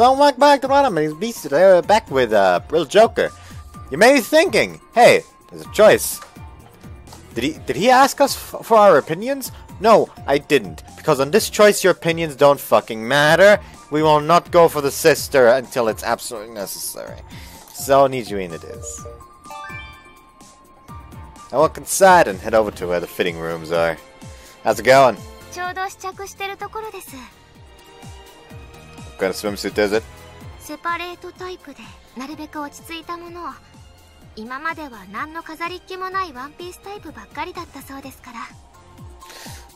welcome back to Random and he's beasted back with Real Joker. You may be thinking, hey, there's a choice. Did he ask us for our opinions? No, I didn't. Because on this choice your opinions don't fucking matter. We will not go for the sister until it's absolutely necessary. So Nijuin it is. I walk inside and head over to where the fitting rooms are. How's it going? What kind of swimsuit is it?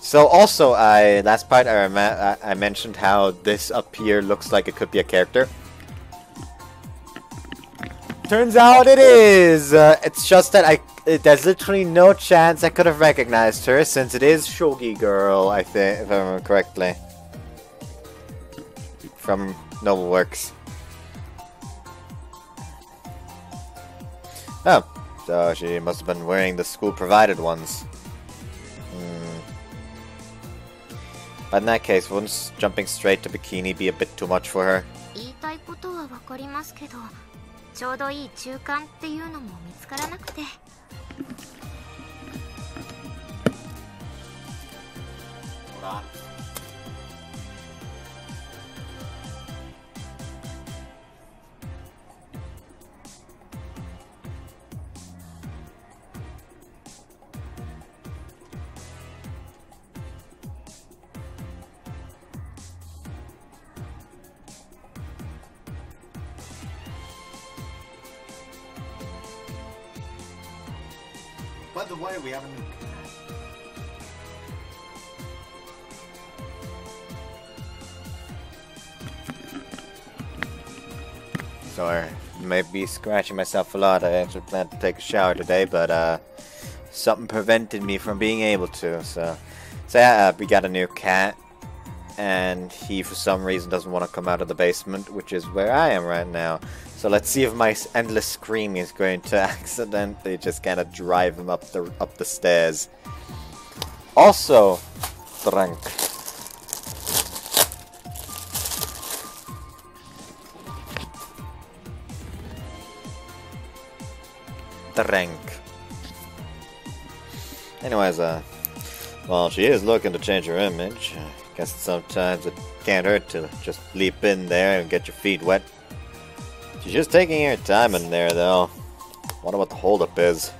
So also, last part I mentioned how this up here looks like it could be a character. Turns out it is! It's just that there's literally no chance I could have recognized her, since it is Shogi Girl, I think, if I remember correctly. From Noble Works. Oh, so she must have been wearing the school-provided ones. But in that case, wouldn't jumping straight to bikini be a bit too much for her? Hold on. By the way, we haven't... So I may be scratching myself a lot. I actually planned to take a shower today, but something prevented me from being able to. So yeah, we got a new cat, and he for some reason doesn't want to come out of the basement, which is where I am right now. So let's see if my endless screaming is going to accidentally just kind of drive him up the stairs. Also, drunk. Drink. Anyways, well, she is looking to change her image. I guess sometimes it can't hurt to just leap in there and get your feet wet. She's just taking her time in there, though. Wonder what the holdup is.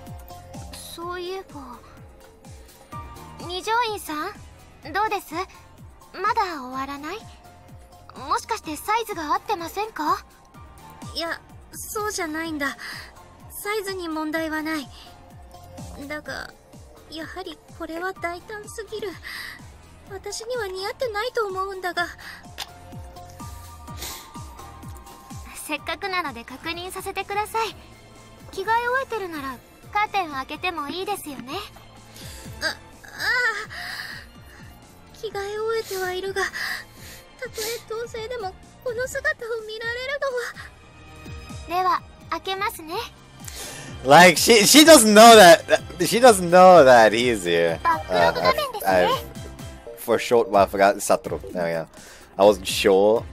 Like she doesn't know that he's here. I for a short while forgot Satoru. There we go. I wasn't sure.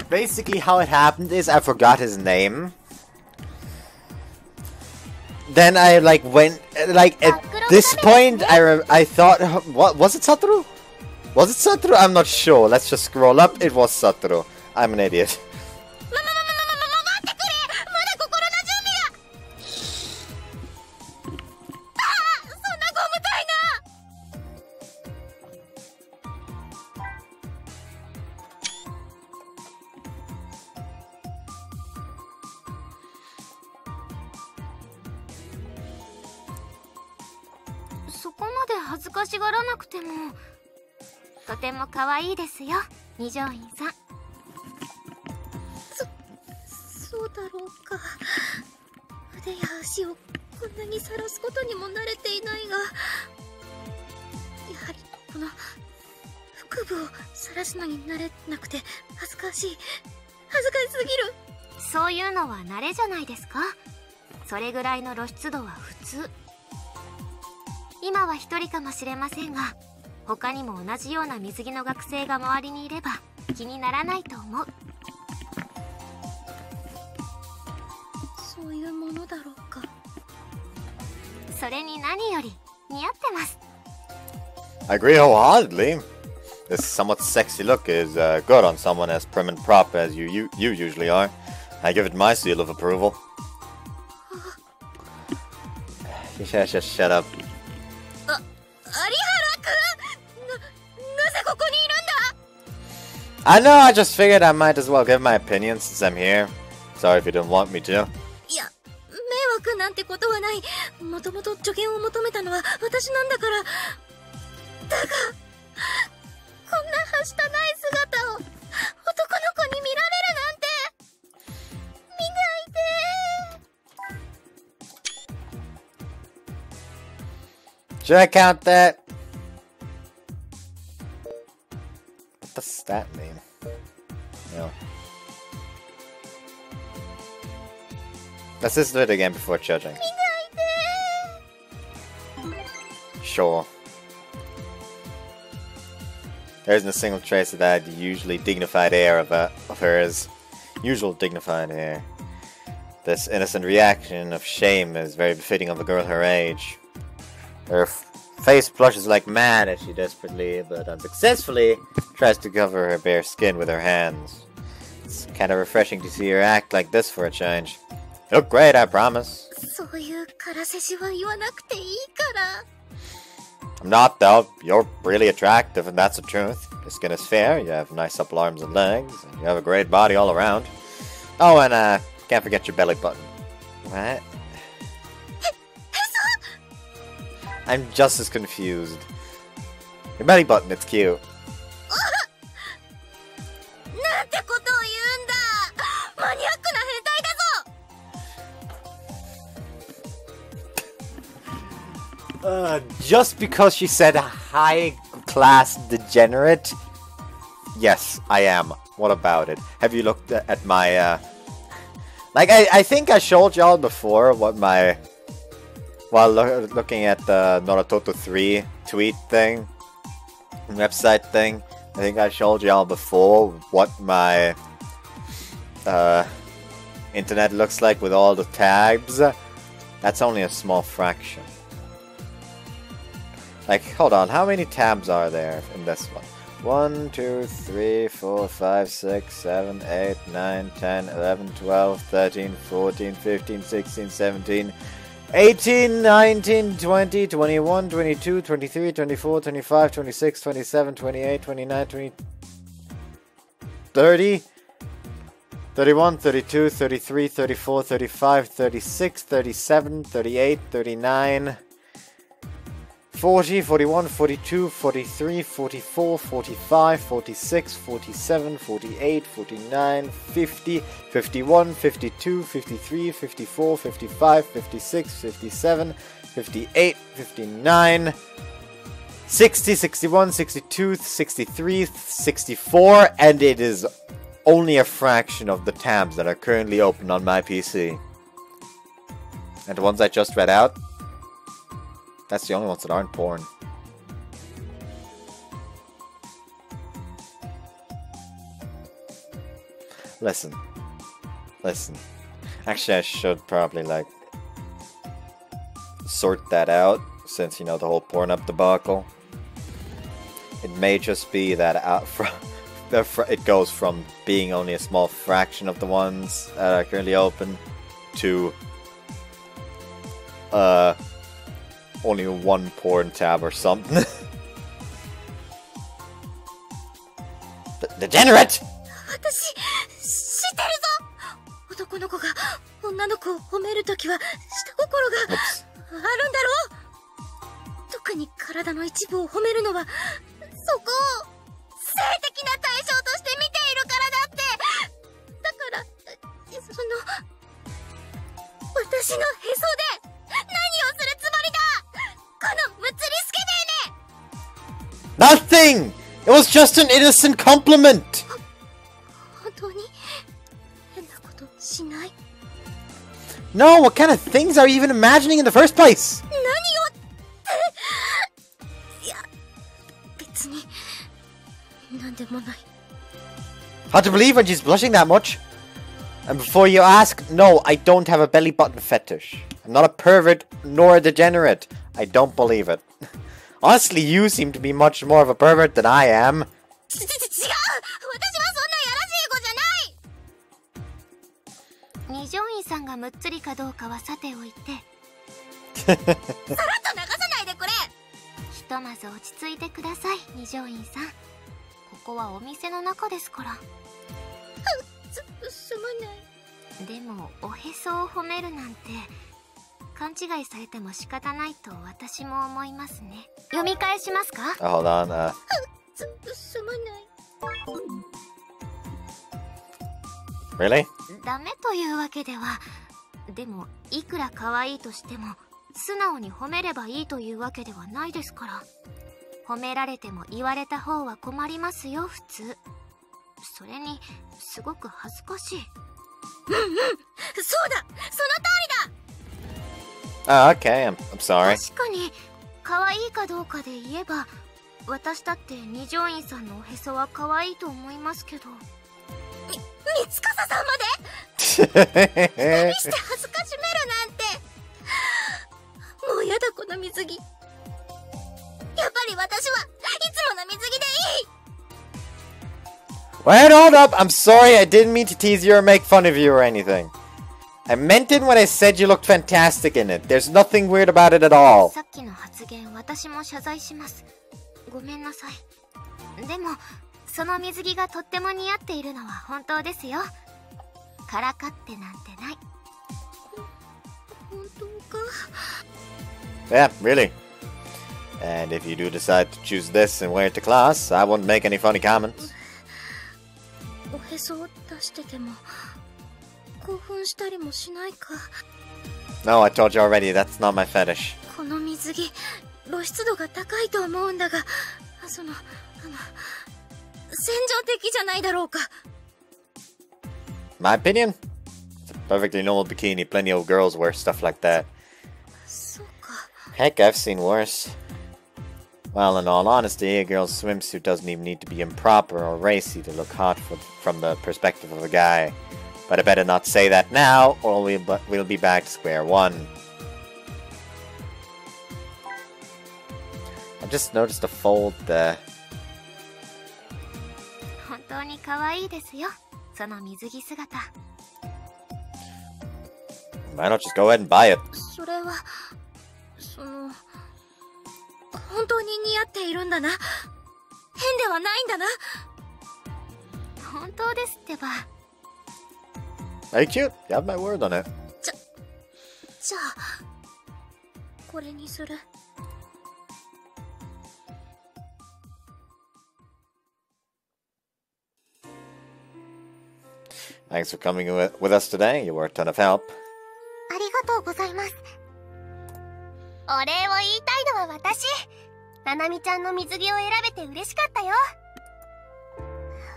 Basically, how it happened is I forgot his name. Then I went at this point I thought, what was it, Satoru? Was it Satoru? I'm not sure. Let's just scroll up. It was Satoru. I'm an idiot. 今は一人かもしれませんが、他にも同じような水着の学生が周りにいれば気にならないと思う。そういうものだろうか。それに何より似合ってます。 I agree wholeheartedly. This somewhat sexy look is good on someone as prim and proper as you usually are. I give it my seal of approval. You should just shut up. I know, I just figured I might as well give my opinion since I'm here. Sorry if you didn't want me to. いや、迷惑なんてことはない。もともと助言を求めたのは私なんだから。だが、こんなはしたない姿を男の子に見られるなんて。見ないで。Should I count that? What does that mean? No. Let's just do it again before judging. Sure. There isn't a single trace of that usually dignified air of hers. Usual dignified air. This innocent reaction of shame is very befitting of a girl her age. Her face blushes like mad as she desperately, but unsuccessfully, tries to cover her bare skin with her hands. It's kind of refreshing to see her act like this for a change. You look great, I promise. I'm not, though. You're really attractive, and that's the truth. Your skin is fair, you have nice supple arms and legs, and you have a great body all around. Oh, and can't forget your belly button. What? I'm just as confused. Your belly button, it's cute. Just because she said high-class degenerate? Yes, I am. What about it? Have you looked at my, Like, I think I showed y'all before what my... While looking at the Naruto 3 tweet thing, website thing, I think I showed y'all before what my internet looks like with all the tabs. That's only a small fraction. Like, hold on, how many tabs are there in this one? 1, 2, 3, 4, 5, 6, 7, 8, 9, 10, 11, 12, 13, 14, 15, 16, 17... 18, 19, 20, 21, 22, 23, 24, 25, 26, 27, 28, 29, 20, 30, 31, 32, 33, 34, 35, 36, 37, 38, 39, 40, 41, 42, 43, 44, 45, 46, 47, 48, 49, 50, 51, 52, 53, 54, 55, 56, 57, 58, 59, 60, 61, 62, 63, 64, and it is only a fraction of the tabs that are currently open on my PC. And the ones I just read out, that's the only ones that aren't porn. Listen. Actually, I should probably, like, sort that out, since, you know, the whole porn up debacle. It may just be that it goes from being only a small fraction of the ones that are currently open to, only one porn tab or something. Degenerate! 男の子が女の子を褒めるときは下心があるんだろう。特に体の一部を褒めるのはそこを性的な対象として見ているからだって。だからその私のへそで何をするつもりだ、このむつりすけでね。 Nothing! It was just an innocent compliment! 本当に変なことしない？ No, what kind of things are you even imagining in the first place? 何をってなんでもない。 Hard to believe when she's blushing that much. And before you ask, no, I don't have a belly button fetish. I'm not a pervert nor a degenerate. I don't believe it. Honestly, you seem to be much more of a pervert than I am. 違う、私はそんなやらしい子じゃない。二条院さんがむっつりかどうかはさておいてさらっと流さないでくれ。ひとまず落ち着いてください、二条院さん。ここはお店の中ですから。すまない。でもおへそを褒めるなんて勘違いされても仕方ないと私も思いますね。読み返しますか？ Hold on. すまない。 Really? ダメというわけでは。でもいくら可愛いとしても素直に褒めればいいというわけではないですから。褒められても言われた方は困りますよ、普通。それにすごく恥ずかしい。そうだ、その通りだ。 Oh, okay. I'm sorry. 確かに可愛いかどうかで言えば私だって二条院さんのおへそは可愛いと思いますけど。三司さんまで何して恥ずかしめるなんて。もうやだ、この水着。やっぱり私はいつもの水着でいい。 Wait, hold up. I'm sorry. I didn't mean to tease you or make fun of you or anything. I meant it when I said you looked fantastic in it. There's nothing weird about it at all. さっきの発言、私も謝罪します。ごめんなさい。でもその水着がとっても似合っているのは本当ですよ。からかってなんてない。本当か？ Yeah, really. And if you do decide to choose this and wear it to class, I won't make any funny comments. おへそを出してても興奮したりもしないか。 No, I told you already, that's not my fetish. この水着露出度が高いと思うんだが、戦場的じゃないだろうか。 My opinion? It's a perfectly normal bikini. Plenty of girls wear stuff like that. そうか。 Heck, I've seen worse. Well, in all honesty, a girl's swimsuit doesn't even need to be improper or racy to look hot from the perspective of a guy. But I better not say that now, or we'll be back to square one. I just noticed a fold there. 本当に可愛いですよ、その水着姿。 Why not just go ahead and buy it? それは本当に似合っているんだな。変ではないんだな。本当ですってば。 Very cute. You have my word on it. じゃあこれにする。 Thanks for coming with us today. You were a ton of help. ありがとうございます。お礼を言いたいのは私。ななみちゃんの水着を選べて嬉しかったよ。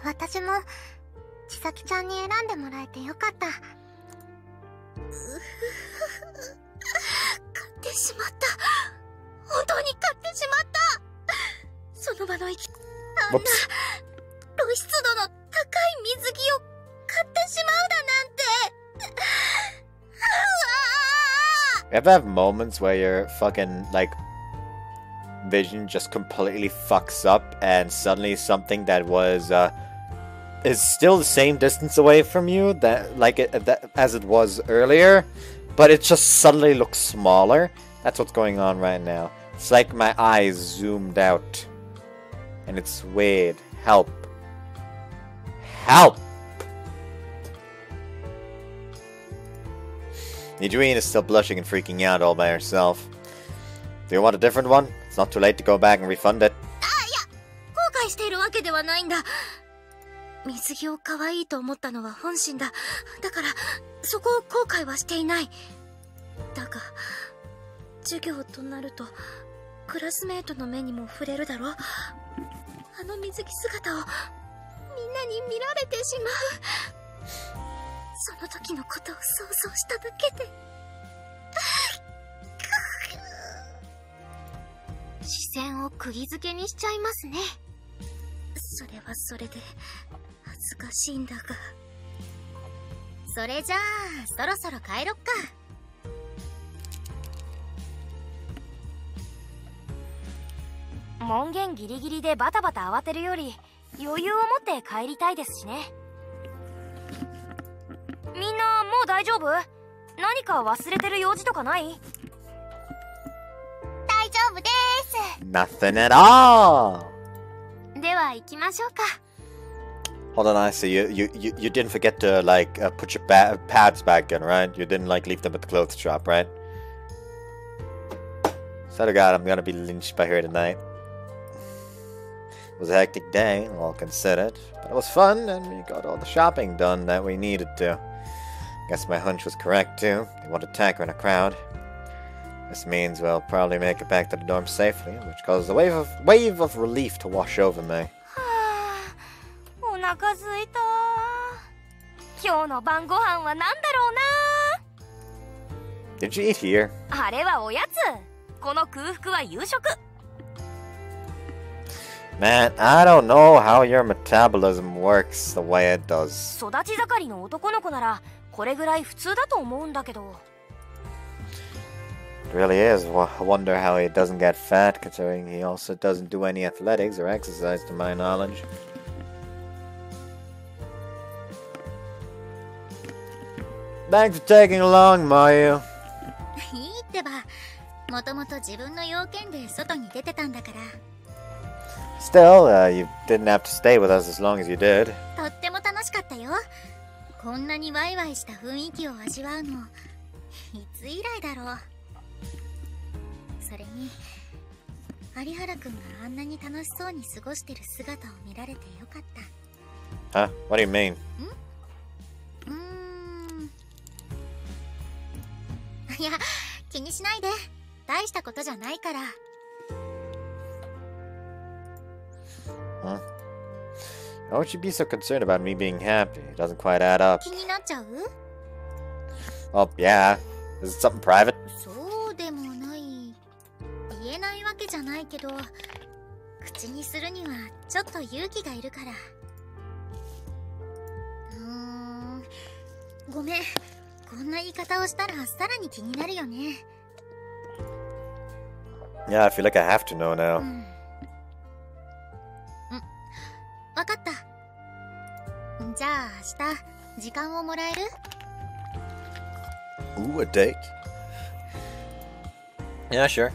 私も千咲ちゃんに選んでもらえてよかった。買ってしまった。本当に買ってしまった。その場のあんな露出度の高い水着を買ってしまうだなんて。You ever have moments where your fucking, like, vision just completely fucks up and suddenly something that was, is still the same distance away from you as it was earlier, but it just suddenly looks smaller? That's what's going on right now. It's like my eyes zoomed out. And it's weird. Help. Help! Nidreen is still blushing and freaking out all by herself. Do you want a different one? It's not too late to go back and refund it. いや、後悔しているわけではないんだ。水着を可愛いと思ったのは本心だ。だからそこを後悔はしていない。だが授業となるとクラスメートの目にも触れるだろ。あの水着姿をみんなに見られてしまう。その時のことを想像しただけで視線を釘付けにしちゃいますね。それはそれで恥ずかしいんだが。それじゃあそろそろ帰ろっか。門限ギリギリでバタバタ慌てるより余裕を持って帰りたいですしね。みんなもう大丈夫？何か忘れてる用事とかない？大丈夫です。 Nothing at all! では行きましょうか。 Hold on, I see. You didn't forget to, like, put your pads back in, right? You didn't, like, leave them at the clothes shop, right? So to God, I'm gonna be lynched by her tonight. It was a hectic day, all considered. But it was fun, and we got all the shopping done that we needed to. Guess my hunch was correct, too. They won't attack her in a crowd. This means we'll probably make it back to the dorm safely, which causes a wave of relief to wash over me. お腹すいた。今日の晩ご飯は何だろうな。 Did you eat here? あれはおやつ。この空腹は夕食。 Man, I don't know how your metabolism works the way it does. 育ち盛りの男の子ならこれぐらい普通だと思うんだけど。 It really is. I wonder how he doesn't get fat, considering he also doesn't do any athletics or exercise to my knowledge. Thanks for taking along, Mayu. いいってば。もともと自分の要件で外に出てたんだから。 Still, you didn't have to stay with us as long as you did. とっても楽しかったよ。こんなにワイワイした雰囲気を味わうのいつ以来だろう。それに有原くんがあんなに楽しそうに過ごしてる姿を見られてよかった。 Huh? What do you mean? いや、気にしないで。大したことじゃないから。 Huh? Why would you be so concerned about me being happy? It doesn't quite add up. 気になっちゃう？ Oh, yeah. Is it something private? そうでもない。言えないわけじゃないけど、口にするにはちょっと勇気がいるから。ごめん。こんな言い方をしたらさらに気になるよね。 Yeah, I feel like I have to know now. わかった。じゃあ明日時間をもらえる？ Ooh, a date? Yeah, sure.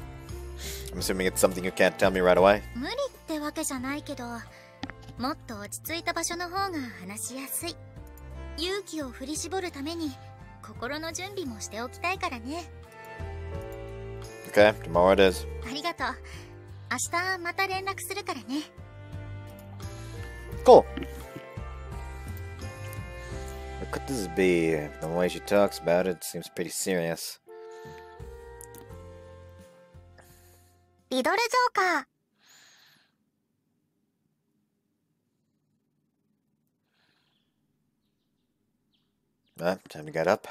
I'm assuming it's something you can't tell me right away. 無理ってわけじゃないけど、もっと落ち着いた場所の方が話しやすい。勇気を振り絞るために心の準備もしておきたいからね。 Okay, tomorrow it is. ありがとう。明日また連絡するからね。 Cool. What could this be? The way she talks about it seems pretty serious. リドルジョーカー。 Time to get up.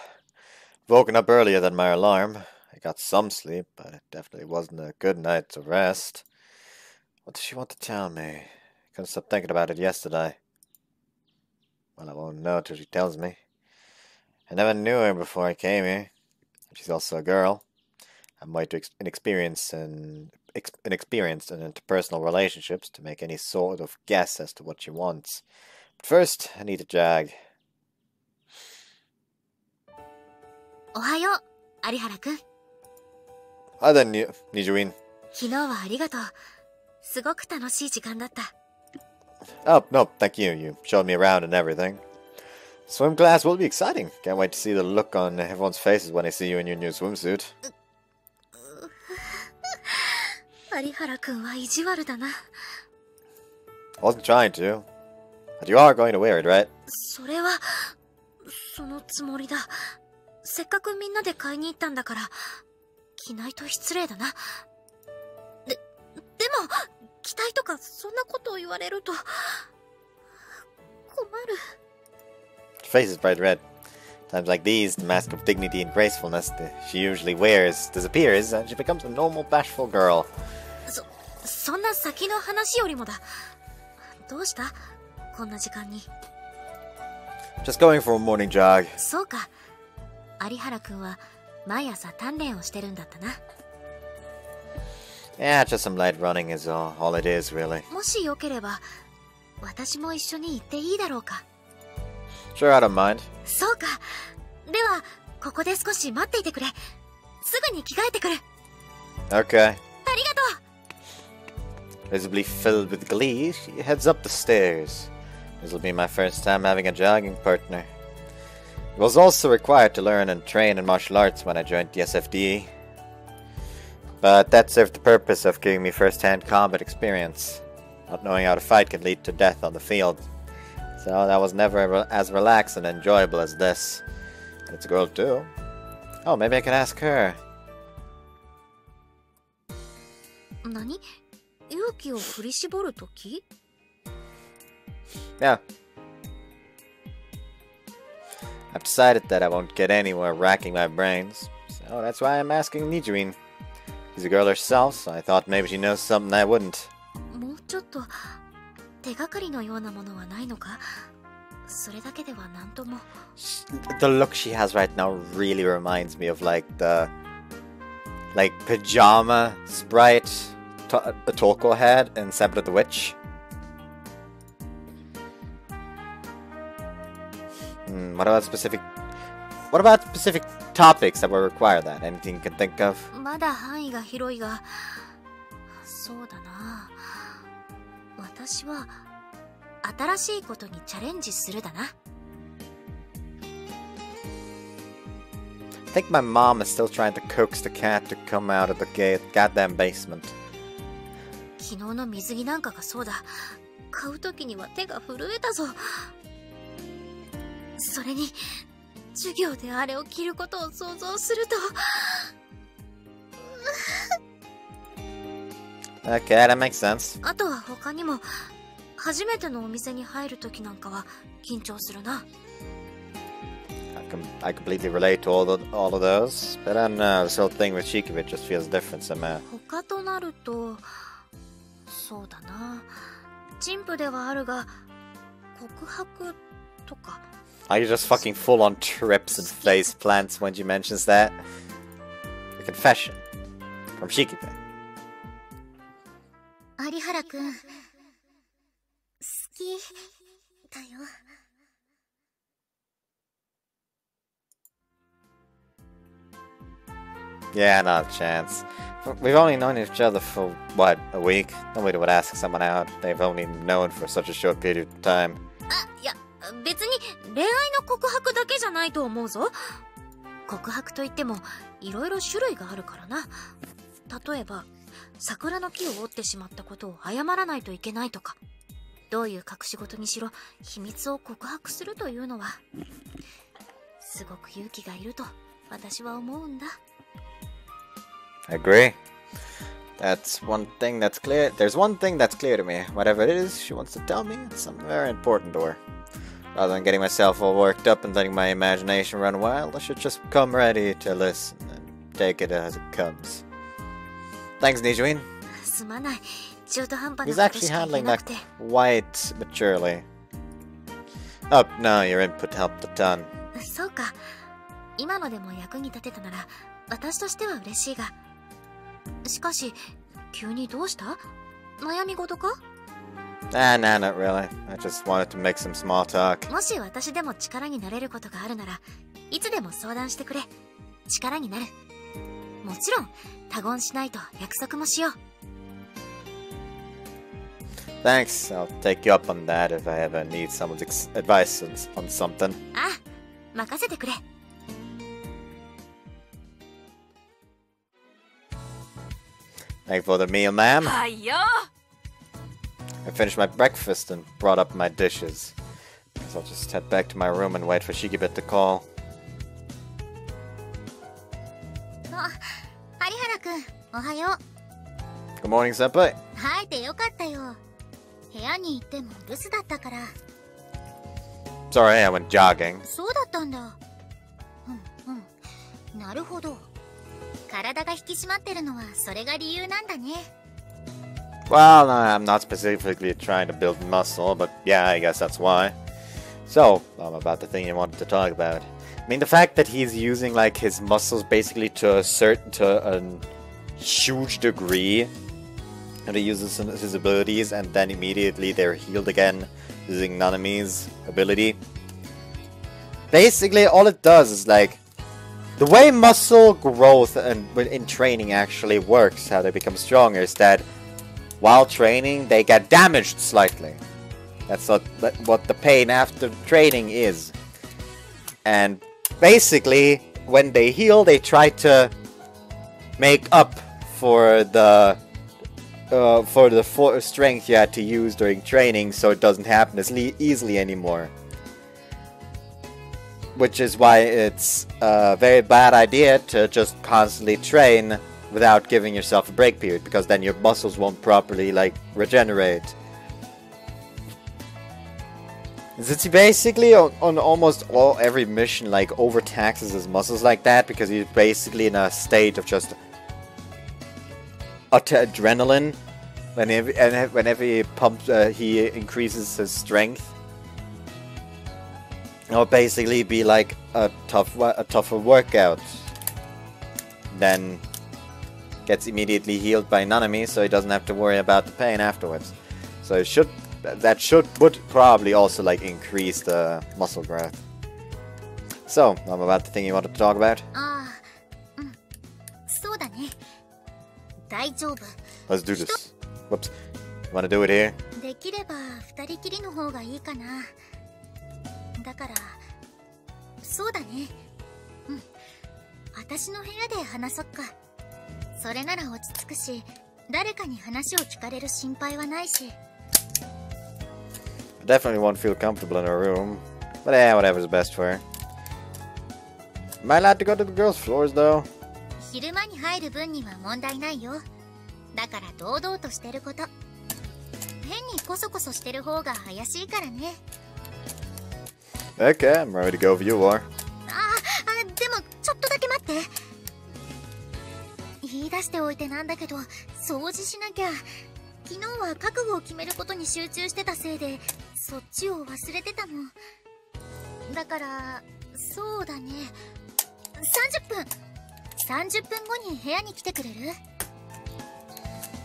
Woken up earlier than my alarm. I got some sleep, but it definitely wasn't a good night's rest. What does she want to tell me? Couldn't stop thinking about it yesterday. Well, I won't know till she tells me. I never knew her before I came here. She's also a girl. I'm way too inexperienced in interpersonal relationships to make any sort of guess as to what she wants. But first, I need to jag. おはよう、有原くん。 Hi then, Nijuin. 昨日はありがとう。すごく楽しい時間だった。 Oh, no, thank you. You showed me around and everything. Swim class will be exciting. Can't wait to see the look on everyone's faces when they see you in your new swimsuit. 有原くんは意地悪だな。 I wasn't trying to. But you are going to wear it, right? それは、そのつもりだ。せっかくみんなで買いに行ったんだから、着ないと失礼だな。でも、着たいとかそんなことを言われると、困る。 Her face is bright red. Times like these, the mask of dignity and gracefulness that she usually wears disappears, and she becomes a normal, bashful girl. そんな先の話よりもだ。どうした？こんな時間に。Just going for a morning jog. そうか。有原くんは毎朝鍛錬をしてるんだったな。Yeah, just some light running is all it is, really. もしよければ、私も一緒に行っていいだろうか。Sure, I don't mind. そうか。では、ここで少し待っていてくれ。すぐに着替えてくる。Okay. ありがとう。 Visibly filled with glee, she heads up the stairs. This will be my first time having a jogging partner. I was also required to learn and train in martial arts when I joined the SFDE. But that served the purpose of giving me first-hand combat experience. Not knowing how to fight can lead to death on the field. So that was never as relaxed and enjoyable as this. And it's a girl too. Oh, maybe I can ask her. 何？勇気を振り絞るとき？ Yeah. I've decided that I won't get anywhere racking my brains. So that's why I'm asking Nijuin. She's a girl herself, so I thought maybe she knows something I wouldn't. もうちょっと手がかりのようなものはないのか？それだけではなんとも。The look she has right now really reminds me of like the pajama sprite Toko had in Separate of the Witch. What about specific topics that will require that? Anything you can think of? まだ範囲が広いが、そうだな。私は新しいことにチャレンジするだな。I think my mom is still trying to coax the cat to come out of the goddamn basement. 昨日の水着なんかがそうだ。買うときには手が震えたぞ。それに授業であれを着ることを想像すると。Okay, that makes sense. あとは他にも、初めてのお店に入るときなんかは緊張するな。I completely relate to all of those, but I don't know, this whole thing with Shikibit just feels different somehow. 他となると、そうだな。陳腐ではあるが、告白とか。Are you just fucking full on trips and face plants when she mentions that? A confession from Shikibit. 有原くん、好きだよ。Yeah, not a chance. We've only known each other for, what, a week? Nobody would ask someone out. They've only known for such a short period of time. あ、いや、別に恋愛の告白だけじゃないと思うぞ。告白といっても、いろいろ種類があるからな。例えば、桜の木を折ってしまったことを謝らないといけないとか。どういう隠し事にしろ、秘密を告白するというのは、すごく勇気がいると、私は思うんだ。I agree. That's one thing that's clear. There's one thing that's clear to me. Whatever it is she wants to tell me, it's something very important to her. Rather than getting myself all worked up and letting my imagination run wild, I should just come ready to listen and take it as it comes. Thanks, Nijuin. すまない。中途半端 He's なこと actually しか言え handling な that くて。 quite maturely. Oh, no, your input helped a ton. そうか。今のでも役に立てたなら、私としては嬉しいが。しかし、急にどうした？悩み事か？ Nah, not really. I just wanted to make some small talk. もし私でも力になれることがあるなら、いつでも相談してくれ。力になる。もちろん、他言しないと約束もしよう。Thanks, I'll take you up on that if I ever need someone's advice on something. ああ、任せてくれ。Thank you for the meal, ma'am. はいよ。 I finished my breakfast and brought up my dishes. So I'll just head back to my room and wait for Shikibit to call. あ、有原くん、おはよう。 Good morning, senpai. 会えてよかったよ。部屋に行っても留守だったから。Sorry, I went jogging. そうだったんだ。なるほど。体が引き締まってるのはそれが理由なんだね。Well, no, I'm not specifically trying to build muscle, but yeah, I guess that's why. So, about the thing you wanted to talk about. I mean, the fact that he's using, like, his muscles basically to a huge degree, and he uses his abilities, and then immediately they're healed again using Nanami's ability. Basically, all it does is, like, the way muscle growth and in training actually works, how they become stronger, is that while training, they get damaged slightly. That's what the pain after training is. And basically, when they heal, they try to make up for the strength you had to use during training, so it doesn't happen as easily anymore. Which is why it's a very bad idea to just constantly train without giving yourself a break period, because then your muscles won't properly, like, regenerate. Since he basically, on almost every mission, like, overtaxes his muscles like that, because he's basically in a state of just utter adrenaline. Whenever he pumps, he increases his strength. It'll basically be like a tougher workout. Then gets immediately healed by Nanami, so he doesn't have to worry about the pain afterwards. So it would probably also, like, increase the muscle growth. So, about the thing you wanted to talk about? Let's do this. Whoops. You wanna do it here? できれば二人きりの方がいいかな。だから、そうだね。うん。私の部屋で話そっか。それなら落ち着くし、誰かに話を聞かれる心配はないし。I definitely won't feel comfortable in her room, but yeah, whatever's best for her. Am I allowed to go to the girls' floors though? 昼間に入る分には問題ないよ。だから堂々としてること。変にコソコソしてる方が怪しいからね。Okay, I'm ready to go if you are. でもちょっとだけ待って。言い出しておいてなんだけど、掃除しなきゃ。昨日は覚悟を決めることに集中してたせいで、そっちを忘れてたの。だから、そうだね。30分後に部屋に来てくれる？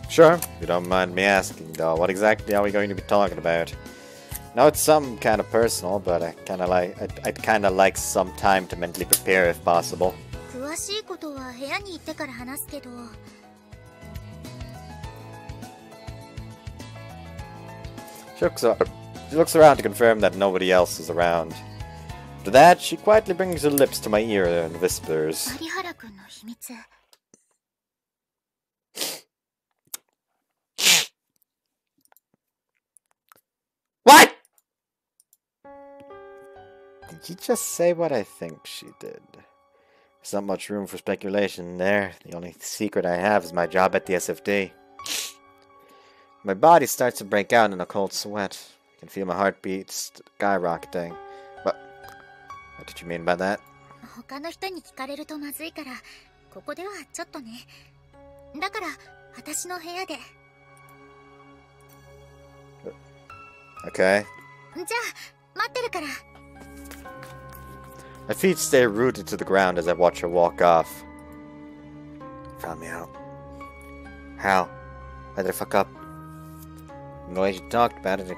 Sure, if you don't mind me asking though, what exactly are we going to be talking about? Now it's some kind of personal, but I'd kind of like some time to mentally prepare if possible. 詳しいことは部屋に行ってから話すけど。She looks around to confirm that nobody else is around. After that, she quietly brings her lips to my ear and whispers. 有原君の秘密。What? Did you just say what I think she did? There's not much room for speculation there. The only secret I have is my job at the SFD. My body starts to break out in a cold sweat. I can feel my heartbeat skyrocketing. What did you mean by that? 他の人に聞かれるとまずいから、ここではちょっとね。だから、私の部屋で。Okay. じゃあ、待ってるから。My feet stay rooted to the ground as I watch her walk off. Found me out. How? Why did I fuck up? The way she talked about it,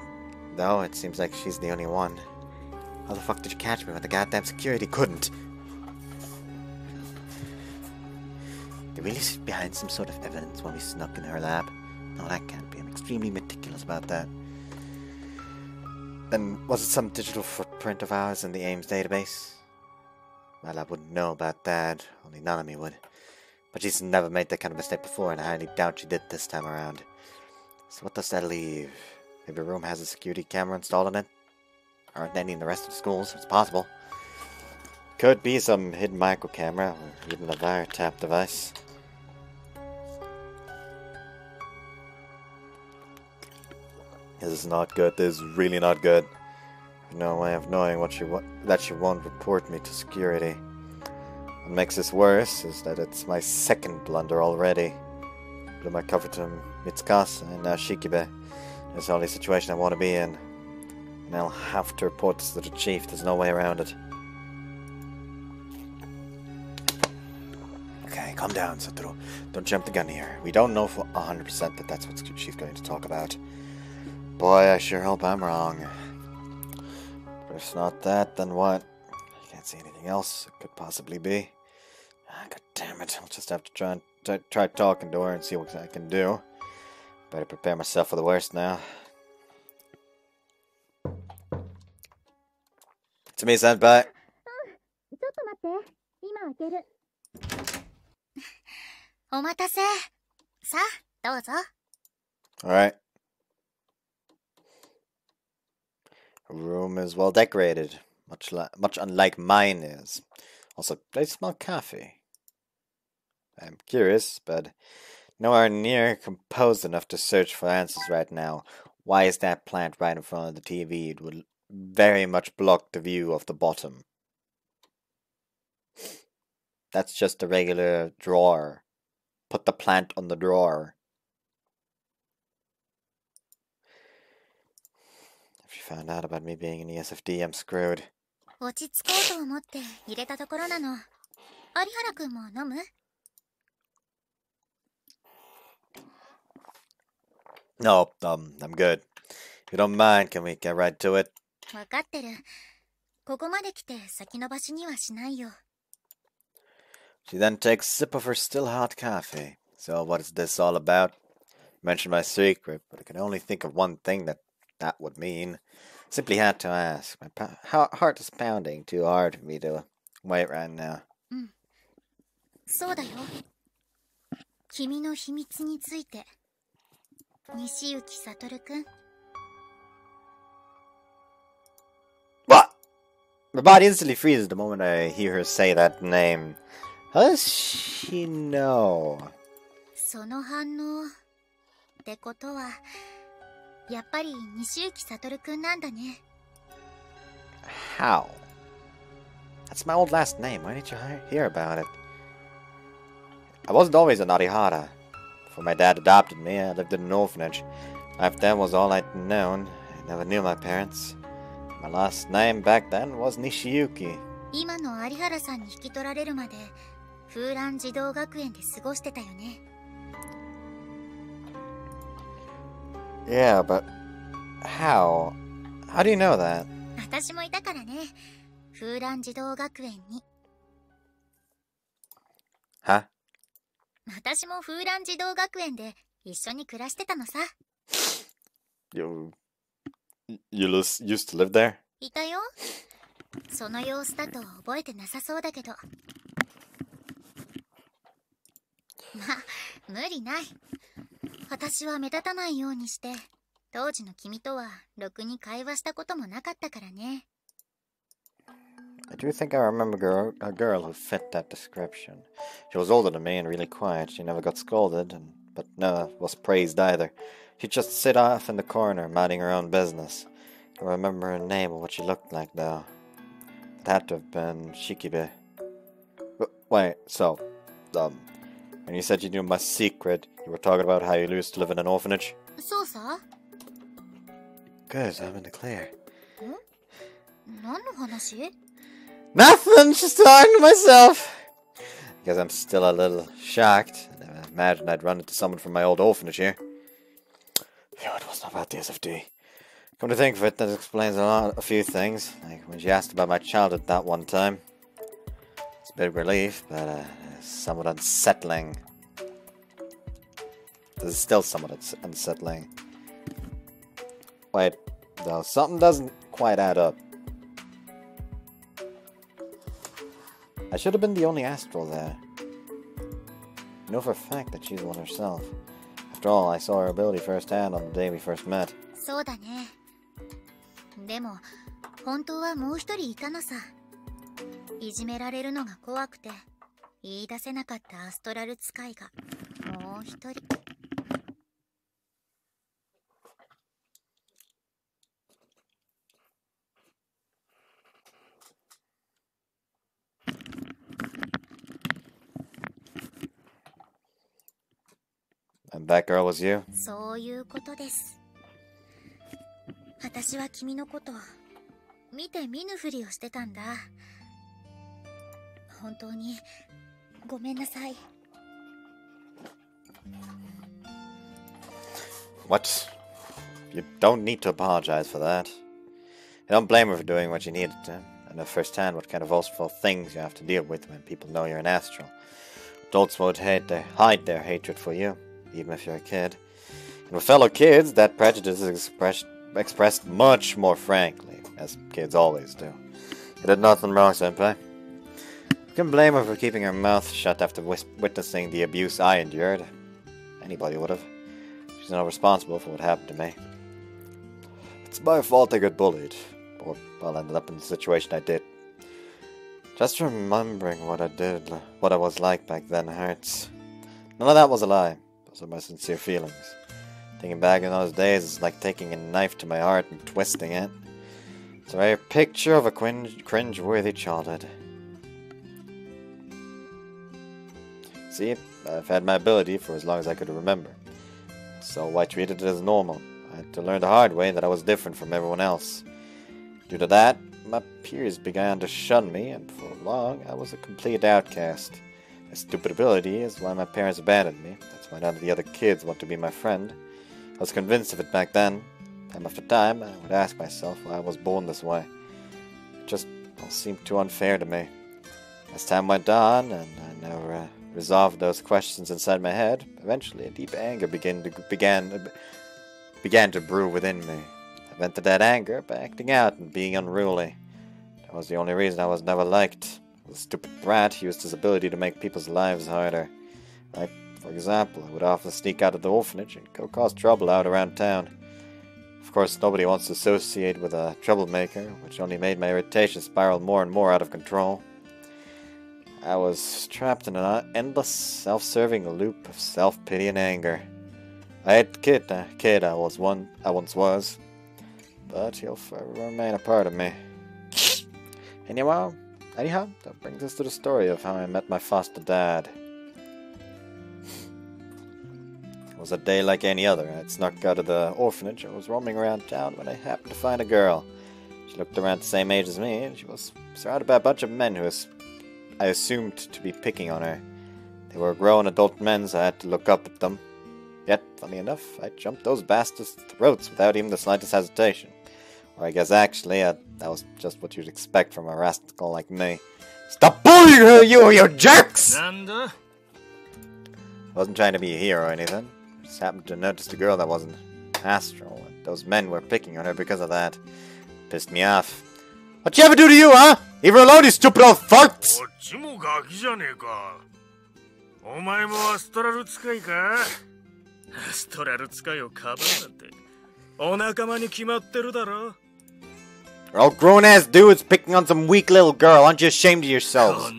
though, it seems like she's the only one. How the fuck did you catch me when the goddamn security couldn't? They really sit behind some sort of evidence when we snuck in her lab? No, that can't be. I'm extremely meticulous about that. Then, was it some digital footprint of ours in the Ames database? Well, I wouldn't know about that. Only Nanami would. But she's never made that kind of mistake before, and I highly doubt she did this time around. So what does that leave? Maybe a room has a security camera installed in it? Aren't any in the rest of the schools? It's possible. Could be some hidden micro camera, or even a wiretap device. This is not good. This is really not good. No way of knowing that she won't report me to security. What makes this worse is that it's my second blunder already. blew my cover to Mitsukasa and now Shikibe. It's the only situation I want to be in. And I'll have to report this to the chief. There's no way around it. Okay, calm down, Satoru. Don't jump the gun here. We don't know for 100% that that's what she's going to talk about. Boy, I sure hope I'm wrong. But if it's not that, then what? I can't see anything else it could possibly be. Ah, God damn it. I'll just have to try talking to her and see what I can do. Better prepare myself for the worst now. To me, senpai. ちょっと待って。今開ける。お待たせ。さあ、どうぞ。Alright. The room is well decorated, much unlike mine is. Also, they smell coffee. I'm curious, but nowhere near composed enough to search for answers right now. Why is that plant right in front of the TV? It would very much block the view of the bottom. That's just a regular drawer. Put the plant on the drawer. If you found out about me being in ESFD, I'm screwed. 落ち着こうと思って入れたところなの。有原くんも飲む？ No, I'm good. If you don't mind, can we get right to it? わかってる。ここまで来て先延ばしにはしないよ。 She then takes a sip of her still hot coffee. So what is this all about? Mentioned my secret, but I can only think of one thing that would mean. Simply had to ask. My heart is pounding too hard for me to wait right now. そうだよ。君の秘密について。西行悟くん。 What? My body instantly freezes the moment I hear her say that name. How does she know? その反応ってことはやっぱり西行悟くんなんだね。 How? That's my old last name. Why didn't you hear about it? I wasn't always a Narihara. Before my dad adopted me, I lived in an orphanage. Life then was all I'd known. I never knew my parents. My last name back then was Nishiyuki. 今の有原さんに引き取られるまで風蘭児童学園で過ごしてたよね。 Yeah, but how? How do you know that? 私もいたからね。風蘭児童学園に。 Huh? 私も風蘭児童学園で一緒に暮らしてたのさ。 You used to live there? いたよ。その様子だと覚えてなさそうだけど。まあ、無理ない。私は目立たないようにして、当時の君とはろくに会話したこともなかったからね。 I do think I remember a girl who fit that description. She was older than me and really quiet. She never got scolded, but never was praised either. She'd just sit off in the corner, minding her own business. I don't remember her name or what she looked like, though. It had to have been Shikibe. Wait, so, when you said you knew my secret, you were talking about how you used to live in an orphanage? そうさ。 Good, I'm in the clear. 何の話？ Nothing, just talking to myself. Because I'm still a little shocked. I imagine I'd run into someone from my old orphanage here. Phew, it wasn't about the SFD. Come to think of it, that explains a few things. Like when she asked about my childhood that one time. It's a big relief, but somewhat unsettling. This is still somewhat unsettling. Wait, though, something doesn't quite add up. I should have been the only astral there. I know for a fact that she's one herself. After all, I saw her ability firsthand on the day we first met. そうだね。でも、本当はもう一人いたのさ。いじめられるのが怖くて、言い出せなかったアストラル使いが、もう一人。And that girl was you? そういうことです。私は君のこと見て見ぬふりをしてたんだ。本当にごめんなさい。What? You don't need to apologize for that. I don't blame her for doing what she needed to. I know firsthand what kind of boastful things you have to deal with when people know you're an astral. Adults won't hide their hatred for you, even if you're a kid. And with fellow kids, that prejudice is expressed much more frankly, as kids always do. You did nothing wrong, Senpai. You can blame her for keeping her mouth shut after witnessing the abuse I endured. Anybody would have. She's not responsible for what happened to me. It's my fault I got bullied, or well, ended up in the situation I did. Just remembering what I was like back then hurts. None of that was a lie. Those are my sincere feelings. Thinking back in those days is like taking a knife to my heart and twisting it. It's a very picture of a cringe-worthy childhood. See, I've had my ability for as long as I could remember. So I treated it as normal. I had to learn the hard way that I was different from everyone else. Due to that, my peers began to shun me, and for long I was a complete outcast. My stupid ability is why my parents abandoned me. That's why none of the other kids want to be my friend. I was convinced of it back then. Time after time, I would ask myself why I was born this way. It just all seemed too unfair to me. As time went on, and I never resolved those questions inside my head, eventually a deep anger began to brew within me. I vented that anger by acting out and being unruly. That was the only reason I was never liked. The stupid brat used his ability to make people's lives harder. Like, for example, I would often sneak out of the orphanage and go cause trouble out around town. Of course, nobody wants to associate with a troublemaker, which only made my irritation spiral more and more out of control. I was trapped in an endless, self-serving loop of self-pity and anger. I hate the kid I once was, but he'll forever remain a part of me. Anyhow, that brings us to the story of how I met my foster dad. It was a day like any other. I'd snuck out of the orphanage and was roaming around town when I happened to find a girl. She looked around the same age as me, and she was surrounded by a bunch of men who I assumed to be picking on her. They were grown adult men, so I had to look up at them. Yet, funny enough, I jumped those bastards' throats without even the slightest hesitation. Or I guess actually, that was just what you'd expect from a rascal like me. Stop bullying her, you jerks! I wasn't trying to be a hero or anything. Just happened to notice the girl that wasn't astral, and those men were picking on her because of that. Pissed me off. What'd she ever do to you, huh? Leave her alone, you stupid old farts! You're all grown-ass dudes picking on some weak little girl. Aren't you ashamed of yourselves?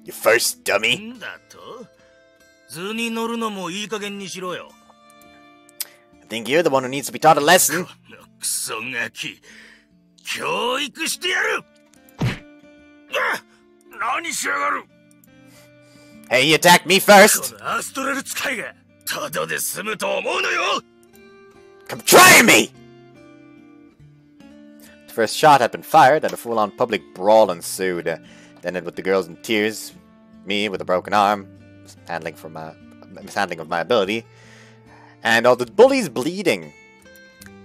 You first, dummy. I think you're the one who needs to be taught a lesson. Hey, he attacked me first! Come try me! The first shot had been fired, and a full-on public brawl ensued. Ended with the girls in tears, me with a broken arm, mishandling of my ability, and all the bullies bleeding.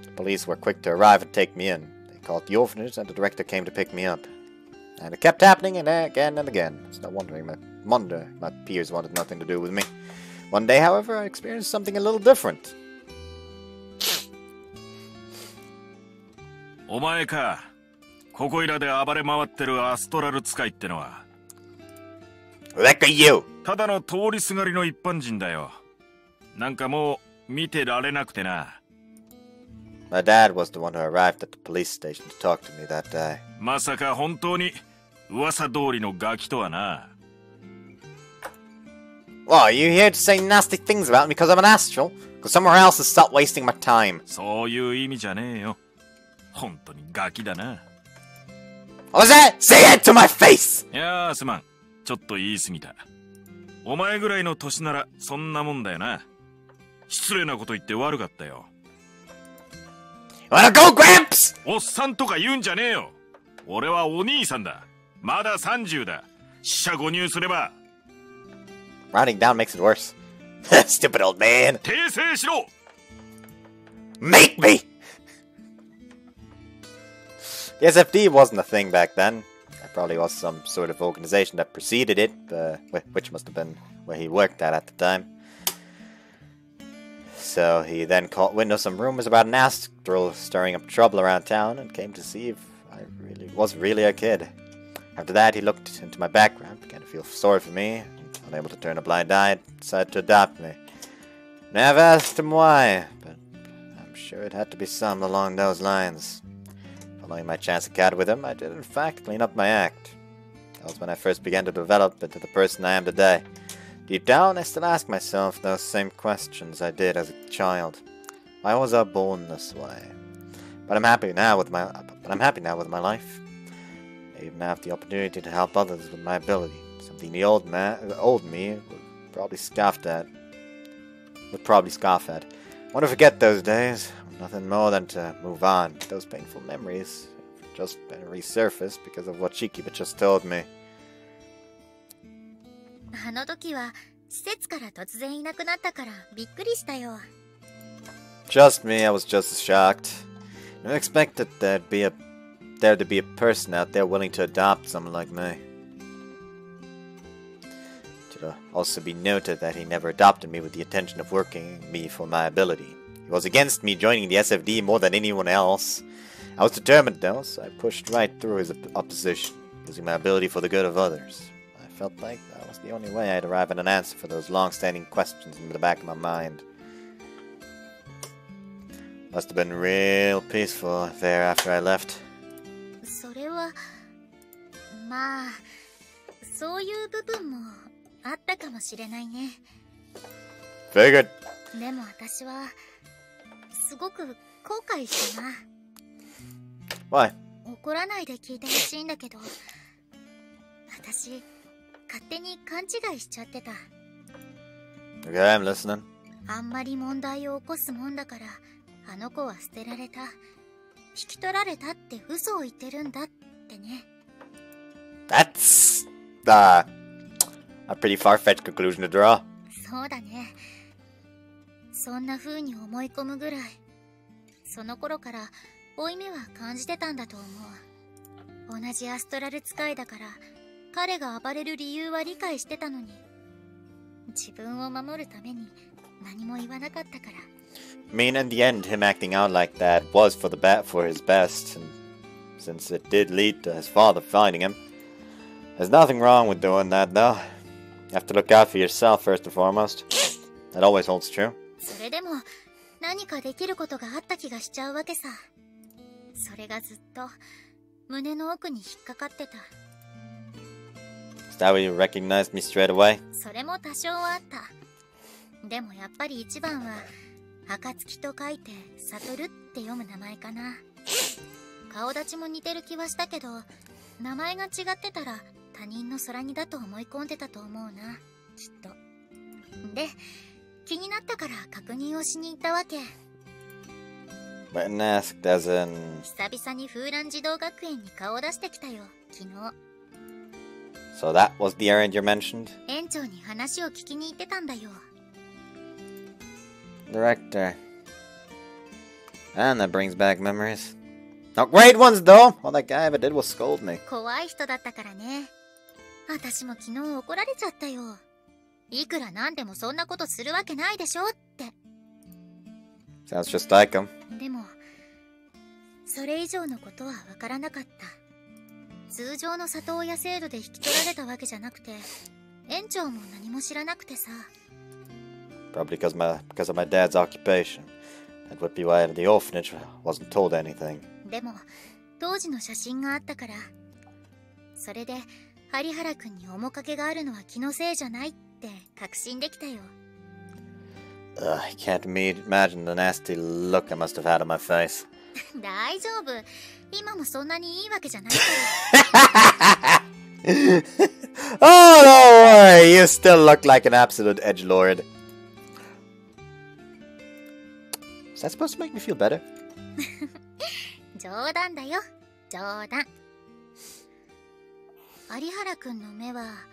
The police were quick to arrive and take me in. They called the orphanage, and the director came to pick me up. And it kept happening again and again. It's no wonder my peers wanted nothing to do with me. One day, however, I experienced something a little different. Like you! My dad was the one who arrived at the police station to talk to me that day. Well, are you here to say nasty things about me because I'm an astral? Go somewhere else and stop wasting my time. そういう意味じゃねえよ。本当にガキだな。What was that? Say it to my face! いやーすまん。ちょっと言い過ぎた。お前ぐらいの年ならそんなもんだよな。失礼なこと言って悪かったよ。Wanna go, Gramps? おっさんとか言うんじゃねえよ。俺はお兄さんだ。まだ30だ。四捨五入すれば。Rounding down makes it worse. Stupid old man. 訂正しろ Make me! The SFD wasn't a thing back then. There probably was some sort of organization that preceded it, which must have been where he worked at the time. So he then caught wind of some rumors about an astral stirring up trouble around town and came to see if I was really a kid. After that, he looked into my background, began to feel sorry for me, and unable to turn a blind eye, decided to adopt me. Never asked him why, but I'm sure it had to be something along those lines. Following my chance encounter with him, I did in fact clean up my act. That was when I first began to develop into the person I am today. Deep down, I still ask myself those same questions I did as a child. Why was I born this way? But I'm happy now with my life. I even have the opportunity to help others with my ability. Something the old me would probably scoff at. Want to forget those days. Nothing more than to move on. Those painful memories have just been resurfaced because of what Shikiba just told me. あの時は施設から突然いなくなったからびっくりしたよ。Just me, I was just as shocked. Never expected there to be a person out there willing to adopt someone like me. It should also be noted that he never adopted me with the intention of working me for my ability. He was against me joining the SFD more than anyone else. I was determined though, so I pushed right through his opposition, using my ability for the good of others. I felt like that was the only way I'd arrive at an answer for those long-standing questions in the back of my mind. Must have been real peaceful there after I left. それはまあそういう部分もあったかもしれないね。Figured. でも私はすごく後悔したな。Why? 怒らないで聞いてほしいんだけど、私勝手に勘違いしちゃってた。Okay, I'm listening. あんまり問題を起こすもんだから、あの子は捨てられた、引き取られたって嘘を言ってるんだってね。That's a pretty far-fetched conclusion to draw. そうだね。そんな風に思い込むぐらい、その頃から負い目は感じてたんだと思う。同じアストラル使いだから、彼が暴れる理由は理解してたのに、自分を守るために何も言わなかったから。I mean, in the end, him acting out like that was for his best, and since it did lead to his father finding him, there's nothing wrong with doing that, though. You have to look out for yourself first and foremost. That always holds true. それでも何かできることがあった気がしちゃうわけさ。それがずっと胸の奥に引っかかってた。Is that why you recognized me straight away? それも多少はあった。でもやっぱり一番は暁と書いて悟って読む名前かな。顔立ちも似てる気はしたけど、名前が違ってたら他人の空似だと思い込んでたと思うな、きっと。で、気になったから確認をしに行ったわけ。When asked as in... 久々に風蘭児童学園に顔を出してきたよ、昨日。So that was the errand you mentioned? 園長に話を聞きに行ってたんだよ。Director. And that brings back memories. Not great ones, though! All that guy ever did was scold me. 怖い人だったからね。私も昨日怒られちゃったよ。いくらなんでもそんなことするわけないでしょって。Sounds just like him. でも、それ以上のことはわからなかった。通常の里親制度で引き取られたわけじゃなくて、園長も何も知らなくてさ。Probably because of my dad's occupation. That would be why the orphanage wasn't told anything. でも、当時の写真があったから。それで、有原くんに面影があるのは気のせいじゃないって確信できたよ。I can't imagine the nasty look I must have had on my face. 大丈夫。今もそんなにいいわけじゃないから。Oh, don't worry, you still look like an absolute edgelord. Is that supposed to make me feel better? 冗談だよ、冗談。有原くんの目は、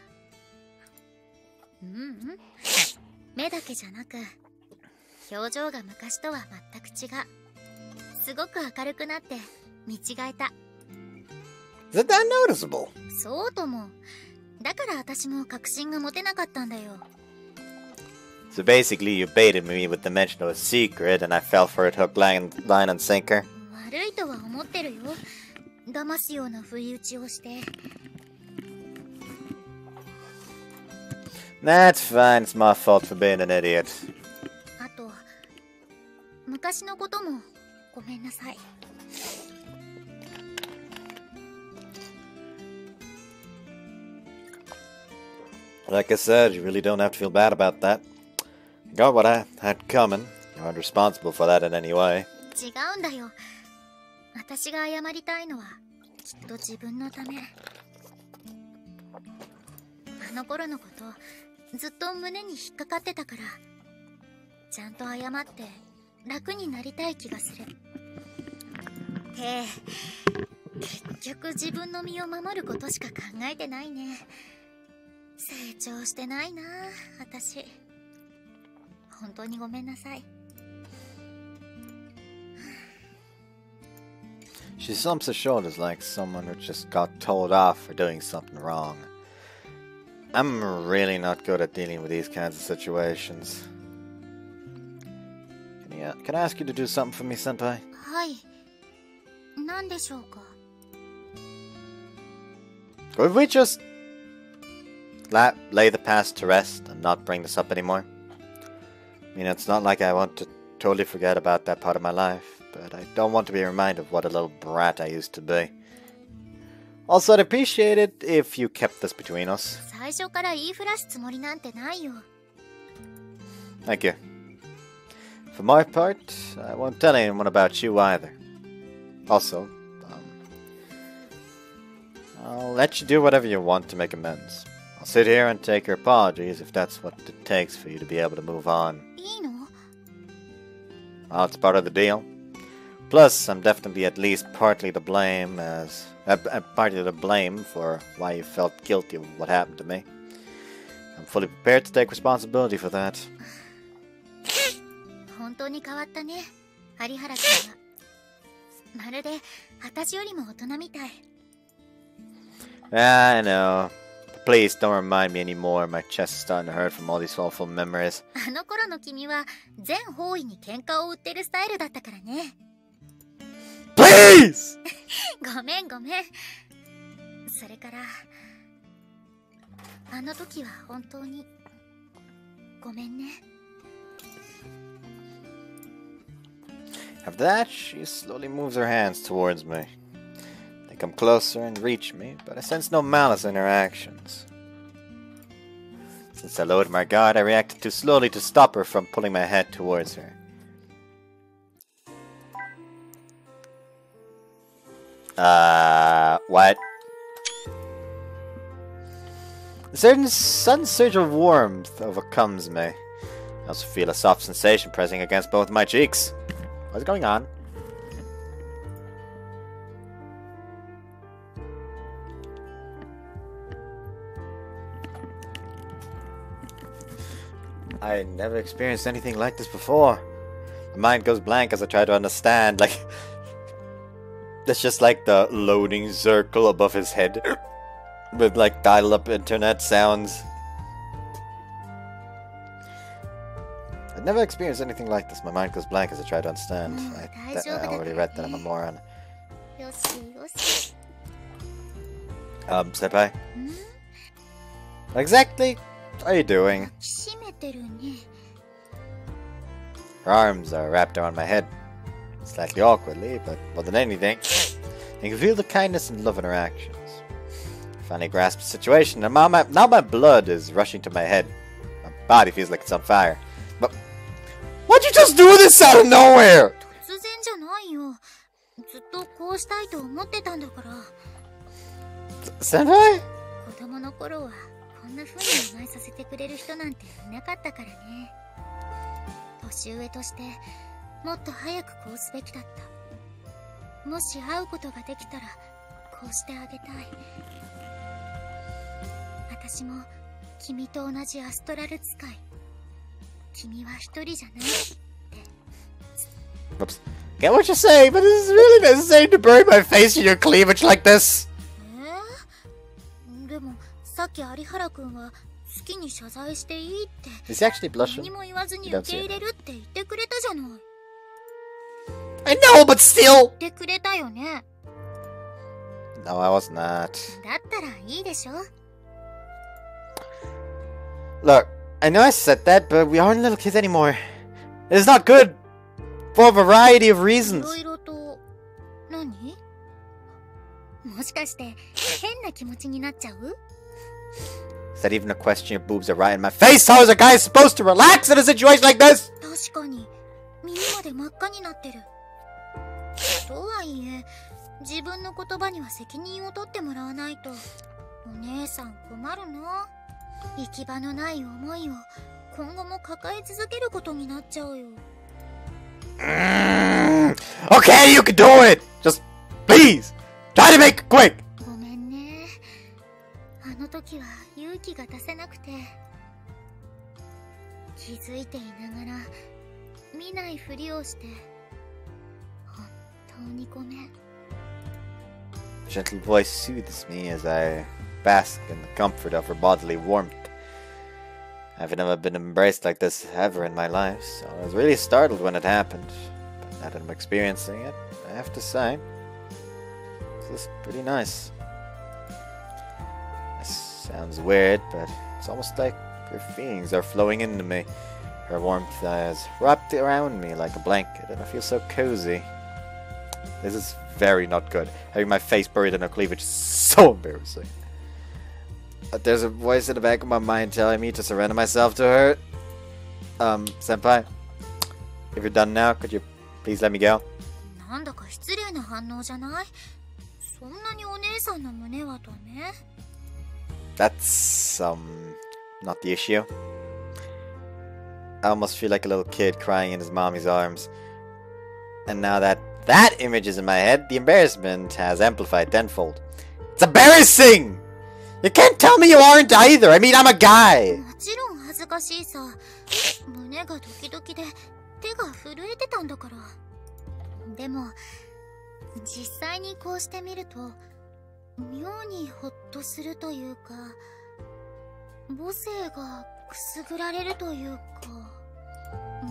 目だけじゃなく、表情が昔とは全く違う。すごく明るくなって見違えた。Is it that noticeable? そうとも。だから私も確信が持てなかったんだよ。So basically you baited me with the mention of a secret and I fell for it hook, line and sinker. 悪いとは思ってるよ。騙すような不意打ちをして。That's fine, it's my fault for being an idiot. あと、昔のこともごめんなさい。Like I said, you really don't have to feel bad about that. I got what I had coming. You aren't responsible for that in any way. 違うんだよ。私が謝りたいのはきっと自分のため。あの頃のことずっと胸に引っかかってたから、ちゃんと謝って楽になりたい気がする。って結局自分の身を守ることしか考えてないね。成長してないな、私。本当にごめんなさい。She slumps her shoulders like someone who just got told off for doing something wrong. I'm really not good at dealing with these kinds of situations. Can I ask you to do something for me, Senpai? はい。何でしょうか。Could we just lay the past to rest and not bring this up anymore? I mean, it's not like I want to totally forget about that part of my life, but I don't want to be reminded of what a little brat I used to be. Also, I'd appreciate it if you kept this between us. 最初から言いふらすつもりなんてないよ。Thank you. For my part, I won't tell anyone about you either. Also, I'll let you do whatever you want to make amends. I'll sit here and take your apologies if that's what it takes for you to be able to move on. いいの？ Well, it's part of the deal. Plus, I'm definitely at least partly to blame for why you felt guilty of what happened to me. I'm fully prepared to take responsibility for that. 本当に変わったね、有原君は。まるで私よりも大人みたい。I know. Please don't remind me anymore. My chest is starting to hurt from all these awful memories. あの頃の君は全方位に喧嘩を売ってるスタイルだったからね。Please! ごめんごめん。それからあの時は本当にごめんね。After that, she slowly moves her hands towards me. They come closer and reach me, but I sense no malice in her actions. Since I lowered my guard, I reacted too slowly to stop her from pulling my head towards her. What? A certain sudden surge of warmth overcomes me. I also feel a soft sensation pressing against both my cheeks. What's going on? I never experienced anything like this before. My mind goes blank as I try to understand, like... It's just like the loading circle above his head. With like dial-up internet sounds. I've never experienced anything like this. My mind goes blank as I try to understand. I already read that I'm a moron. よしよし。Senpai? What exactly are you doing? 締めてるね。 Her arms are wrapped around my head. Slightly awkwardly, but more than anything, you can feel the kindness and love in her actions. I finally grasp the situation, and now my blood is rushing to my head. My body feels like it's on fire. But Why'd you just do this out of nowhere? 突然じゃないよ。ずっとこうしたいと思ってたんだから。先輩? 子供の頃はこんな風に甘えさせてくれる人なんていなかったからね。年上としてもっと早くこうすべきだった。もし会うことができたらこうしてあげたい。私も君と同じアストラル使い。君は一人じゃないって。 Oops. Get what you're saying, but is it really necessary to bury my face in your cleavage like this? でもさっき有原くんは好きに謝罪していいって Is he actually 何 blushing? も言わずに受け入れるって言ってくれたじゃない。 I know, but still! 言ってくれたよね。 No, I was not. だったらいいでしょ。 Look, I know I said that, but we aren't little kids anymore. It's not good! For a variety of い reasons. ろいろと何？もしかして変な気持ちになっちゃう？ Is that even a question? Your boobs are right in my face? How is a guy supposed to relax in a situation like this? 確かに耳まで真っ赤になってる。とはいえ自分の言葉には責任を取ってもらわないとお姉さん困るな。行き場のない思いを今後も抱え続けることになっちゃうよ。Okay, you can do it! Just, please, try to make it quick! ごめんね。あの時は勇気が出せなくて。気づいていながら見ないふりをして本当にごめん。 Gentle voice soothes me as I bask in the comfort of her bodily warmth. I've never been embraced like this ever in my life, so I was really startled when it happened. But now that I'm experiencing it, I have to say, this is pretty nice. This sounds weird, but it's almost like her feelings are flowing into me. Her warmth has wrapped around me like a blanket, and I feel so cozy. This is very not good. Having my face buried in her cleavage is so embarrassing. But there's a voice in the back of my mind telling me to surrender myself to her. Senpai, if you're done now, could you please let me go? なんだか失礼な反応じゃない？そんなにお姉さんの胸はとね。 That's, not the issue. I almost feel like a little kid crying in his mommy's arms. And now that that image is in my head, the embarrassment has amplified tenfold. It's embarrassing! You can't tell me you aren't either! I mean, I'm a guy! もちろん恥ずかしいさ。胸がドキドキで手が震えてたんだから。でも実際にこうしてみると妙にホッとするというか母性がくすぐられるというか。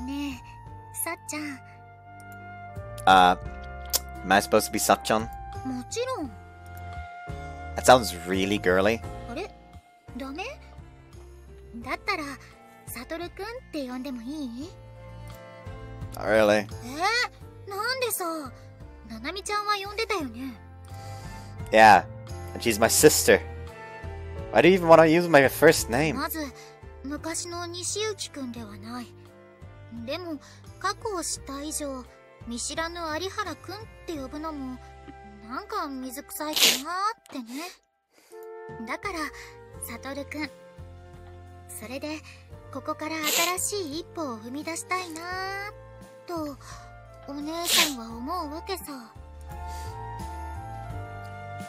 ねえさっちゃん。Am I supposed to be Sakchan? もちろん。 That sounds really girly. あれダメ？だったらサトルくんって呼んでもいい？ Not really. なんでさ、ナナミちゃんは呼んでたよね。 Yeah, and she's my sister. Why do you even want to use my first name? まず昔の西行くんではない。でも過去を知った以上見知らぬ有原くんって呼ぶのもなんか水臭いかなーってね。だからサトルくん、それでここから新しい一歩を踏み出したいなーとお姉さんは思うわけさ。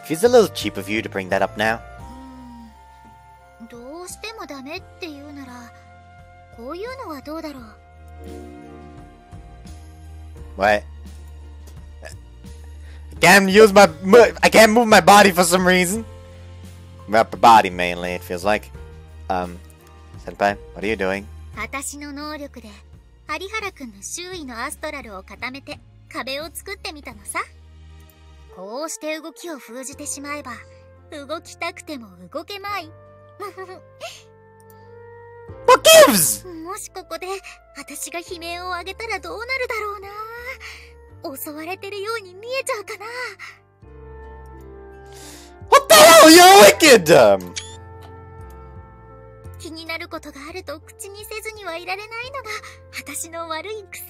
Feels a little cheap of you to bring that up now. どうしてもダメって言うならこういうのはどうだろう。 What? I can't move my body for some reason. My upper body mainly, it feels like. Senpai, what are you doing? 私の能力で有原くんの周囲のアストラルを固めて壁を作ってみたのさ。こうして動きを封じてしまえば動きたくても動けまい。 What gives? もしここで私が悲鳴を上げたらどうなるだろうな。襲われてるように見えちゃうかな。 What the hell? You're wicked! 気になることがあると口にせずにはいられないのが私の悪い癖。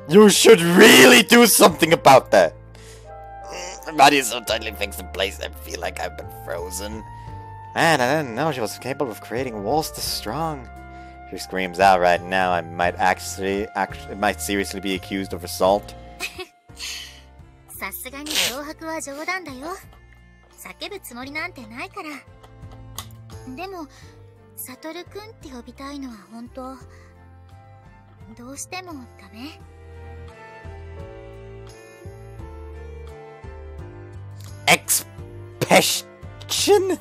You should really do something about that. My body is so tightly fixed in place, I feel like I've been frozen. Man, I didn't know she was capable of creating walls this strong. If she screams out right now, I might might seriously be accused of assault. さすがに脅迫は冗談だよ。叫ぶつもりなんてないから。でも、サトルくんって呼びたいのは本当。どうしてもダメ？Expression?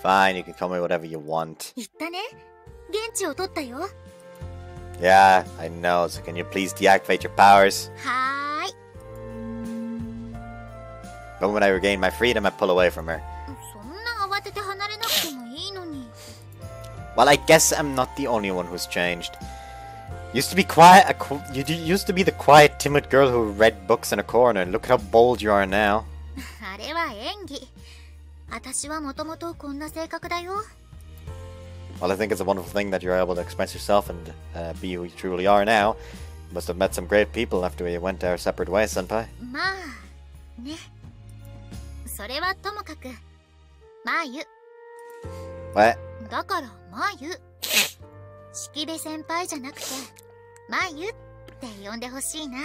Fine, you can call me whatever you want. 言ったね。現地を取ったよ。Yeah, I know. So can you please deactivate your powers? はーい。 But when I regain my freedom, I pull away from her. そんな慌てて離れなくてもいいのに。Well, I guess I'm not the only one who's changed. Used to be quiet. You used to be the quiet, timid girl who read books in a corner. Look at how bold you are now. あれは演技。私はもともとこんな性格だよ。Well, I think it's a wonderful thing that you're able to express yourself and be who you truly are now. You must have met some great people after you went our separate ways, senpai. まあ、ね。それはともかく、まゆ。What? だから、まゆ。式部先輩じゃなくて、まゆって呼んでほしいな。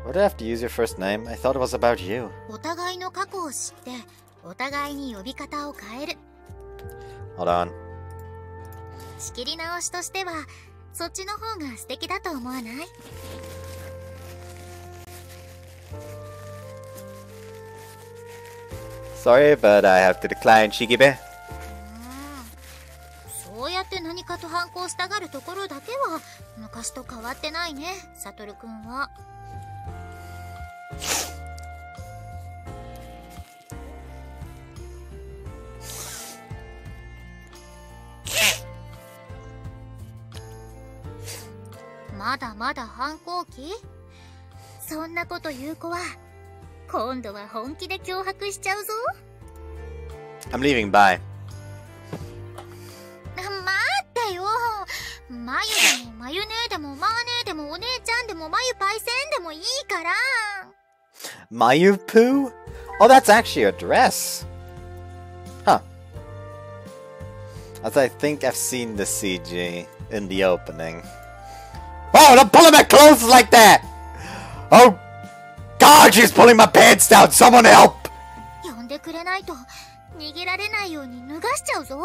Why do I have to use your first name? I thought it was about you. お互いの過去を知って、お互いに呼び方を変える。Hold on. 仕切り直しとしては、そっちの方が素敵だと思わない？ Sorry, but I have to decline, Shigibe. そうやって何かと反抗したがるところだけは昔と変わってないね、サトルくんは。まだまだ反抗期？そんなこと言う子は今度は本気で脅迫しちゃうぞ。 I'm leaving, bye. 待ってよ。マユでもマユ姉でもマー姉でもお姉ちゃんでもマユパイセンでもいいから。Mayupu? Oh, that's actually a dress. Huh. As I think I've seen the CG in the opening. Oh, don't pull my clothes like that! Oh, God, she's pulling my pants down! Someone help! 呼んでくれないと逃げられないように脱がしちゃうぞ。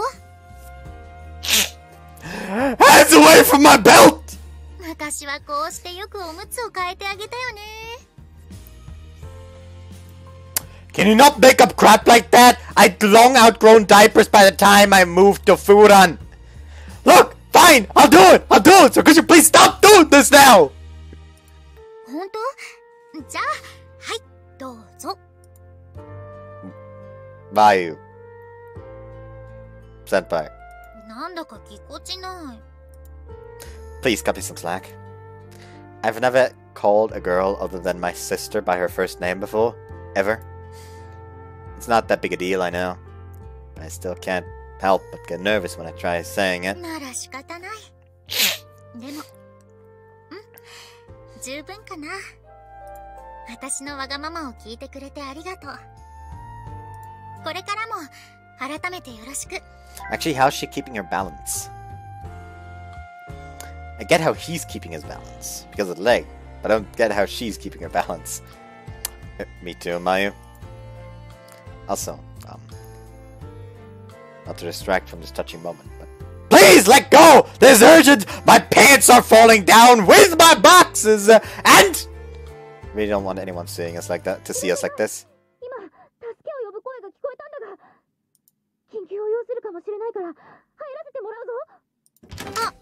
Hands away from my belt! 昔はこうしてよくおむつを変えてあげたよね。Can you not make up crap like that? I'd long outgrown diapers by the time I moved to Furan. Look, fine, I'll do it, so could you please stop doing this now? 本当？じゃあ、はい、どうぞ。Mayu. Senpai. なんだかぎこちない。 Please cut me some slack. I've never called a girl other than my sister by her first name before. Ever. It's not that big a deal, I know. But I still can't help but get nervous when I try saying it. なら仕方ない。でも、十分かな。私のわがままを聞いてくれてありがとう。これからも改めてよろしく。Actually, how's she keeping her balance? I get how he's keeping his balance because of the leg, but I don't get how she's keeping her balance. Me too, Mayu. Also, not to distract from this touching moment, but please let go! This is urgent! My pants are falling down with my boxes! And we don't want anyone seeing us like that, to see us like this. 今、助けを呼ぶ声が聞こえたんだが、緊急を要するかもしれないから入らせてもらうぞ。あ。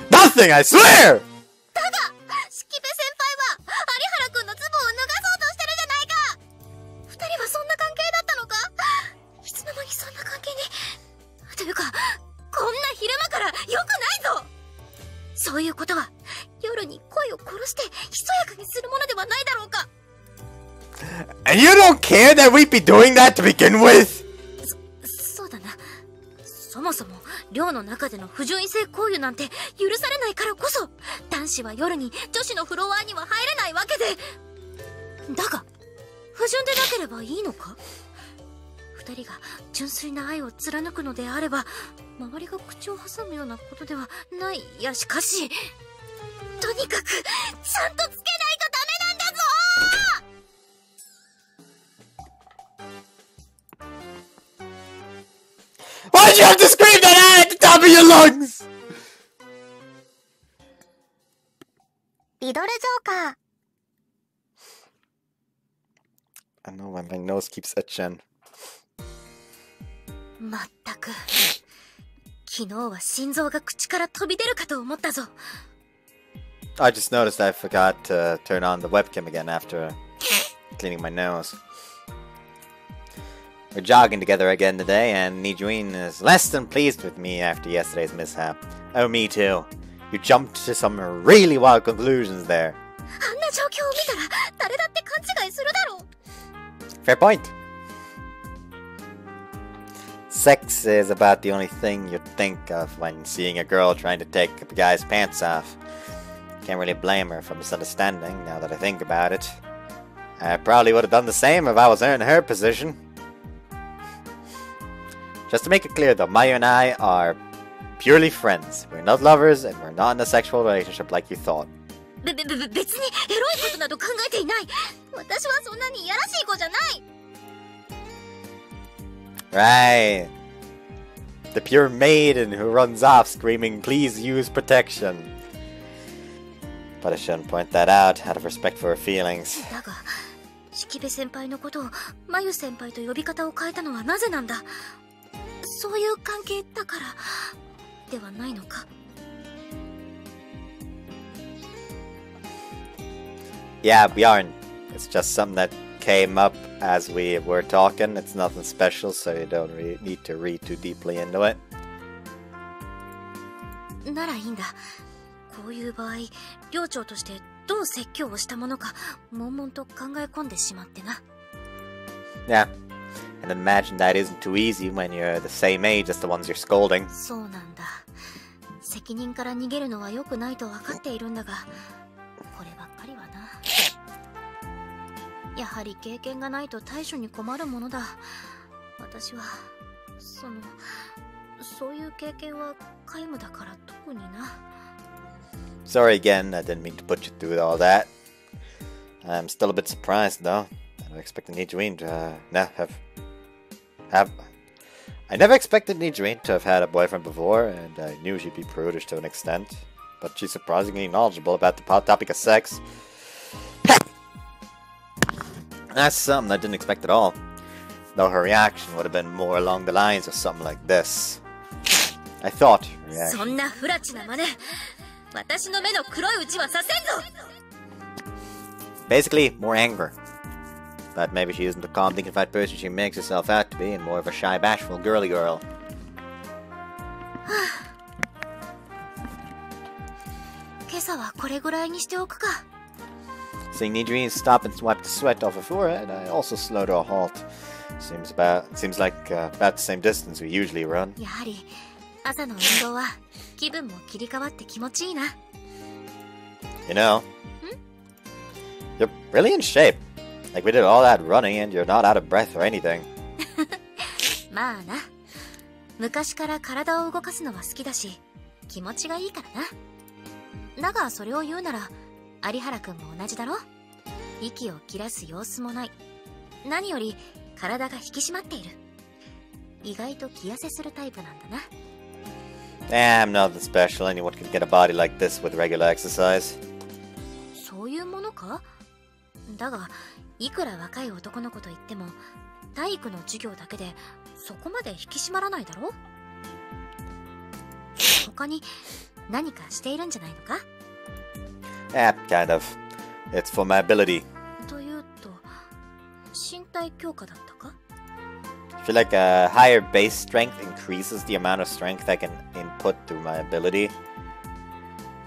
Nothing, I swear! だが、式部先輩は有原くんのズボンを脱がそうとしてるじゃないか。二人はそんな関係だったのか？いつの間にそんな関係に恋を殺してひそやかにするものではないだろうか。 And you don't care that we'd be doing that to begin with? そうだな。そもそも寮の中での不純異性行為なんて許されないからこそ、男子は夜に女子のフロアには入れないわけで。だが不純でなければいいのか。二人が純粋な愛を貫くのであれば、周りが口を挟むようなことではない。いやしかし、とにかくちゃんとつけないとダメなんだぞ。Why'd you have to scream that at the top of your lungs? リドルジョーカー。 I know why my nose keeps itching. まったく、昨日は心臓が口から飛び出るかと思ったぞ。I just noticed I forgot to turn on the webcam again after cleaning my nose. We're jogging together again today, and Nijuin is less than pleased with me after yesterday's mishap. Oh, me too. You jumped to some really wild conclusions there. あんな状況を見たら誰だって勘違いするだろう。 Fair point. Sex is about the only thing you'd think of when seeing a girl trying to take a guy's pants off. Can't really blame her for misunderstanding, now that I think about it. I probably would have done the same if I was in her position. Just to make it clear though, Mayu and I are purely friends. We're not lovers, and we're not in a sexual relationship like you thought. 別にエロいことなど考えていない。私はそんなにいやらしい子じゃない。 Right. The pure maiden who runs off screaming, "Please use protection." But I shouldn't point that out of respect for her feelings. だが、式部先輩のことをまゆ先輩と呼び方を変えたのはなぜなんだ。そういう関係だからではないのか。 Yeah, we aren't. It's just something that came up as we were talking. It's nothing special, so you don't really need to read too deeply into it. ならいいんだ。こういう場合、寮長としてどう説教をしたものか悶々と考え込んでしまってな。 Yeah. And imagine that isn't too easy when you're the same age as the ones you're scolding. そうなんだ。責任から逃げるのは良くないと分かっているんだが、こればっかりはな。やはり経験がないと対処に困るものだ。私はそういう経験は皆無だから特にな。 Sorry again, I didn't mean to put you through all that. I'm still a bit surprised though. I never expected Nijuin to I never expected Nijuin to have had a boyfriend before, and I knew she'd be prudish to an extent. But she's surprisingly knowledgeable about the topic of sex. That's something I didn't expect at all. Though her reaction would have been more along the lines of something like this. I thought her reaction... そんな不埒な真似、私の目の黒いうちはさせんぞ。 Basically, more anger. But maybe she isn't the calm, dignified person she makes herself out to be, and more of a shy, bashful, girly girl. 今朝はこれぐらいにしておくか。 Seeing Nijuin stop and wipe the sweat off her forehead, I also slowed to a halt. Seems like about the same distance we usually run. やはり朝の運動は気分も切り替わって気持ちいいな。 You know, you're really in shape. Like we did all that running and you're not out of breath or anything. まあな。昔から体を動かすのは好きだし、気持ちがいいからな。だがそれを言うなら、有原くんも同じだろ。息を切らす様子もない。何より体が引き締まっている。意外と気痩せするタイプなんだな。I'm nothing special. Anyone can get a body like this with regular exercise. そういうものか？だが、いくら若い男の子と言っても、体育の授業だけでそこまで引き締まらないだろ？他に何かしているんじゃないのか？ Yeah, kind of. It's for my ability. というと、身体強化だったか？ I feel like a higher base strength increases the amount of strength I can input through my ability.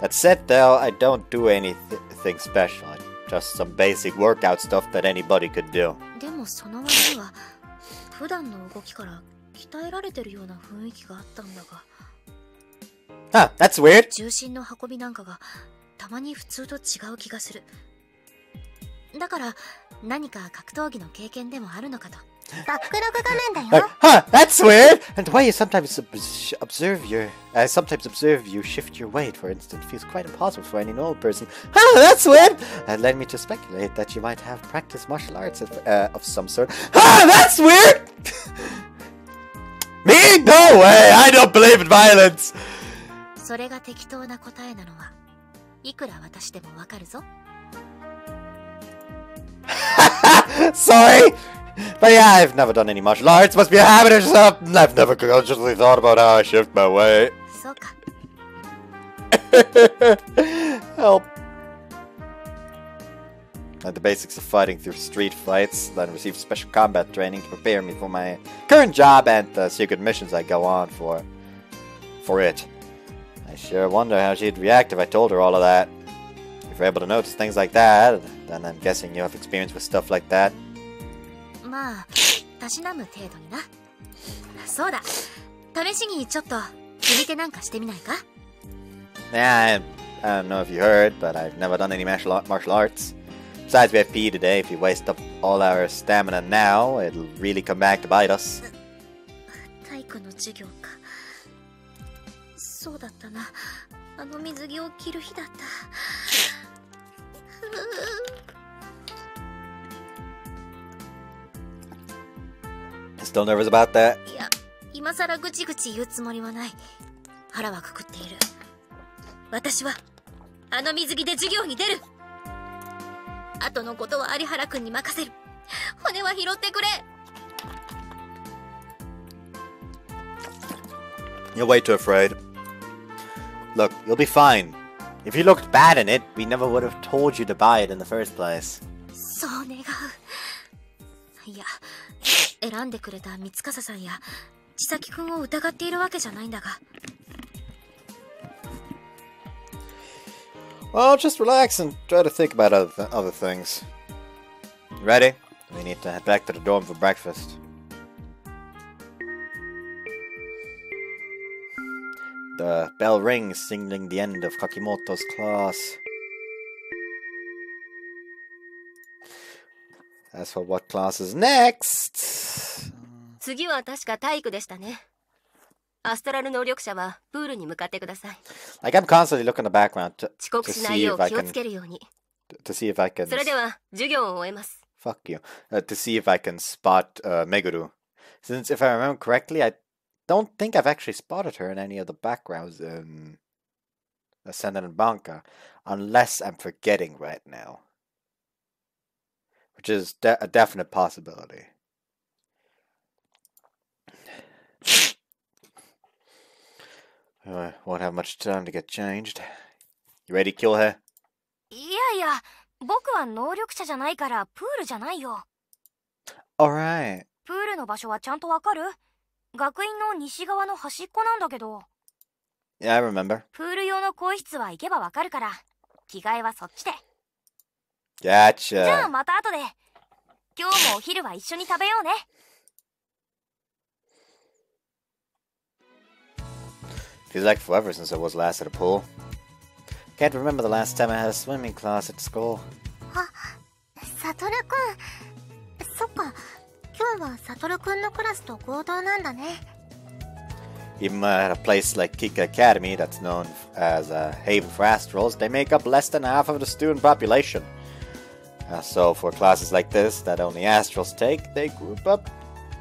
That said, though, I don't do anything special. Just some basic workout stuff that anybody could do. でもその割には普段の動きから鍛えられてるような雰囲気があったんだが。Huh, that's weird. 重心の運びなんかがたまに普通と違う気がする。だから何か格闘技の経験でもあるのかと。バックログ画面だよ。Huh, that's weird. And the way you sometimes observe you shift your weight, for instance, feels quite impossible for any normal person. Huh, that's weird. That led me to speculate that you might have practiced martial arts of some sort. Huh, that's weird. Me? No way. I don't believe in violence. それが適当な答えなのはいくら私でもわかるぞ。Sorry, but yeah, I've never done any martial arts. Must be a habit or something. I've never consciously thought about how I shift my weight. そうか。Help. The basics of fighting through street fights, then received special combat training to prepare me for my current job and the secret missions I go on for it. I sure wonder how she'd react if I told her all of that. If you're able to notice things like that, then I'm guessing you have experience with stuff like that. まあ、たしなむ程度にな。そうだ、試しにちょっと組み手なんかしてみないか？ Yeah, I don't know if you heard, but I've never done any martial arts. Besides, we have PE today. If you waste up all our stamina now, it'll really come back to bite us. 体育の授業か。そうだったな。あの水着を着る日だった。Still nervous about that? いや、今さらぐちぐち言うつもりはない。腹はくくっている。私はあの水着で授業に出る。後のことは有原くんに任せる。骨は拾ってくれ。 You're way too afraid. Look, you'll be fine. If you looked bad in it, we never would have told you to buy it in the first place. そう願う。いや、選んでくれた三笠さんや千崎くんを疑っているわけじゃないんだが。Well, just relax and try to think about other things. You ready? We need to head back to the dorm for breakfast. The bell rings, signaling the end of Kakimoto's class. As for what class is next... 次は確か体育でしたね。アストラル能力者はプールに向かってください。Like I'm constantly looking in the background to 遅刻しないよう気をつけるように。to see if I can... それでは授業を終えます。Fuck you. To see if I can spot Meguru. Since if I remember correctly, I don't think I've actually spotted her in any of the backgrounds in Ascendant and Banka, unless I'm forgetting right now. Which is a definite possibility. Won't have much time to get changed. You ready to kill her? いやいや、僕は能力者じゃないからプールじゃないよ。Alright. プールの場所はちゃんとわかる？学院の西側の端っこなんだけど。Yeah, I remember. プール用の更衣室は行けばわかるから、着替えはそっちで。Gotcha. じゃあまた後で。今日もお昼は一緒に食べようね。Feels like forever since I was last at a pool. Can't remember the last time I had a swimming class at school. あ、サトルくん。そっか、今日はサトルくんのクラスと合同なんだね。Even at a place like Kika Academy, that's known as a haven for astrals, they make up less than half of the student population. So for classes like this that only astrals take, they group up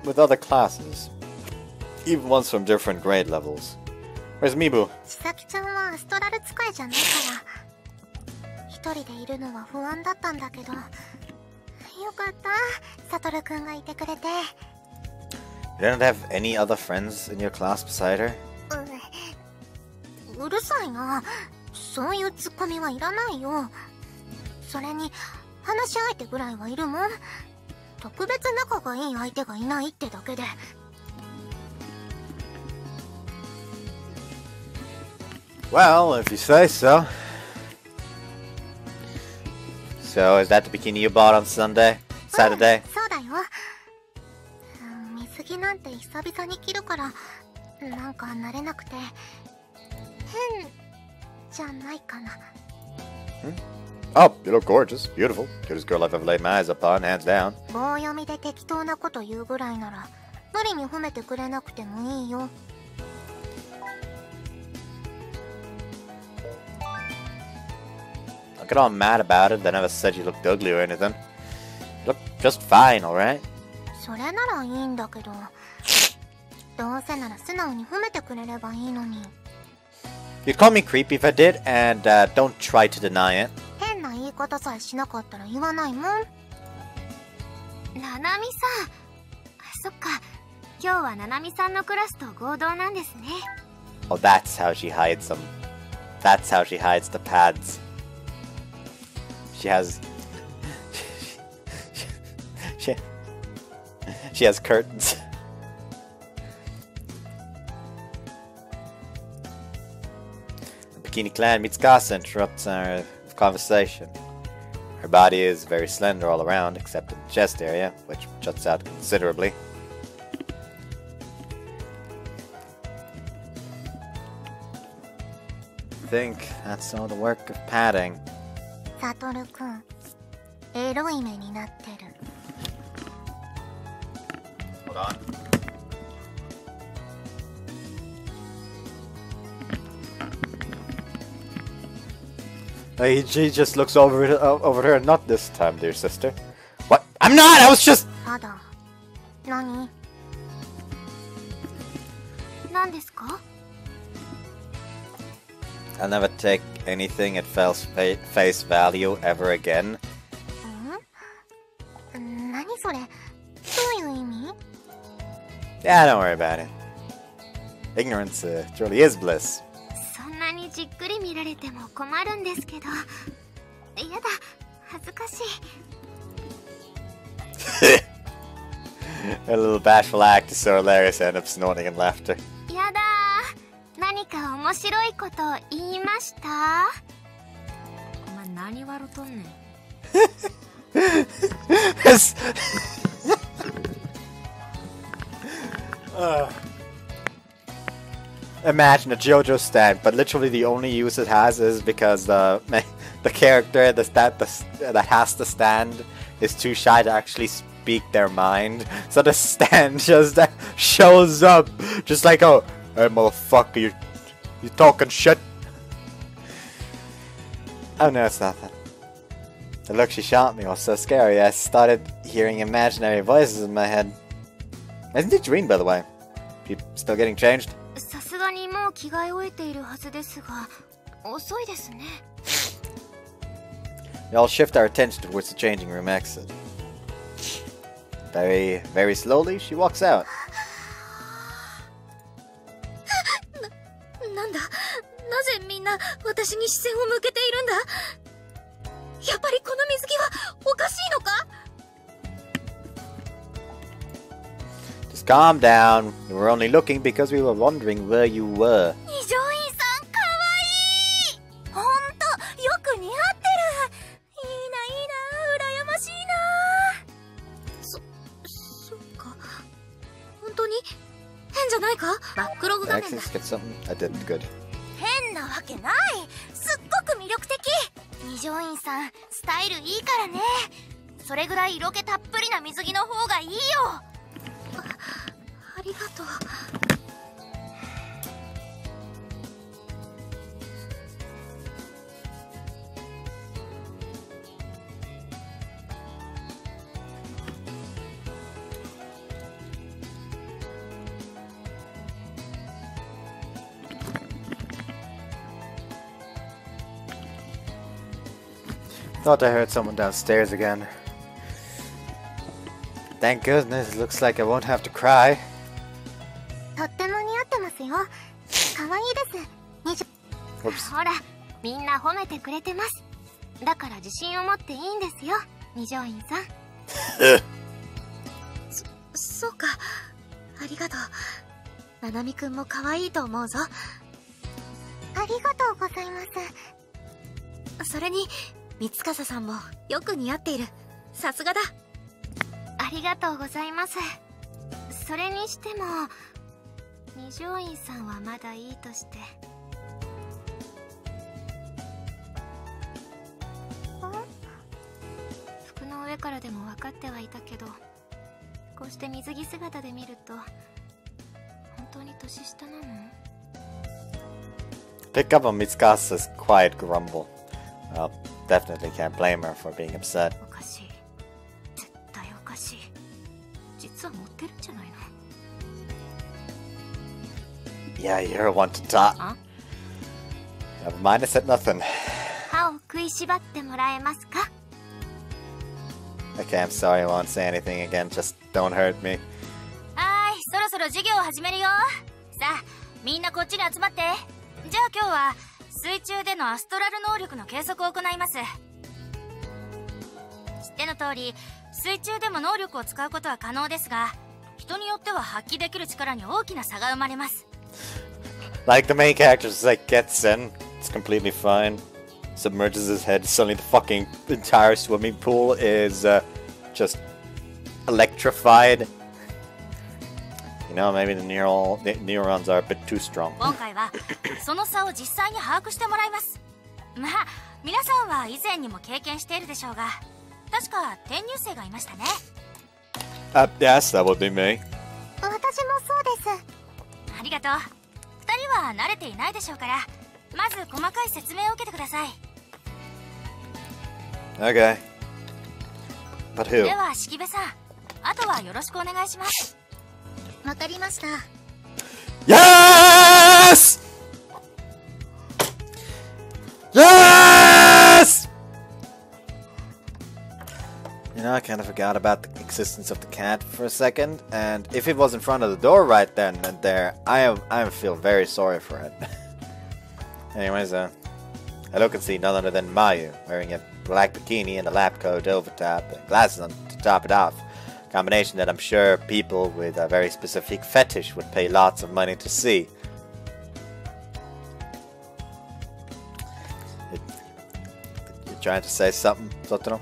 with other classes. Even ones from different grade levels. Where's Mibu? 千咲ちゃんはアストラル使いじゃないから、一人でいるのは不安だったんだけど、よかった、サトルくんがいてくれて。You don't have any other friends in your class beside her? うるさいな。そういうツッコミはいらないよ。それに話し相手ぐらいはいるもん。特別仲がいい相手がいないってだけで。Well, if you say so. So, is that the bikini you bought on Saturday? そうだよ。水着なんて久々に着るからなんか慣れなくて変じゃないかな。Oh, you look gorgeous, beautiful, cutest girl I've ever laid my eyes upon, hands down. 棒読みで適当なこと言うぐらいなら無理に褒めてくれなくてもいいよ。Don't get all mad about it. They never said you looked ugly or anything. You look just fine, alright? それならいいんだけど、どうせなら素直に褒めてくれればいいのに。You'd call me creepy if I did, and don't try to deny it. 変な言い方さえしなかったら言わないもん。ななみさん、そっか、今日はななみさんのクラスと合同なんですね。Oh, that's how she hides them. That's how she hides the pads. She has... She has curtains. The Bikini Clan meets Casa interrupts our conversation. Her body is very slender all around, except in the chest area, which juts out considerably. I think that's all the work of padding. サトルくん、エロい目になってる。Hold on. He just looks over her. Not this time, dear sister. What? I'm not! I was just... ただ、何？何ですか？ I'll never take anything at face value ever again. 何それ？どういう意味？ Yeah, don't worry about it. Ignorance truly is bliss. そんなにじっくり見られても困るんですけど。やだ、恥ずかしい。A little bashful act is so hilarious, I end up snorting in laughter. やだー、何か面白いこと言いました？お前何笑とんねん。Imagine a JoJo stand, but literally the only use it has is because the character that has to stand is too shy to actually speak their mind. So the stand just shows up, just like, oh, hey motherfucker, you talking shit? Oh no, it's nothing. The look she shot me was so scary, I started hearing imaginary voices in my head. Isn't it Dream, by the way? You still getting changed? さすがにもう着替え終えているはずですが、遅いですね。We all shift our attention towards the changing room exit. Very, very slowly, she walks out. なんだ、なぜみんな私に視線を向けているんだ？やっぱりこの水着はおかしいのか？ Just calm down. We were only looking because we were wondering where you were. 二条院さんかわいい。ほんとよく似合ってる。いいな、羨ましいな。そっか。本当に変じゃないか？バックログ画面だ。 Alexis, get something? I did. Good. 変なわけない。すっごく魅力的。二条院さんスタイルいいからね。それぐらい色気たっぷりな水着の方がいいよ。ありがとう。Thought I heard someone downstairs again. Thank goodness, looks like I won't have to cry. とっても似合ってますよ。可愛いです。Oops. ほら、みんな褒めてくれてます。だから自信を持っていいんですよ、二条院さん。そうか。ありがとう。ななみくんも可愛いと思うぞ。はありがとうございます。それに三笠さんもよく似合っている。さすがだ。ありがとうございます。それにしても二条院さんはまだいいとして。服の上からでも分かってはいたけど、こうして水着姿で見ると本当に年下なのPick up on Mitsukasa's quiet grumble. Well, definitely can't blame her for being upset. おかしい。絶対おかしい。実は持ってるんじゃないのYeah, you're one to talk. Never mind, I said nothing. 歯を食いしばってもらえますか Okay, I'm sorry, I won't say anything again. Just don't hurt me. はーい、そろそろ授業を始めるよ。さあ、みんなこっちに集まって。じゃあ今日は水中でのアストラル能力の計測を行います。知っての通り、水中でも能力を使うことは可能ですが、人によっては発揮できる力に大きな差が生まれます。Like the main character just like gets in, it's completely fine. Submerges his head, suddenly the fucking entire swimming pool is just electrified. You know, maybe the neurons are a bit too strong. 今回はその差を実際に把握してもらいます。まあ、皆さんは以前にも経験しているでしょうが、確か転入生がいましたね。Yes, that would be me. 私もそうです。ありがとう。二人は慣れていないでしょうから、まず細かい説明を受けてください。 Okay. But who? では式部さん、あとはよろしくお願いします。わかりました。Yes! Yes! You know, I kind of forgot about the existence of the cat for a second, and if it was in front of the door right then and there, I feel very sorry for it. Anyways, I look and see none other than Mayu, wearing a black bikini and a lab coat over top, and glasses on to top it off. Combination that I'm sure people with a very specific fetish would pay lots of money to see. You're trying to say something, Sotoro?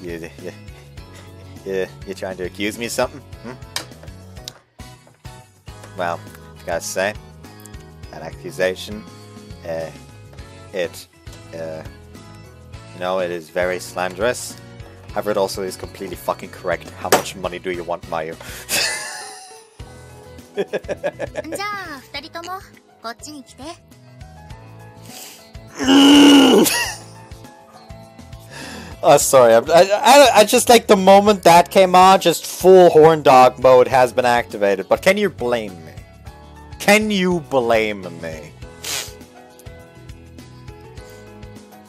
You're trying to accuse me of something? Well, I gotta say, that accusation, you know, it is very slanderous. However, it also is completely fucking correct. How much money do you want, Mayu? じゃあ二人ともこっちに来て。Oh, sorry. I just like the moment that came on, just full horn dog mode has been activated. But can you blame me? Can you blame me?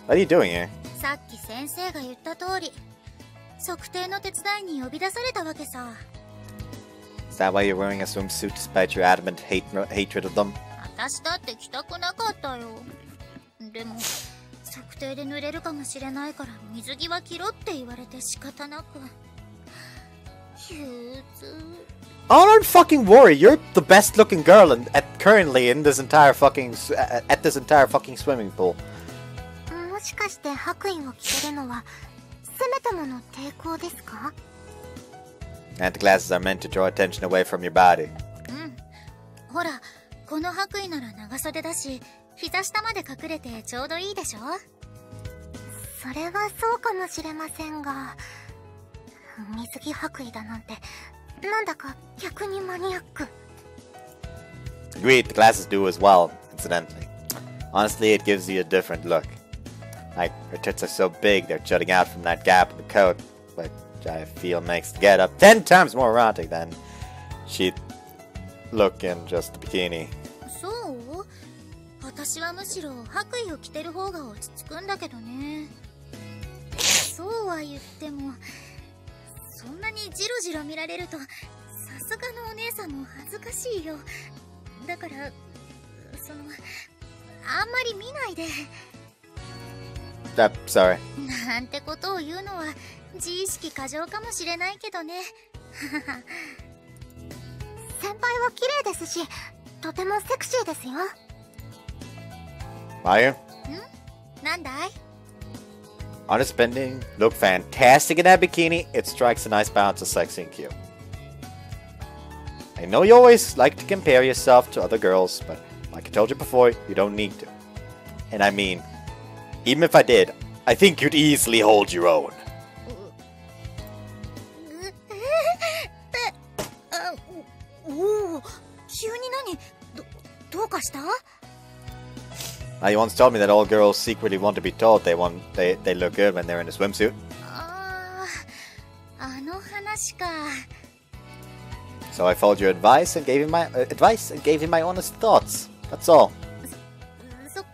What are you doing here? さっき先生が言った通り、測定の手伝いに呼び出されたわけさ。Is that why you're wearing a swimsuit despite your adamant hatred of them? 私だって着たくなかったよ。でも測定で濡れるかもしれないから水着は着ろって言われて仕方なく。Oh, don't fucking worry. You're the best looking girl currently in this entire fucking at this entire fucking swimming pool. もしかして白衣を着てるのはせめてもの抵抗ですか？ And the glasses are meant to draw attention away from your body. ほら、この白衣なら長袖だし、膝下まで隠れてちょうどいいでしょ？それはそうかもしれませんが、水着白衣だなんてなんだか逆にマニアック。 Agreed, the glasses do as well, incidentally. Honestly, it gives you a different look. Like, her tits are so big, they're jutting out from that gap in the coat, which I feel makes the get-up 10 times more erotic than she'd look in just a bikini. そう？私はむしろ白衣を着てる方が落ち着くんだけどね。そうは言っても、そんなにジロジロ見られるとさすがのお姉さんも恥ずかしいよ。だから、あんまり見ないで。Sorry. なんてことを言うのは自意識過剰かもしれないけどね。先輩は綺麗ですし、とてもセクシーですよ。Are you? なんだい？ Honest spending, look fantastic in that bikini. It strikes a nice balance of sexy and cute. I know you always like to compare yourself to other girls, but like I told you before, you don't need to. And I mean, even if I did, I think you'd easily hold your own. おお、急にどうかした？ You once told me that all girls secretly want to be told they look good when they're in a swimsuit. あの話か。 So I followed your advice and gave him my honest thoughts. That's all. そっか。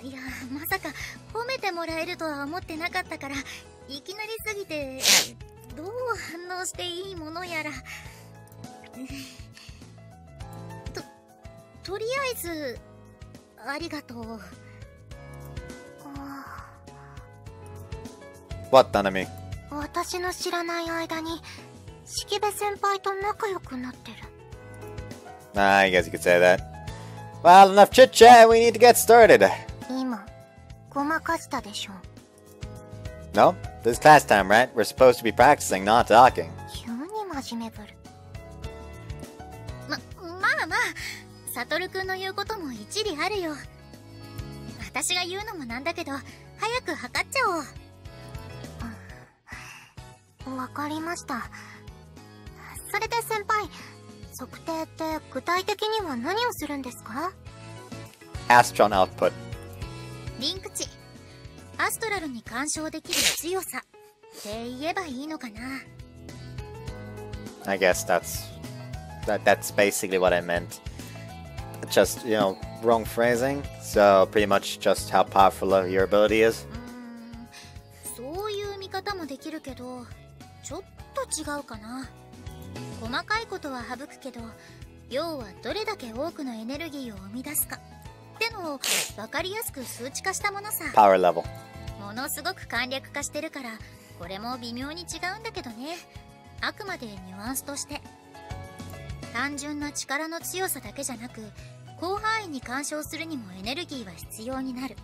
いや、まさか褒めてもらえるとは思ってなかったから、いきなりすぎてどう反応していいものやら。とりあえずありがとう。What, Nanami? 私の知らない間に式部先輩と仲良くなってる。I guess you could say that. Well, enough chit chat. We need to get started. 今ごまかしたでしょ。 No, this is class time, right? We're supposed to be practicing, not talking. 急に真面目ぶる。まあサトルくんの言うことも一理あるよ。私が言うのもなんだけど、早く測っちゃおう。わかりました。それで先輩、測定って具体的には何をするんですか？ Astron output. リンク値、アストラルに干渉できる強さって言えばいいのかな。 I guess that's basically what I meant. Just, wrong phrasing. So pretty much just how powerful your ability is. そういう見方もできるけど、ちょっと違うかな。細かいことは省くけど、要はどれだけ多くのエネルギーを生み出すかってのを分かりやすく数値化したものさ。 Power level. ものすごく簡略化してるから、これも微妙に違うんだけどね。あくまでニュアンスとして。単純な力の強さだけじゃなく、広範囲に干渉するにもエネルギーは必要になる。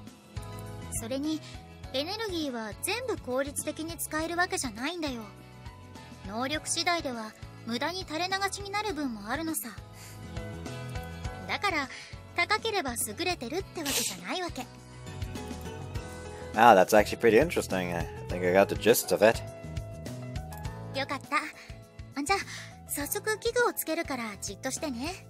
それにエネルギーは全部効率的に使えるわけじゃないんだよ。能力次第では無駄に垂れ流しになる分もあるのさ。だから高ければ優れてるってわけじゃないわけ。 Wow, that's actually pretty interesting. I think I got the gist of it. よかった。じゃあ早速器具をつけるからじっとしてね。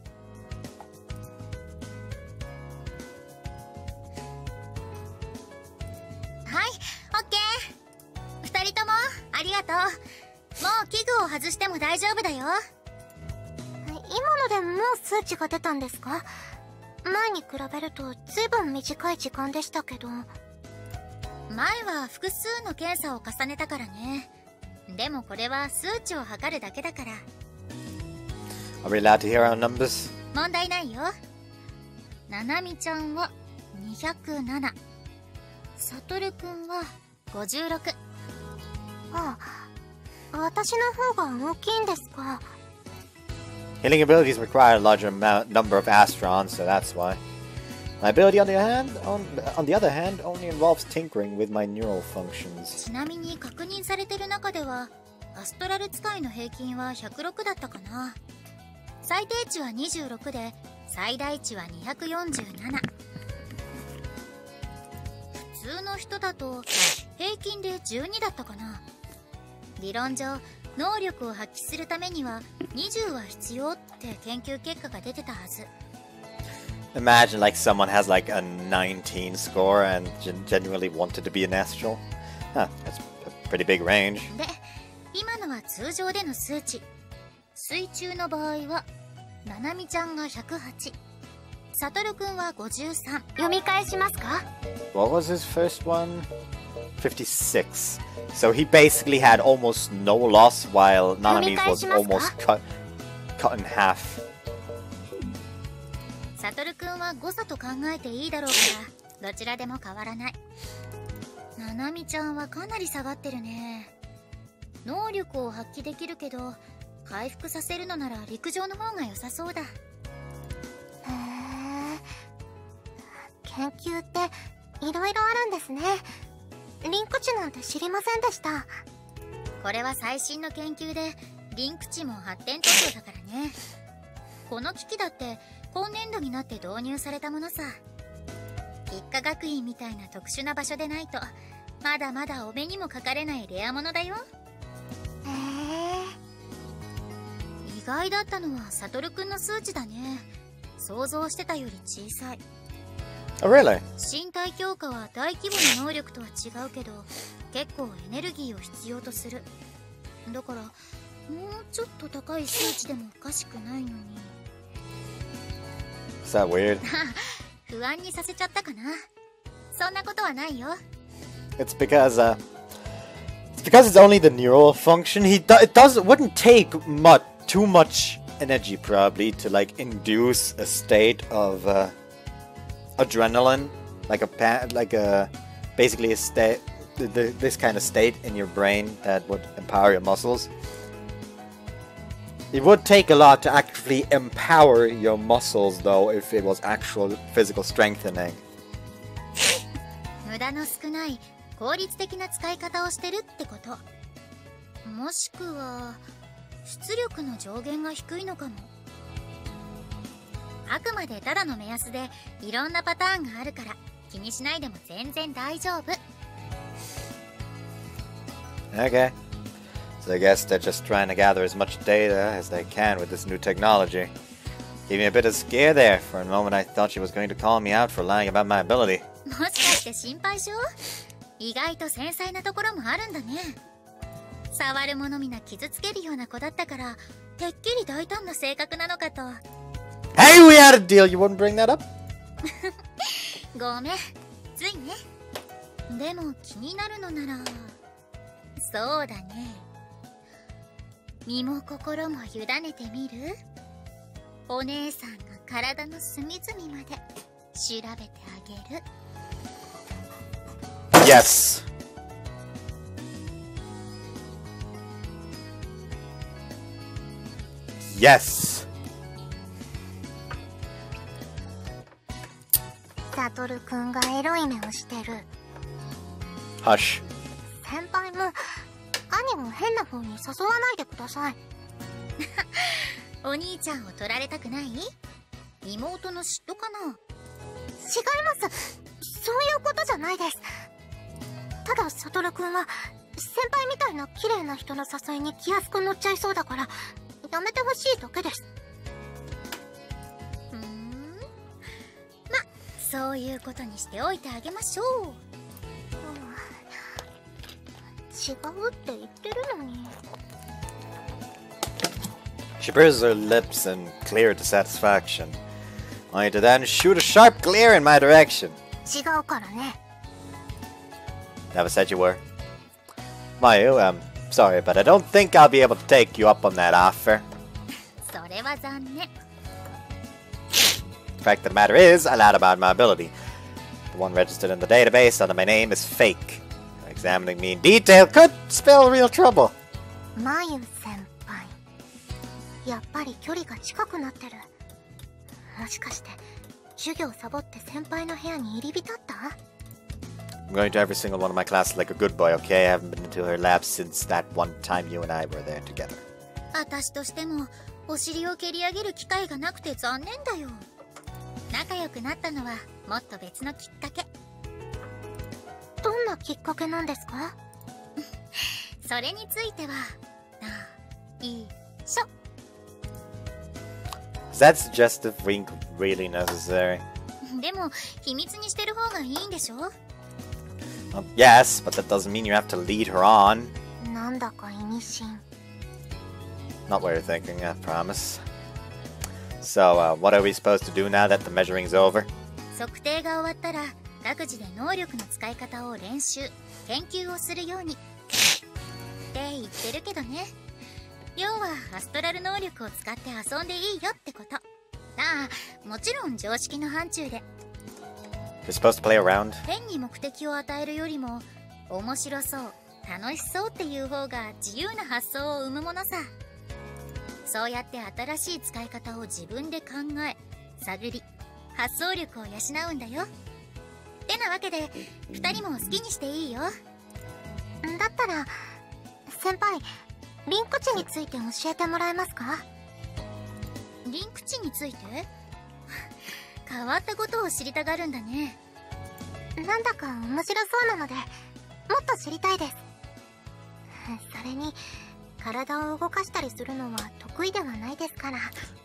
はい、オッケー。二人ともありがとう。もう器具を外しても大丈夫だよ。今のでもう数値が出たんですか？前に比べるとずいぶん短い時間でしたけど。前は複数の検査を重ねたからね。でもこれは数値を測るだけだから。 Are we allowed to hear our numbers? 問題ないよ。ななみちゃんは207、さとるくんは56。あ、私の方が大きいんですか。 Healing abilities require a larger number of astrons, so that's why. My ability, on the other hand, only involves tinkering with my neural functions. ちなみに確認されてる中では、アストラル使いの平均は106だったかな。最低値は26で、最大値は247。普通の人だと平均で12だったかな。理論上能力を発揮するためには20は必要って研究結果が出てたはず。 Imagine like someone has like a 19 score and genuinely wanted to be an astral. Huh, that's a pretty big range. で、今のは通常での数値。水中の場合はななみちゃんが108、さとるくんは53。読み返しますか？ What was his first one? 56. So he basically had almost no loss while Nanami's was almost cut in half. さとるくんは誤差と考えていいだろうからどちらでも変わらない。ななみちゃんはかなり下がってるね。能力を発揮できるけど回復させるのなら陸上の方が良さそうだ。へえ、研究っていろいろあるんですね。リンク値なんて知りませんでした。これは最新の研究でリンク値も発展途上だからね。この機器だって今年度になって導入されたものさ。一科学院みたいな特殊な場所でないとまだまだお目にもかかれないレアものだよ。へえ。意外だったのはサトルくんの数値だね。想像してたより小さい。Oh, really? 身体強化は大規模な能力とは違うけど結構エネルギーを必要とする。だからもうちょっと高い数値でもおかしくないのに。Is that weird? 不安にさせちゃったかな。そんなことはないよ。It's because it's only the neural function. It wouldn't take too much energy probably to like induce a state of adrenaline, basically a state, this kind of state in your brain that would empower your muscles. It would take a lot to actually empower your muscles though if it was actual physical strengthening. 無駄の少ない効率的な使い方をしてるってこと。もしくは出力の上限が低いのかも。あくまでただの目安でいろんなパターンがあるから気にしないでも全然大丈夫。 Okay. So I guess they're just trying to gather as much data as they can with this new technology. Gave me a bit of scare there. For a moment I thought she was going to call me out for lying about my ability. もしかして心配性？意外と繊細なところもあるんだね。触るものみな傷つけるような子だったからてっきり大胆な性格なのかと。 Hey, we had a deal. You wouldn't bring that up? ごめん、ついね。でも気になるのならそうだね。身も心も委ねてみる？お姉さんが体の隅々まで調べてあげる。 Yes. Yes. サトルくんがエロい目をしてる。 Hush. 先輩も兄も変な風に誘わないでください。お兄ちゃんを取られたくない？妹の嫉妬かな？違います。そういうことじゃないです。ただサトルくんは先輩みたいな綺麗な人の誘いに気安く乗っちゃいそうだからやめてほしいだけです。ま、そういうことにしておいてあげましょう。違うって言ってるのに。 She pursed her lips and cleared to satisfaction, only to then shoot a sharp glare in my direction. 違うからね。 Never said you were. Mayu, I'm sorry, but I don't think I'll be able to take you up on that offer. それは残念。 The fact of the matter is, I lied about my ability. The one registered in the database under my name is fake. Examining me in detail could spell real trouble. マユ先輩、やっぱり距離が近くなってる。もしかして授業サボって先輩の部屋に入り浸った？ I'm going to every single one of my classes like a good boy, okay? I haven't been into her lab since that one time you and I were there together. 私としてもお尻を蹴り上げる機会がなくて残念だよ。仲良くなったのはもっと別のきっかけ。どんなきっかけなんですか？それについては内緒。 Is that suggestive wink really necessary? でも秘密にしてる方がいいんでしょ？ Well, yes, but that doesn't mean you have to lead her on. なんだか意味深。 Not what you're thinking, I promise. So, what are we supposed to do now that the measuring's over? 測定が終わったら各自で能力の使い方を練習研究をするようにって言ってるけどね。要はアストラル能力を使って遊んでいいよってこと。ああ、もちろん常識の範疇で。 You're supposed to play around? 変に目的を与えるよりも面白そう楽しそうっていう方が自由な発想を生むものさ。そうやって新しい使い方を自分で考え、探り、発想力を養うんだよ。ってなわけで、2人も好きにしていいよ。だったら先輩、リンク値について教えてもらえますか？リンク値について？変わったことを知りたがるんだね。なんだか面白そうなので、もっと知りたいです。それに、体を動かしたりするのは得意ではないですから。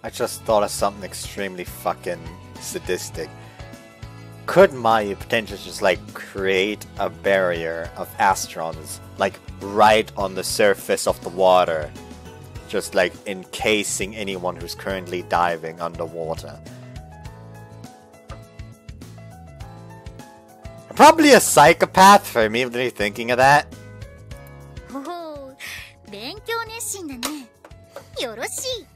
I just thought of something extremely fucking sadistic. Could Maya potentially just like create a barrier of astrons, like right on the surface of the water, just like encasing anyone who's currently diving underwater? I'm probably a psychopath for immediately thinking of that. ほほう、勉強熱心だね。よろしい。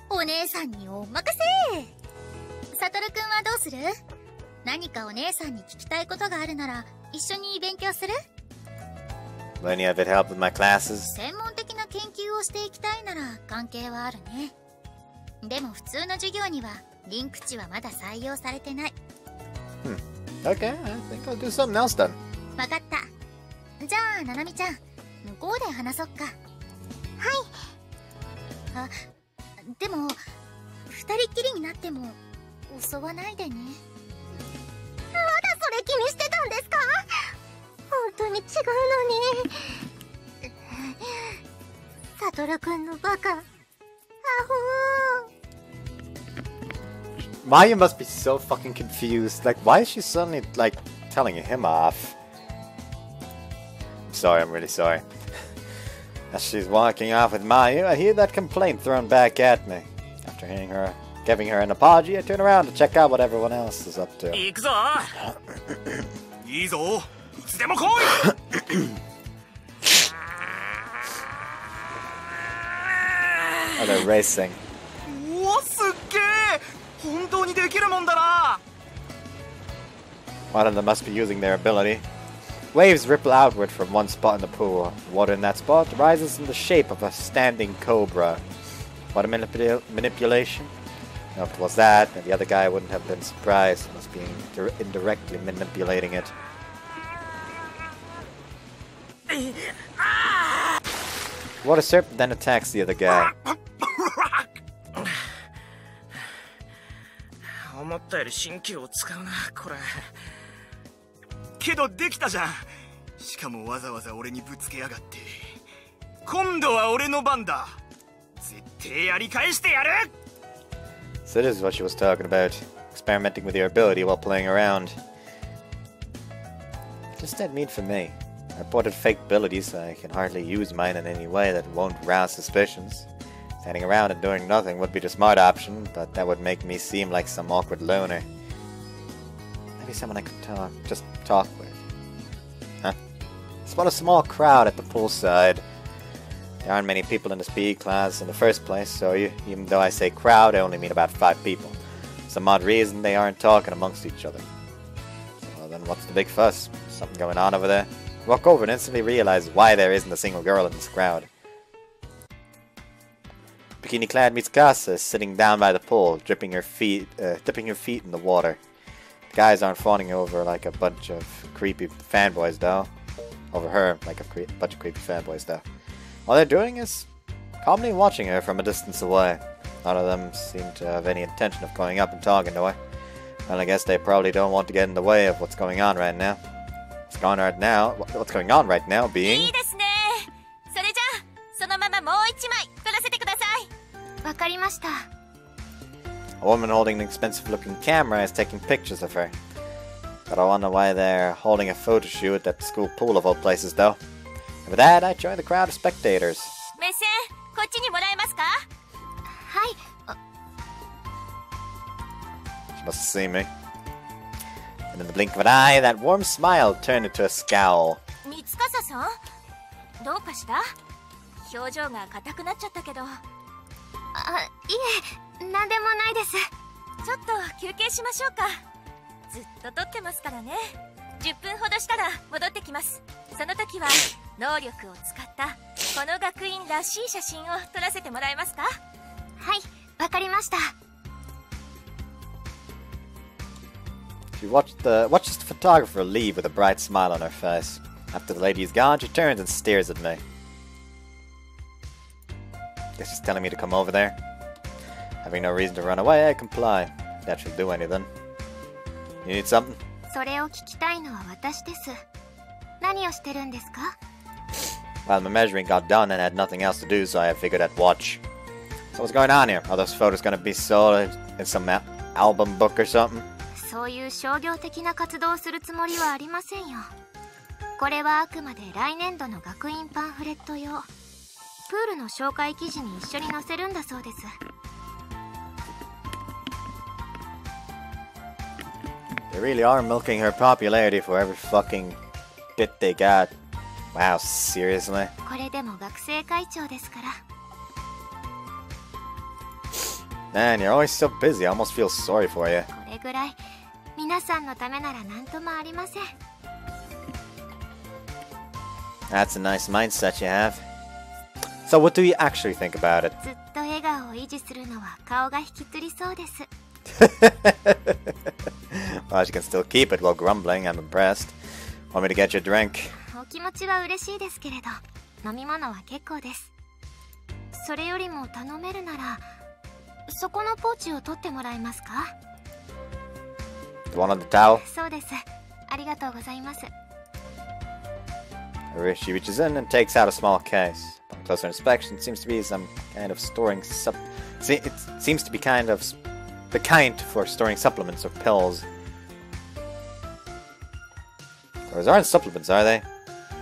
お姉さんにお任せ。サトルくんはどうする？何かお姉さんに聞きたいことがあるなら一緒に勉強する？ Will any of it help with my classes? 専門的な研究をしていきたいなら関係はあるね。でも普通の授業にはリンク値はまだ採用されてない。Okay, I think I'll do something else then. わかった。じゃあななみちゃん、向こうで話そっか。はい。あ、でも二人っきりになっても襲わないでね。まだそれ気にしてたんですか？本当に違うのに。サトルくんのバカ。アホー。Maya must be so fucking confused. Like, why is she suddenly, like, telling him off? Sorry, I'm really sorry. As she's walking off with Maya, I hear that complaint thrown back at me. After giving her an apology, I turn around to check out what everyone else is up to. 行くぞいいぞいつでも来いOh, they're racing. おお、すっげえ本当にできるもんだな One of them must be using their ability. Waves ripple outward from one spot in the pool. Water in that spot rises in the shape of a standing cobra. What a manipulation. No, if it was that, then the other guy wouldn't have been surprised. He must be indirectly manipulating it. Water serpent then attacks the other guy. 思ったより神経を使うなこれけどできたじゃんしかもわざわざ俺にぶつけやがって今度は俺の番だ絶対やり返してやる So this is what she was talking about. Experimenting with your ability while playing around. Just that mean for me. I reported fake abilities, so I can hardly use mine in any way that won't rouse suspicions. Standing around and doing nothing would be the smart option, but that would make me seem like some awkward loner. Maybe someone I could just talk with. Huh? Spot a small crowd at the poolside. There aren't many people in this PE class in the first place, so even though I say crowd, I only mean about 5 people. For some odd reason, they aren't talking amongst each other. So then what's the big fuss? Something going on over there? Walk over and instantly realize why there isn't a single girl in this crowd. Bikini-clad Mitsukasa is sitting down by the pool, dipping her feet in the water. The guys aren't fawning over like a bunch of creepy fanboys, though. Over her, like a bunch of creepy fanboys, though. All they're doing is calmly watching her from a distance away. None of them seem to have any intention of going up and talking to her. Well, I guess they probably don't want to get in the way of what's going on right now. What's going on right now being... いいですね。それじゃあ、そのままもう一枚撮らせてください。わかりました。A woman holding an expensive-looking camera is taking pictures of her. But I wonder why they're holding a photo shoot at the school pool of all places, though. And with that, I join the crowd of spectators. 目線、こっちにもらえますか？はい。She must have seen me. And in the blink of an eye, that warm smile turned into a scowl. 三司さん、どうかした？表情が硬くなっちゃったけど。いえ、なんでもないです。ちょっと休憩しましょうか。ずっと撮ってますからね。10分ほどしたら戻ってきます。その時は能力を使ったこの学院らしい写真を撮らせてもらえますか？はい、わかりました。 She watches the photographer leave with a bright smile on her face. After the lady is gone, she turns and stares at me. Guess she's telling me to come over there. Having no reason to run away, I comply. That should do anything. You need something? それを聞きたいのは私です。何をしてるんですか? Well, my measuring got done and had nothing else to do, so I figured I'd watch. So what's going on here? Are those photos gonna be sold in some album book or something? そういう商業的な活動をするつもりはありませんよ。これはあくまで来年度の学院パンフレット用。プールの紹介記事に一緒に載せるんだそうです。They really are milking her popularity for every fucking bit they got. Wow, seriously? これでも学生会長ですから。Man, you're always so busy. I almost feel sorry for you. これぐらい皆さんのためなら何ともありません。That's a nice mindset you have. So what do you actually think about it? ずっと笑顔を維持するのは顔が引きつりそうです。Well, she can still keep it while grumbling. I'm impressed. Want me to get you a drink? お気持ちは嬉しいですけれど、飲み物は結構です。それよりも頼めるなら、そこのポーチを取ってもらえますか? The one on the towel? そうです。ありがとうございます。She reaches in and takes out a small case. Upon closer inspection, it seems to be some kind of storing it seems to be kind of the kind for storing supplements or pills. Those aren't supplements, are they?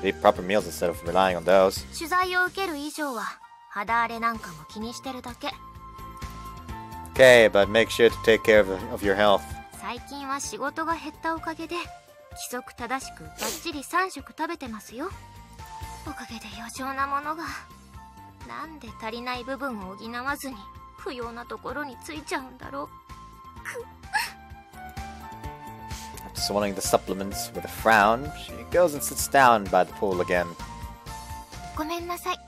You eat proper meals instead of relying on those. 取材を受ける以上は肌荒れなんかも気にしてるだけ。Okay, but make sure to take care of your health. 最近は仕事が減ったおかげで規則正しくバッチリ3食食べてますよ。おかげで余剰なものがなんで足りない部分を補わずに不要なところについちゃうんだろう。After swallowing the supplements with a frown, she goes and sits down by the pool again. ごめんなさい。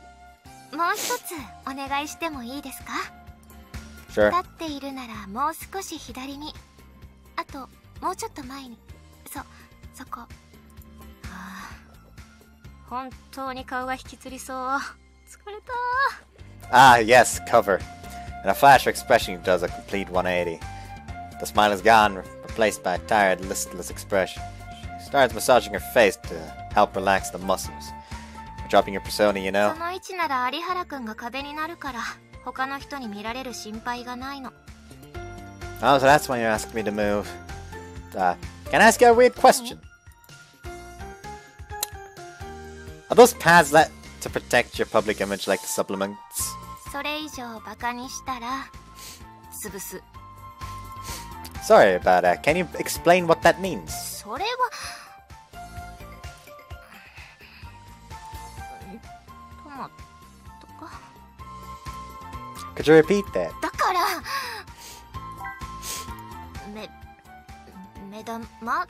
もう一つお願いしてもいいですか? Sure. 立っているならもう少し左に。あともうちょっと前に。そこ。本当に顔が引きつりそう。疲れた。Ah, yes, cover. In a flash, her expression does a complete 180. The smile is gone, replaced by a tired, listless expression. She starts massaging her face to help relax the muscles. You're dropping your persona, you know? その位置なら有原くんが壁になるから他の人に見られる心配がないの。Oh, so that's why you're asking me to move. Can I ask you a weird question? Are those pads that to protect your public image like the supplements? それ以上バカにしたら潰す。Sorry about that. Can you explain what that means? それはトマトか。Could you repeat that? だから目玉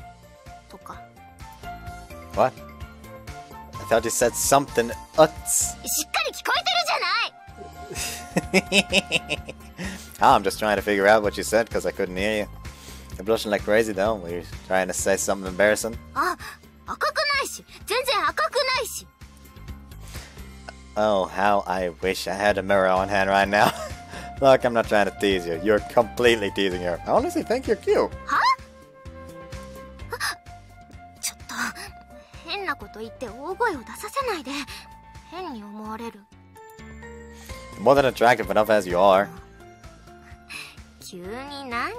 とか。 What? I thought you said something uts. しっかり聞こえてるじゃない。Oh, I'm just trying to figure out what you said because I couldn't hear you. You're blushing like crazy though. Were you trying to say something embarrassing? あ、赤くないし、全然赤くないし。Oh, how I wish I had a mirror on hand right now. Look, I'm not trying to tease you. You're completely teasing her. I honestly think you're cute. は？ちょっと変なこと言って大声を出させないで。変に思われる。More than attractive enough as you are. 急に何？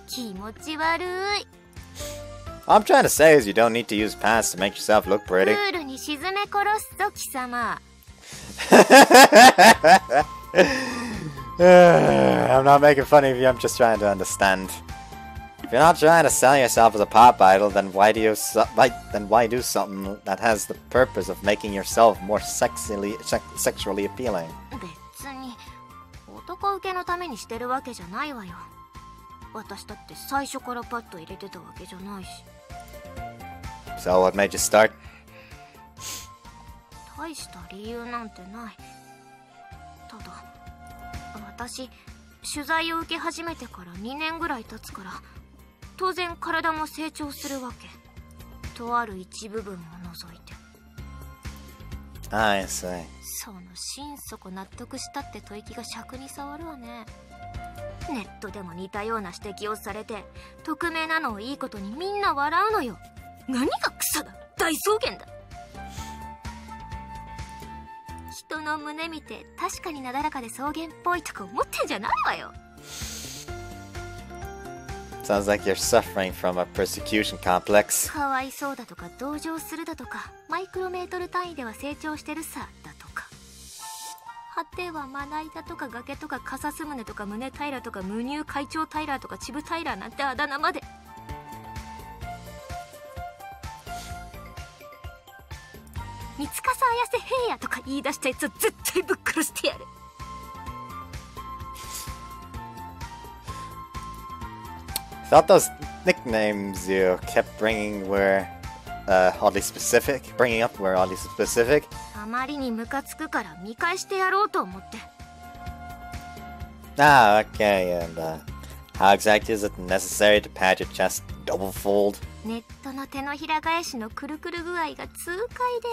気持ち悪い。All I'm trying to say is you don't need to use pants to make yourself look プ pretty. ールに沈め殺すぞ貴様。I'm not making fun of you, I'm just trying to understand. If you're not trying to sell yourself as a pop idol, then why do something that has the purpose of making yourself more sexually appealing? 別に男受けのためにしてるわけじゃないわよ。私だって最初からパッと入れてたわけじゃないし。So what made you start? 大した理由なんてない。ただ私取材を受け始めてから2年ぐらい経つから、当然体も成長するわけ。とある一部分を除いて。I see. その心底納得したって吐息が尺に触るわね。ネットでも似たような指摘をされて、匿名なのをいいことにみんな笑うのよ。何が草だ、大草原だ。人の胸見て確かになだらかで草原っぽいとか思ってんじゃないわよ。Sounds like you're suffering from a persecution complex. かわいそうだとか同情するだとか、マイクロメートル単位では成長してるさだとか、果てはまな板とか崖とかカサス胸とか胸平とか無乳会長タイラーとかチブタイラーなんてあだ名まで。三笠綾瀬平野とか言い出したやつは絶対ぶっ殺してやる。Thought those nicknames you kept bringing were oddly specific. Bringing up were oddly specific. あまりにムカつくから見返してやろうと思って。Ah, okay. And how exactly is it necessary to pad your chest double fold? ネットの手のひら返しのくるくる具合が痛快で、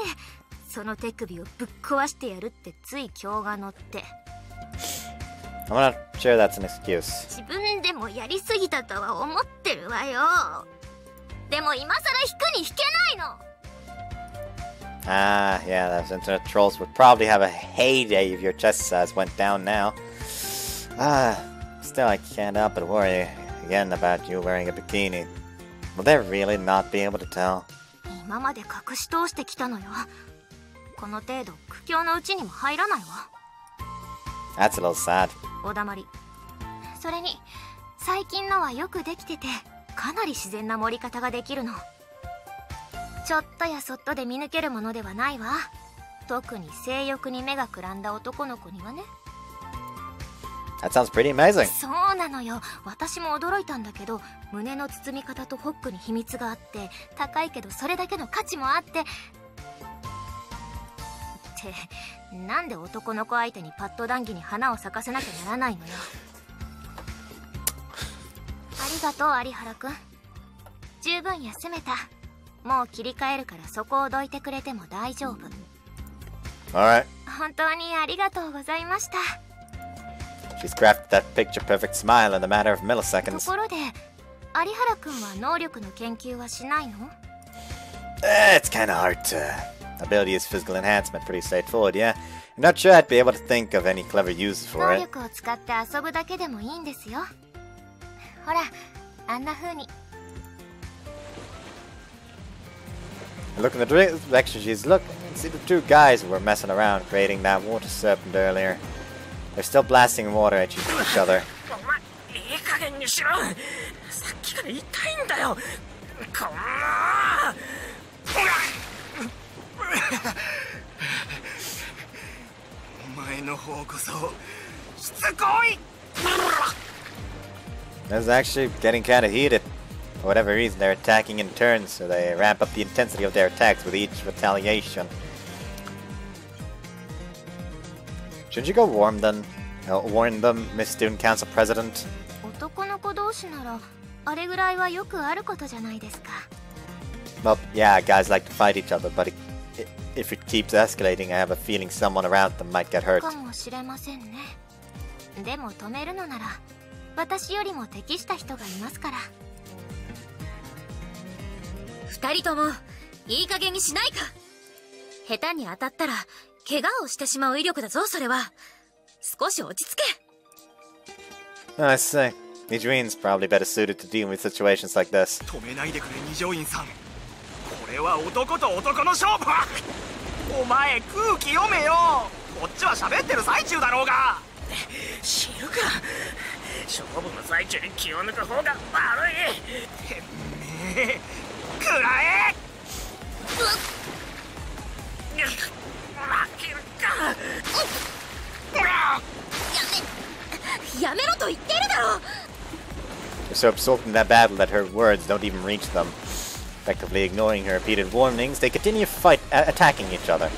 その手首をぶっ壊してやるってつい今日が乗って。I'm not sure that's an excuse. 自分でもやりすぎたとは思ってるわよ。でも今さら引くに引けないの。Ah, yeah, those internet trolls would probably have a heyday if your chest size went down now. Still I can't help but worry again about you wearing a bikini. Will they really not be able to tell? 今まで隠し通してきたのよ。この程度苦境のうちにも入らないわ。That's a little sad. おだまり。それに最近のはよくできてて、かなり自然な盛り方ができるの。ちょっとやそっとで見抜けるものではないわ。特に性欲に目がくらんだ男の子にはね。That sounds pretty amazing. そうなのよ。私も驚いたんだけど、胸の包み方とホックに秘密があって、高いけどそれだけの価値もあって。ってなんで男の子相手にパッド談義に花を咲かせなきゃならないのよ。ありがとう有原くん。十分休めた。もう切り替えるからそこをどいてくれても大丈夫。Alright. 本当にありがとうございました。She's crafted that picture perfect smile in a matter of と milliseconds. ころで有原くんは能力の研究はしないの？ It's kinda hard to... Ability is physical enhancement, pretty straightforward, yeah. I'm not sure I'd be able to think of any clever uses for 能 it. 力を使って遊ぶだけでもいいんですよ。ほら、あんな風に。 Look in the direction she's looking. See the two guys who were messing around creating that water serpent earlier. They're still blasting water at each other. お前いい加減にしろ。さっきから痛いんだよ。こんなお前の方こそしつこい。 This is actually getting kinda heated. For whatever reason, they're attacking in turns, so they ramp up the intensity of their attacks with each retaliation. Shouldn't you go warn them, Miss Student Council President? 男の子同士ならあれぐらいはよくあることじゃないですか。 Well, yeah, guys like to fight each other, but if it keeps escalating, I have a feeling someone around them might get hurt. かもしれませんね。でも止めるのなら私よりも適した人がいますから。二人ともいい加減にしないか。下手に当たったら怪我をしてしまう威力だぞ、それは。少し落ち着け。 I see. Nijin's probably better suited to deal with situations like this. 止めないでくれ二条院さん。これは男と男の勝負。お前空気読めよ。こっちは喋ってる最中だろうが。知るか。勝負の最中に気を抜く方が悪い。てめえ食らえ。負けるか。やめろと言っているだろう。 They're so absorbed in that battle that her words don't even reach them. Effectively ignoring her repeated warnings, they continue attacking each other.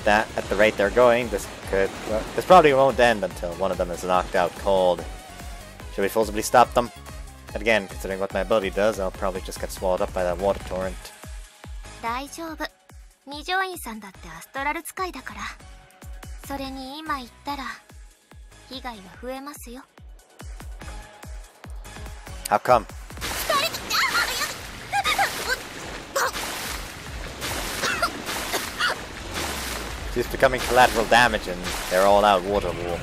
that at the rate they're going, this probably won't end until one of them is knocked out cold. Should we forcibly stop them? And again, considering what my ability does, I'll probably just get swallowed up by that water torrent. 大丈夫。二条院さんだってアストラル使いだから。それに今言ったら被害は増えますよ。How come? She's becoming collateral damage and they're all out water war.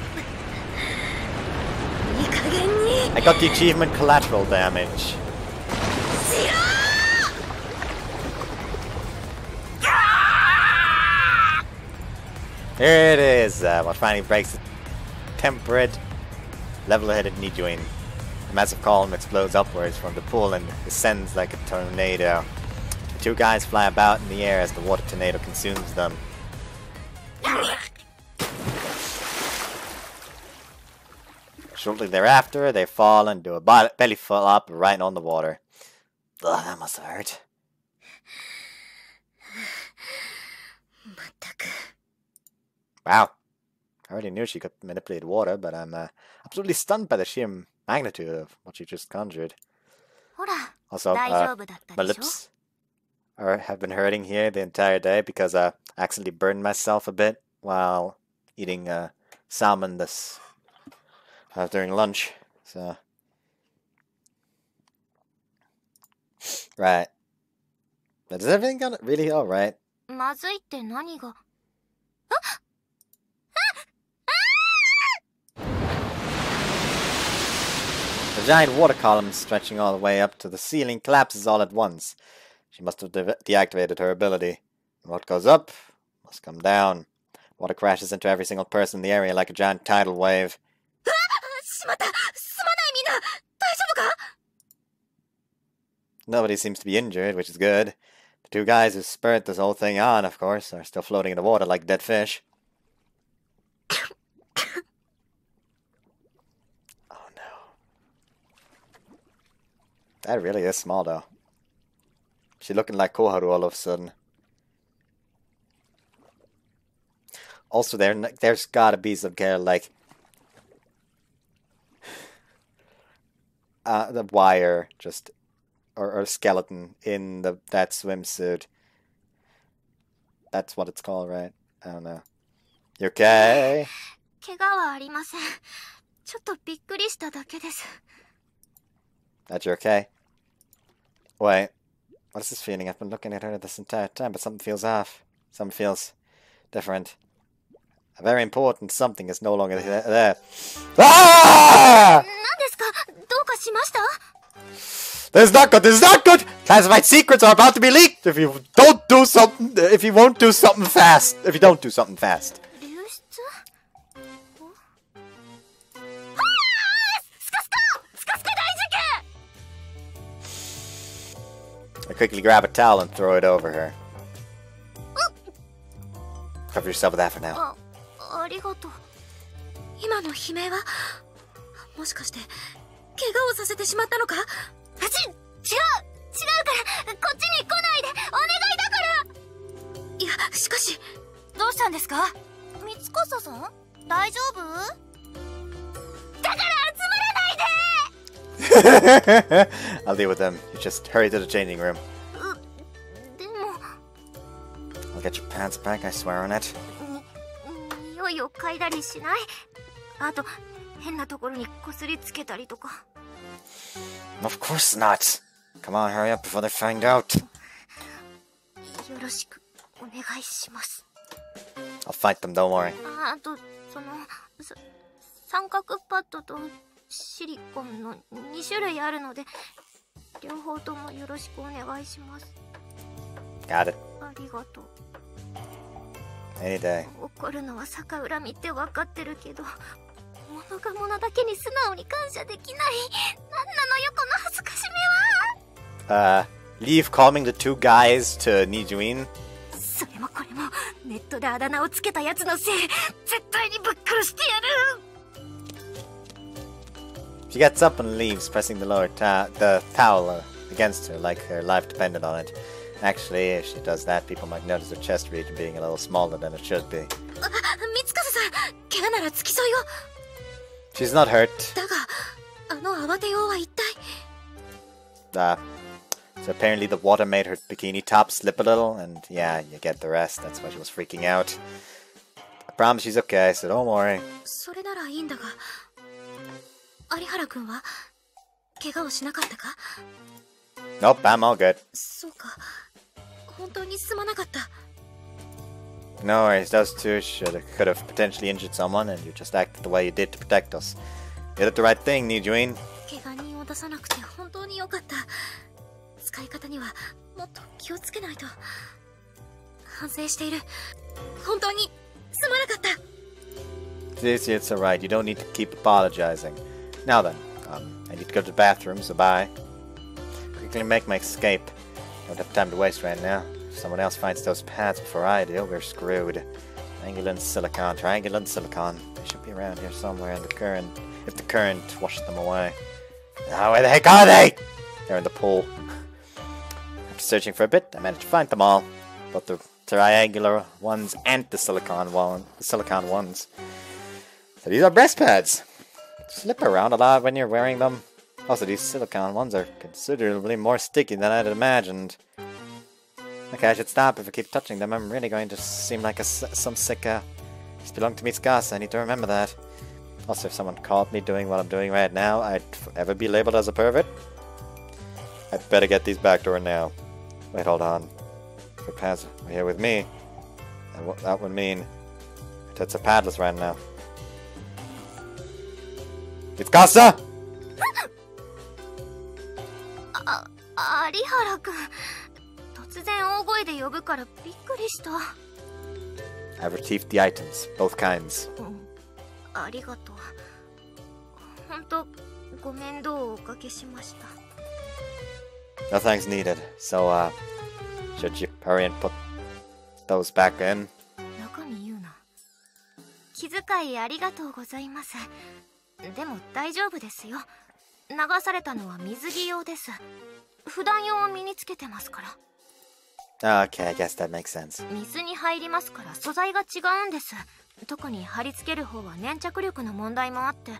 I got the achievement collateral damage. Here it is, what finally breaks the temperate, level-headed Nijuin. A massive column explodes upwards from the pool and descends like a tornado. The two guys fly about in the air as the water tornado consumes them. Shortly thereafter, they fall and do a belly flop right on the water. Ugh, that must have hurt. Wow. I already knew she could manipulate water, but I'm absolutely stunned by the sheer magnitude of what she just conjured. Also, my lips have been hurting here the entire day because I accidentally burned myself a bit while eating salmon during lunch. So, right. But is everything gonna really all right? まずいって何が? The giant water column stretching all the way up to the ceiling collapses all at once. She must have deactivated her ability. What goes up must come down. Water crashes into every single person in the area like a giant tidal wave. Nobody seems to be injured, which is good. The two guys who spurred this whole thing on, of course, are still floating in the water like dead fish. Oh no. That really is small though. She's looking like Koharu all of a sudden. Also, there's gotta be some kind of like the wire just or skeleton in that swimsuit. That's what it's called, right? I don't know. You okay? 怪我はありません。ちょっとびっくりしただけです。 That you okay? Wait, what is this feeling? I've been looking at her this entire time, but something feels off. Something feels different. A very important something is no longer there. Ah! 何ですか? どうかしました? This is not good! This is not good! Classified secrets are about to be leaked if you don't do something. If you won't do something fast. If you don't do something fast. 流出? I quickly grab a towel and throw it over her. Cover yourself with that for now. ありがとう。今の悲鳴はもしかして怪我をさせてしまったのか？違うからこっちに来ないでお願いだから。いや、しかしどうしたんですか？三笠さん大丈夫？だから集まらないで。 I'll deal with them. You just hurry to the changing room. でも I'll get your pants back, I swear on it. 匂いを嗅いだりしない？あと変なところにこすりつけたりとか。 Of course not. Come on, hurry up before they find out. よろしくお願いします。 I'll fight them, don't worry. あと三角パッドとシリコンの2種類あるので両方ともよろしくお願いします。 Got it. ありがとう。 Any day. 怒るのは逆恨みって分かってるけど物が物だけに素直に感謝できない。なんなのよこの恥ずかしめは。Leave calming the two guys to Nijuin. それもこれもネットであだ名をつけたやつのせい。絶対にぶっ殺してやる。 She gets up and leaves, pressing the towel against her, like her life depended on it. Actually, if she does that, people might notice her chest region being a little smaller than it should be. 三塚さん、怪我ならつきそうよ。 She's not hurt. だが、あの慌てようは一体。So apparently the water made her bikini top slip a little, and yeah, you get the rest. That's why she was freaking out. I promise she's okay, so don't worry. それならいいんだが、有原君は怪我をしなかったか？ Nope, I'm all good. そうか、本当にすまなかった。 No worries, those two could have potentially injured someone, and you just acted the way you did to protect us. You did the right thing, Nijuin. 怪我人を出さなくて本当に良かった。使い方にはもっと気をつけないと。反省している。本当にすまなかった。 It's alright, you don't need to keep apologizing. Now then, I need to go to the bathroom, so bye. Quickly make my escape. Don't have time to waste right now. If someone else finds those pads before I do, we're screwed. Triangle and silicon. They should be around here somewhere in the current, if the current washes them away. Now, where the heck are they? They're in the pool. After searching for a bit, I managed to find them all. Both the triangular ones and the silicon ones. So these are breast pads. Slip around a lot when you're wearing them. Also, these silicone ones are considerably more sticky than I'd imagined. Okay, I should stop. If I keep touching them, I'm really going to seem like some sick These belong to me, Skasa. I need to remember that. Also, if someone caught me doing what I'm doing right now, I'd forever be labeled as a pervert. I'd better get these back to her now. Wait, hold on. If her pads are here with me, and what that would mean that's a padless right now. It's Skasa! 有原君、突然大声で呼ぶからびっくりした。I've retrieved the items, both kinds. ありがとう。本当ご面倒をおかけしました。 No thanks needed. So, should you hurry and put those back in? 中身言うな。気遣いありがとうございます。でも大丈夫ですよ。流されたのは水着用です。普段用を身につけてますから。 Okay, I guess that makes sense. 水に入りますから素材が違うんです。特に貼り付ける方は粘着力の問題もあって。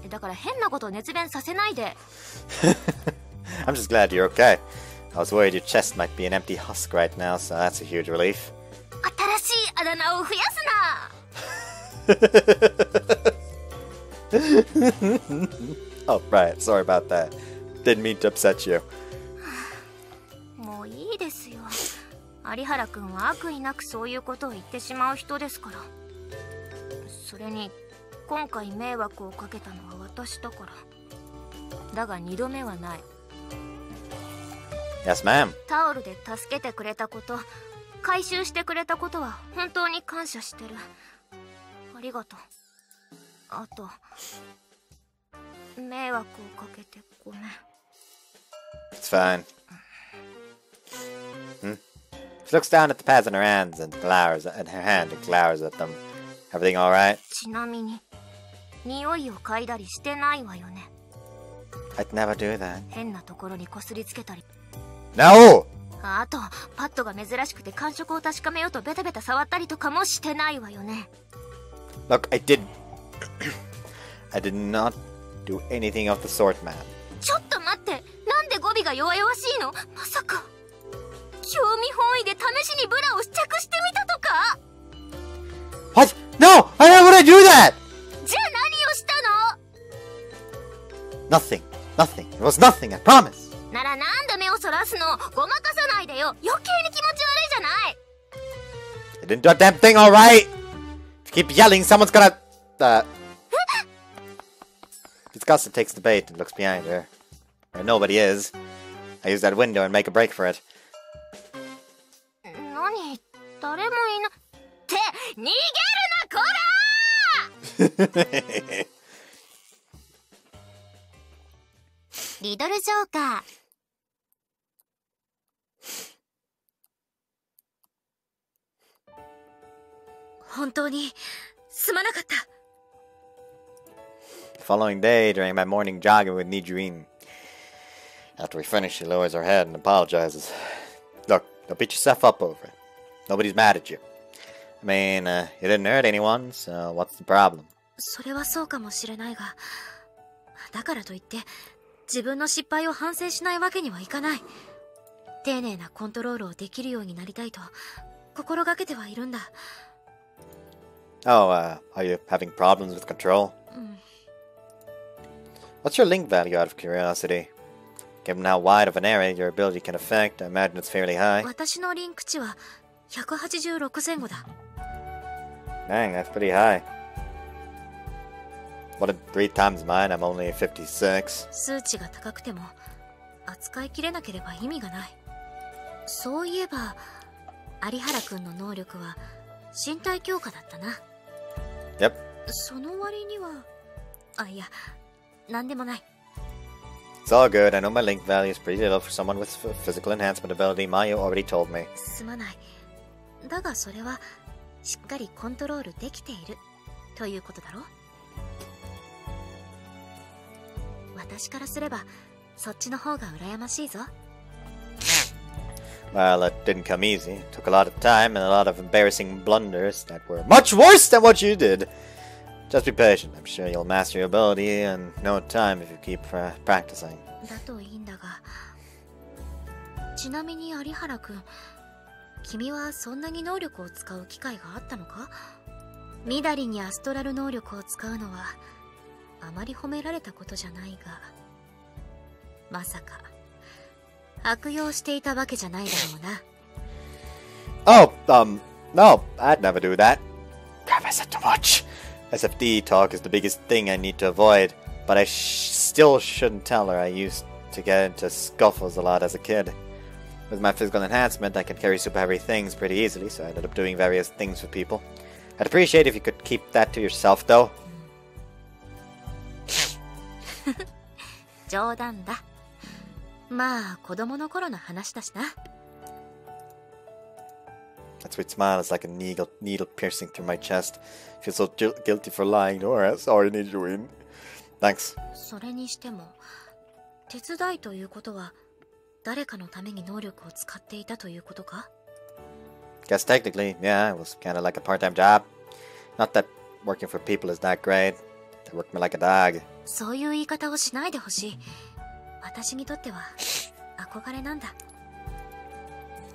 だから変なこと熱弁させないで。I'm just glad you're okay. I was worried your chest might be an empty husk right now, so that's a huge relief. 新しいあだ名を増やすな。Oh, right. Sorry about that. Didn't mean to upset you. もういいですよ。有原くんは悪意なくそういうことを言ってしまう人ですから。それに今回迷惑をかけたのは私だから。だが2度目はない。 Yes, ma'am. タオルで助けてくれたこと、回収してくれたことは本当に感謝してる。ありがとう。あと迷惑をかけてごめん。 It's fine. She looks down at the pads in her hands and glowers at her hand and glowers at them. Everything all right? ちなみに匂いを嗅いだりしてないわよね。 I'd never do that. 変なところにこすりつけたり。 No! あとパッドが珍しくて感触を確かめようとベタベタ触ったりとかもしてないわよね。 Look, I did not do anything of the sort, ma'am. ちょっと待って、なんで語尾が弱々しいの？まさか興味本位で試しにブラを試着してみたとか？ What? No! I never would I do that! じゃあ何をしたの？ Nothing. Nothing. It was nothing, I promise. ならなんで目をそらすの？ごまかさないでよ。余計に気持ち悪いじゃない。 I didn't do a damn thing, alright? If you keep yelling, someone's gonna... Disgusted takes the bait and looks behind her. Where nobody is. I use that window and make a break for it. 何？誰もいな... って逃げるなこらリドルジョーカー。本当にすまなかった。 The following day, during my morning jogging with Nijuin, After we finish, she lowers her head and apologizes. Look, don't beat yourself up over it. Nobody's mad at you. I mean, you didn't hurt anyone, so what's the problem? それはそうかもしれないが、だからといって自分の失敗を反省しないわけにはいかない。丁寧なコントロールをできるようになりたいと心がけてはいるんだ。Oh, are you having problems with control? What's your link value out of curiosity? Given how wide of an area your ability can affect, I imagine it's fairly high. 私のリンク値は186前後だ。Dang, that's pretty high. What, 3 times mine? I'm only 56. 数値が高くても扱いきれなければ意味がない。そういえば有原くんの能力は身体強化だったな。Yep. その割には、いや、なんでもない。It's all good. I know my link value is pretty little for someone with physical enhancement ability. Maya already told me. すまない。だがそれはしっかりコントロールできているということだろ。私からすればそっちの方が羨ましいぞ。Well, it didn't come easy. It took a lot of time and a lot of embarrassing blunders that were much worse than what you did. Just be patient. I'm sure you'll master your ability in no time if you keep practicing. だといいんだが、ちなみに有原くん、君はそんなに能力を使う機会があったのか？みだりにアストラル能力を使うのはあまり褒められたことじゃないが、まさか悪用していたわけじゃないだろうな。Oh, no, I'd never do that. Have I said too much? SFD talk is the biggest thing I need to avoid, but I still shouldn't tell her I used to get into scuffles a lot as a kid. With my physical enhancement, I can carry super heavy things pretty easily, so I ended up doing various things for people. I'd appreciate if you could keep that to yourself, though. 冗談だ。まあ子供の頃の話だしな。That sweet smile is like a needle piercing through my chest. I feel so guilty for lying to her. I sorry need you in. Thanks. それにしても、手伝いということは誰かのために能力を使っていたということか？ Guess technically, yeah, it was kind of like a part-time job. Not that working for people is that great. They worked me like a dog. そういう言い方をしないでほしい。私にとっては憧れなんだ。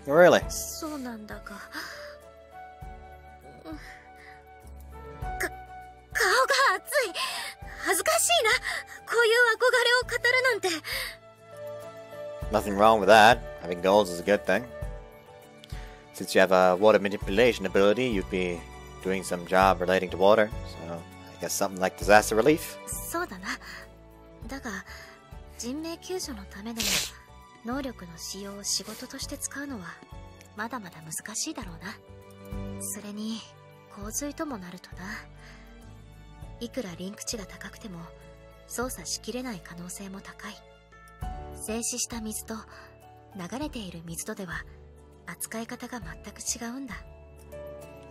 Really? そうなんだが、顔が熱い。恥ずかしいな。こういう憧れを語るなんて。Nothing wrong with that. Having goals is a good thing. Since you have a water manipulation ability, you'd be doing some job relating to water. So, I guess something like disaster relief? そうだな。だが、人命救助のためでも能力の使用を仕事として使うのはまだまだ難しいだろうな。それに洪水ともなるとな。いくらリンク値が高くても操作しきれない可能性も高い。静止した水と流れている水とでは扱い方が全く違うんだ。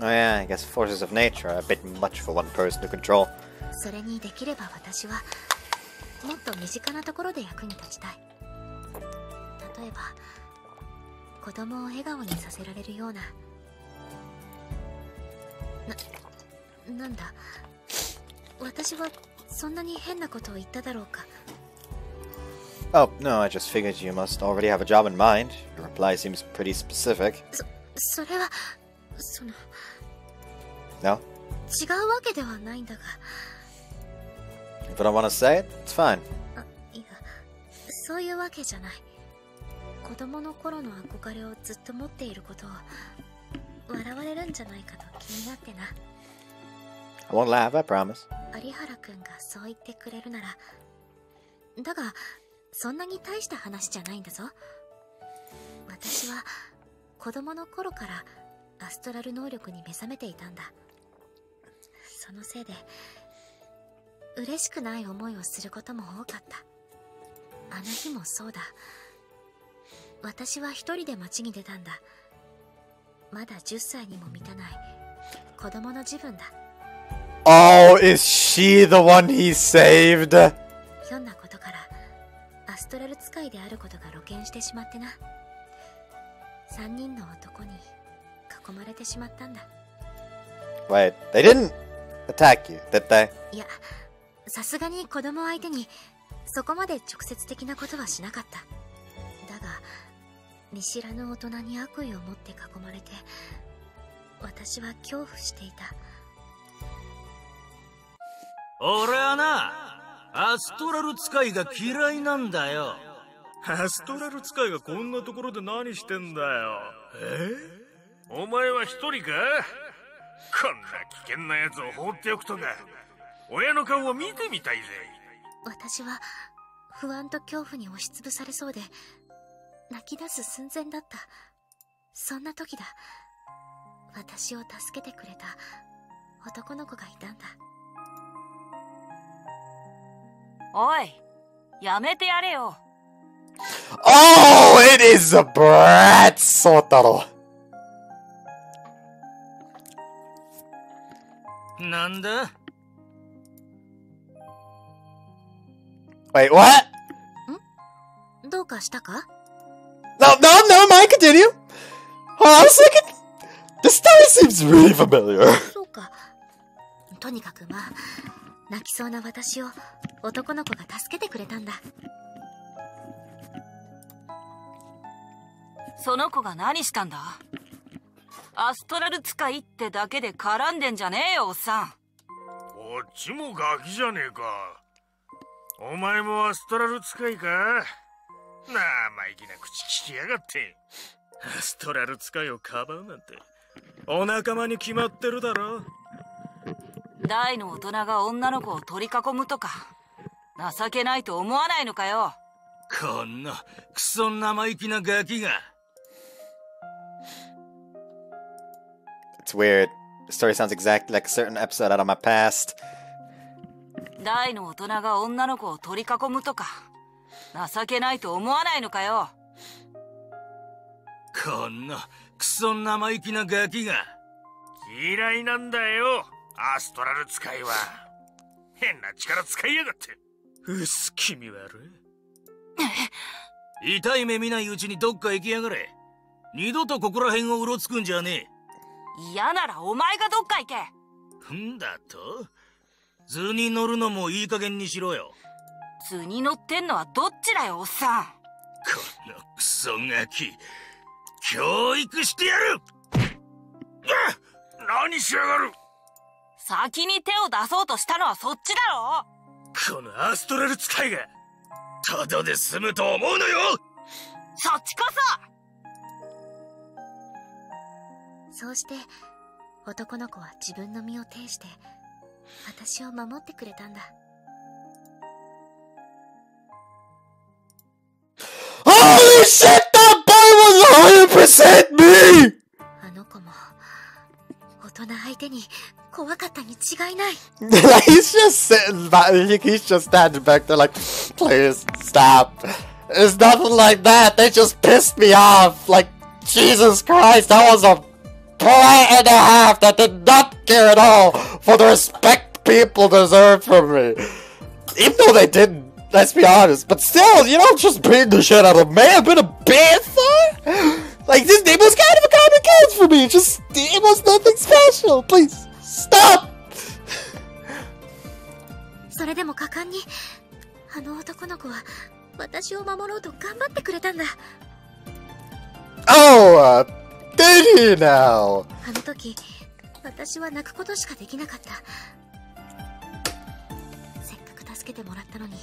Oh yeah, I guess forces of nature are a bit much for one person to control. それにできれば私はもっと身近なところで役に立ちたい。例えば子供を笑顔にさせられるような。なんだ、私はそんなに変なことを言っただろうか。Oh, no, I just figured you must already have a job in mind. Your reply seems pretty specific. それはその No? 違うわけではないんだが。If you don't want to say it, it's fine. いや、そういうわけじゃない。子供の頃の憧れをずっと持っていることを笑われるんじゃないかと気になってな。I won't laugh, I promise. 有原くんがそう言ってくれるなら。だがそんなに大した話じゃないんだぞ。私は子供の頃からアストラル能力に目覚めていたんだ。そのせいで嬉しくない思いをすることも多かった。あの日もそうだ。私は一人で街に出たんだ。まだ10歳にも満たない子供の自分だ。Oh, is she the one he saved? ひょんなことからアストラル使いであることが露見してしまってな。3人の男に囲まれてしまったんだ。 Wait, they didn't attack you, did they? いや、さすがに子供相手にそこまで直接的なことはしなかった。だが見知らぬ大人に悪意を持って囲まれて、私は恐怖していた。俺はな、アストラル使いが嫌いなんだよ。アストラル使いがこんなところで何してんだよ。お前は一人か？こんな危険なやつを放っておくとか、親の顔を見てみたいぜ。私は不安と恐怖に押しつぶされそうで泣き出す寸前だった。そんな時だ、私を助けてくれた男の子がいたんだ。おい、やめてやれよ。Oh, it is a brat, Sotaro. なんだ？ Wait, what? どうかしたか？ No, mine continue. Hold on a second. This story seems really familiar. そうか。とにかくまあ、泣きそうな私を男の子が助けてくれたんだ。その子が何したんだ？アストラル使いってだけで絡んでんじゃねえよ、おっさん。こっちもガキじゃねえか。お前もアストラル使いか？生意気な口聞きやがって。アストラル使いをかばうなんてお仲間に決まってるだろ。大の大人が女の子を取り囲むとか情けないと思わないのかよ。こんなクソ生意気なガキが。It's weird. The story sounds exactly like a certain episode out of my past. 大の大人が女の子を取り囲むとか情けないと思わないのかよ。こんなクソ生意気なガキが。嫌いなんだよ、アストラル使いは。変な力使いやがって。うっす気味悪い。痛い目見ないうちにどっか行きやがれ。二度とここら辺をうろつくんじゃねえ。嫌ならお前がどっか行け。んだと？図に乗るのもいい加減にしろよ。図に乗ってんのはどっちだよ、おっさん。このクソガキ、教育してやる。何しやがる。先に手を出そうとしたのはそっちだろ。このアストラル使いがただで済むと思うのよ。そっちこそ。そうして男の子は自分の身を挺して私を守ってくれたんだ。Holy shit, that boy was 100% me! あの子も大人相手に怖かったに違いない。Like, he's just sitting back, he's just standing back there like, please stop. It's nothing like that, they just pissed me off. Like, Jesus Christ, that was a point and a half that did not care at all for the respect people deserve from me. Even though they didn't, let's be honest, but still, you don't just beat the shit out of me. I've been a panther. Like, this name was kind of a common case for me. It was nothing special. Please stop. それでも果敢にあの男の子は私を守ろうと頑張ってくれたんだ。Oh, did he now? あの時私は泣くことしかできなかった。せっかく助けてもらったのに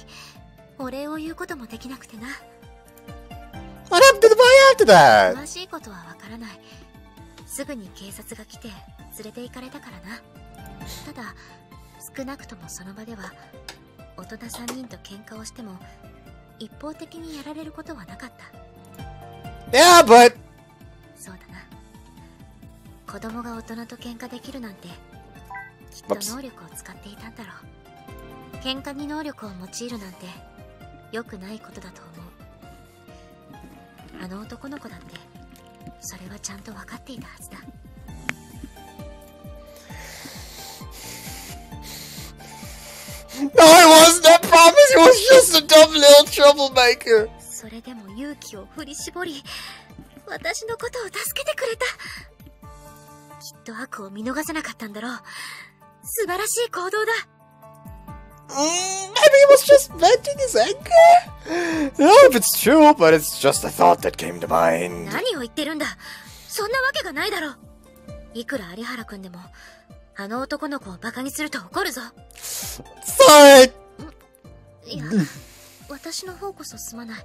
お礼を言うこともできなくてな。 What happened to the boy after that? 詳しいことはわからない。すぐに警察が来て連れて行かれたからな。ただ少なくともその場では大人3人と喧嘩をしても一方的にやられることはなかった。 Yeah, but そうだな。子供が大人と喧嘩できるなんてきっと能力を使っていたんだろう。喧嘩に能力を用いるなんて良くないことだと思う。あの男の子だってそれはちゃんと分かっていたはずだ。No, I wasn't. I promise. He was just a dumb little troublemaker. それでも勇気を振り絞り、私のことを助けてくれた。きっと悪を見逃せなかったんだろう。素晴らしい行動だ。Maybe he was just venting his anger? No, if it's true, but it's just a thought that came to mind. 何を言ってるんだ。そんなわけがないだろう。いくら有原くんでも、あの男の子をバカにすると怒るぞ。Sorry! いや、私の方こそすまない。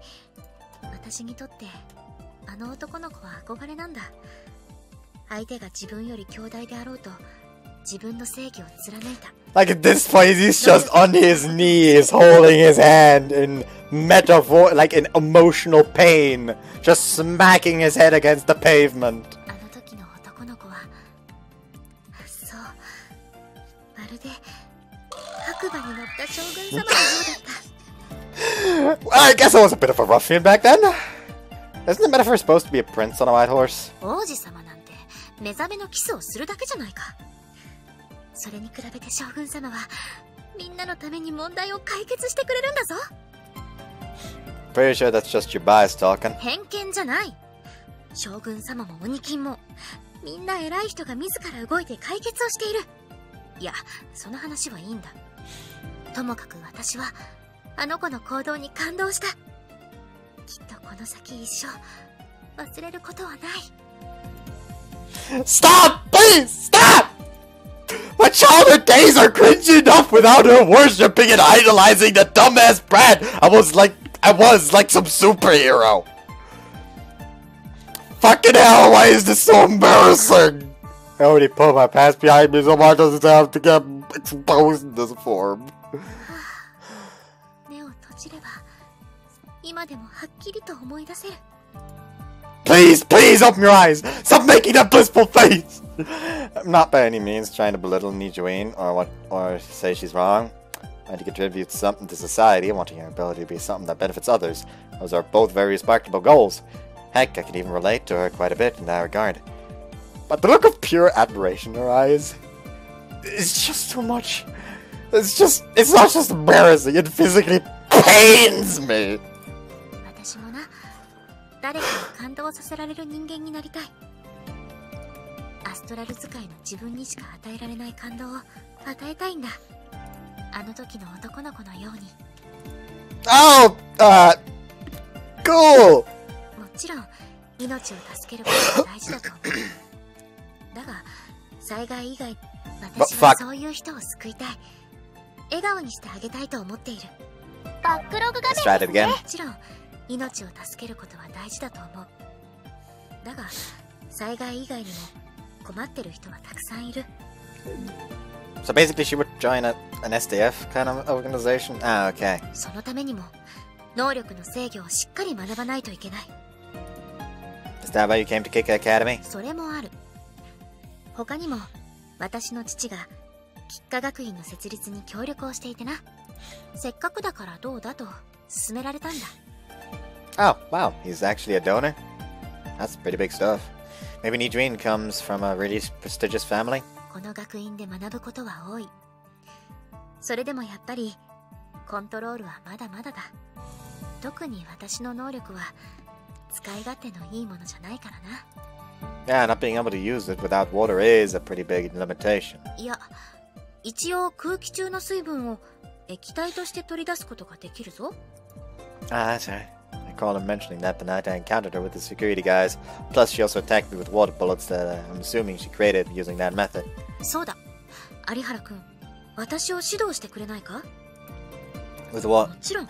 私にとって、あの男の子は憧れなんだ。相手が自分より強大であろうと、自分の正義を貫いた。Like at this point, he's just on his knees, holding his hand in metaphor, like in emotional pain, just smacking his head against the pavement. あの時の男の子は、そう、まるで白馬に乗った将軍様のようだった。I guess I was a bit of a ruffian back then. Isn't the metaphor supposed to be a prince on a white horse? 王子様なんて目覚めのキスをするだけじゃないか。それに比べて将軍様はみんなのために問題を解決してくれるんだぞ。Pretty sure that's just your bias talking. 偏見じゃない。将軍様も鬼金もみんな偉い人が自ら動いて解決をしている。いや、その話はいいんだ。ともかく私はあの子の行動に感動した。きっとこの先一生忘れることはない。 Stop! Please! Stop! My childhood days are cringe enough without her worshipping and idolizing the dumbass brat. I was like some superhero. Fucking hell, why is this so embarrassing? I already put my past behind me, so why does it have to get exposed in this form? 目を閉じれば今でもはっきりと思い出せる。 Please, please open your eyes! Stop making that blissful face! I'm not by any means trying to belittle Nijuin or say she's wrong. I want to contribute something to society. I want her ability to be something that benefits others. Those are both very respectable goals. Heck, I can even relate to her quite a bit in that regard. But the look of pure admiration in her eyes is just too much. It's not just embarrassing, it physically pains me. 私もな、誰かを感動させられる人間になりたい。アストラル使いの自分にしか与えられない感動を与えたいんだ。あの時の男の子のように。Oh, cool! もちろん、命を助けることが大事だと思う。だが、災害以外、私はそういう人を救いたい。笑顔にしてあげたいと思っている。バックログ画 Let's try it 面 again. もちろん、命を助けることは大事だと思う。だが、災害以外にも困ってる人はたくさんいる。So basically she would join an SDF kind of organization? Ah, okay. そのためにも、能力の制御をしっかり学ばないといけない。Is that why you came to Kick Academy? それもある。他にも、私の父が、吉科学院の設立に協力をしていてな。せっかくだからどうだと勧められたんだ。Oh, wow. He's actually a donor? That's pretty big stuff. Maybe Nijuin comes from a really prestigious family? この学院で学ぶことは多い。それでもやっぱり、コントロールはまだまだだ。特に私の能力は、使い勝手のいいものじゃないからな。Yeah, not being able to use it without water is a pretty big limitation. いや、一応空気中の水分を液体として取り出すことができるぞ。Ah, that's right. I recall him mentioning that the night I encountered her with the security guys. Plus, she also attacked me with water bullets that I'm assuming she created using that method. そうだ。有原くん、私を指導してくれないか？ With what? もちろん、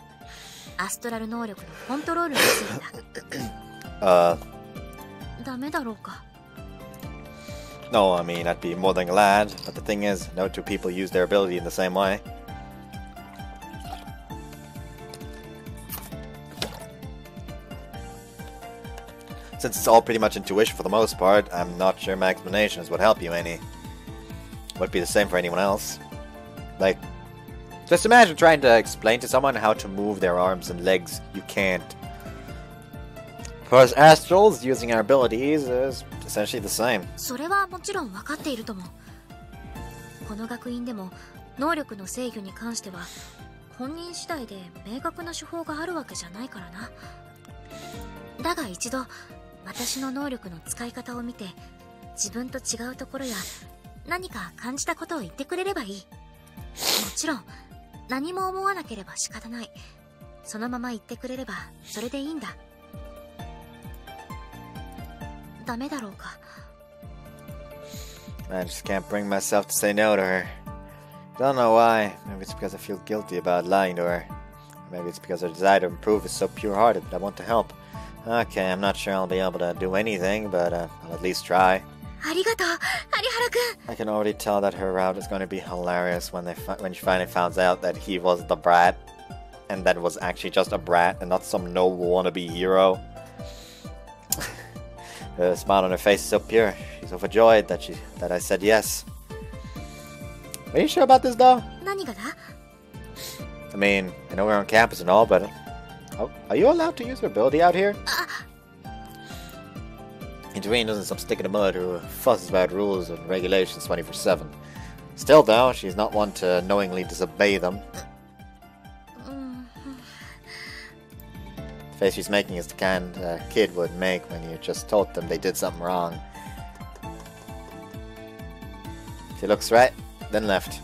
アストラル能力のコントロールについてだ。ダメだろうか。No, I mean, I'd be more than glad, but the thing is, no two people use their ability in the same way. Since it's all pretty much intuition for the most part, I'm not sure my explanations would help you any. Would be the same for anyone else. Like, just imagine trying to explain to someone how to move their arms and legs. You can't. For us astrals, using our abilities is essentially the same. それはもちろん分かっているとも。この学院でも能力の制御に関しては本人次第で明確な手法があるわけじゃないからな。だが一度私の能力の使い方を見て、自分と違うところや何か感じたことを言ってくれればいい。もちろん何も思わなければ仕方ない。そのまま言ってくれればそれでいいんだ。ダメだろうか。 I just can't bring myself to say no to her. Don't know why. Maybe it's because I feel guilty about lying to her. Maybe it's because her desire to improve is so pure-hearted that I want to help. Okay, I'm not sure I'll be able to do anything, but I'll at least try. ありがとう、有原くん。 I can already tell that her route is going to be hilarious when she finally finds out that he was the brat, and that was actually just a brat and not some noble wannabe hero. The smile on her face is so pure. She's overjoyed that I said yes. Are you sure about this, though? 何がだ？ I mean, I know we're on campus and all, but are you allowed to use her ability out here? Intervene isn't some stick in the mud who fusses about rules and regulations 24/7. Still, though, she's not one to knowingly disobey them. The face she's making is the kind a kid would make when you just told them they did something wrong. She looks right, then left.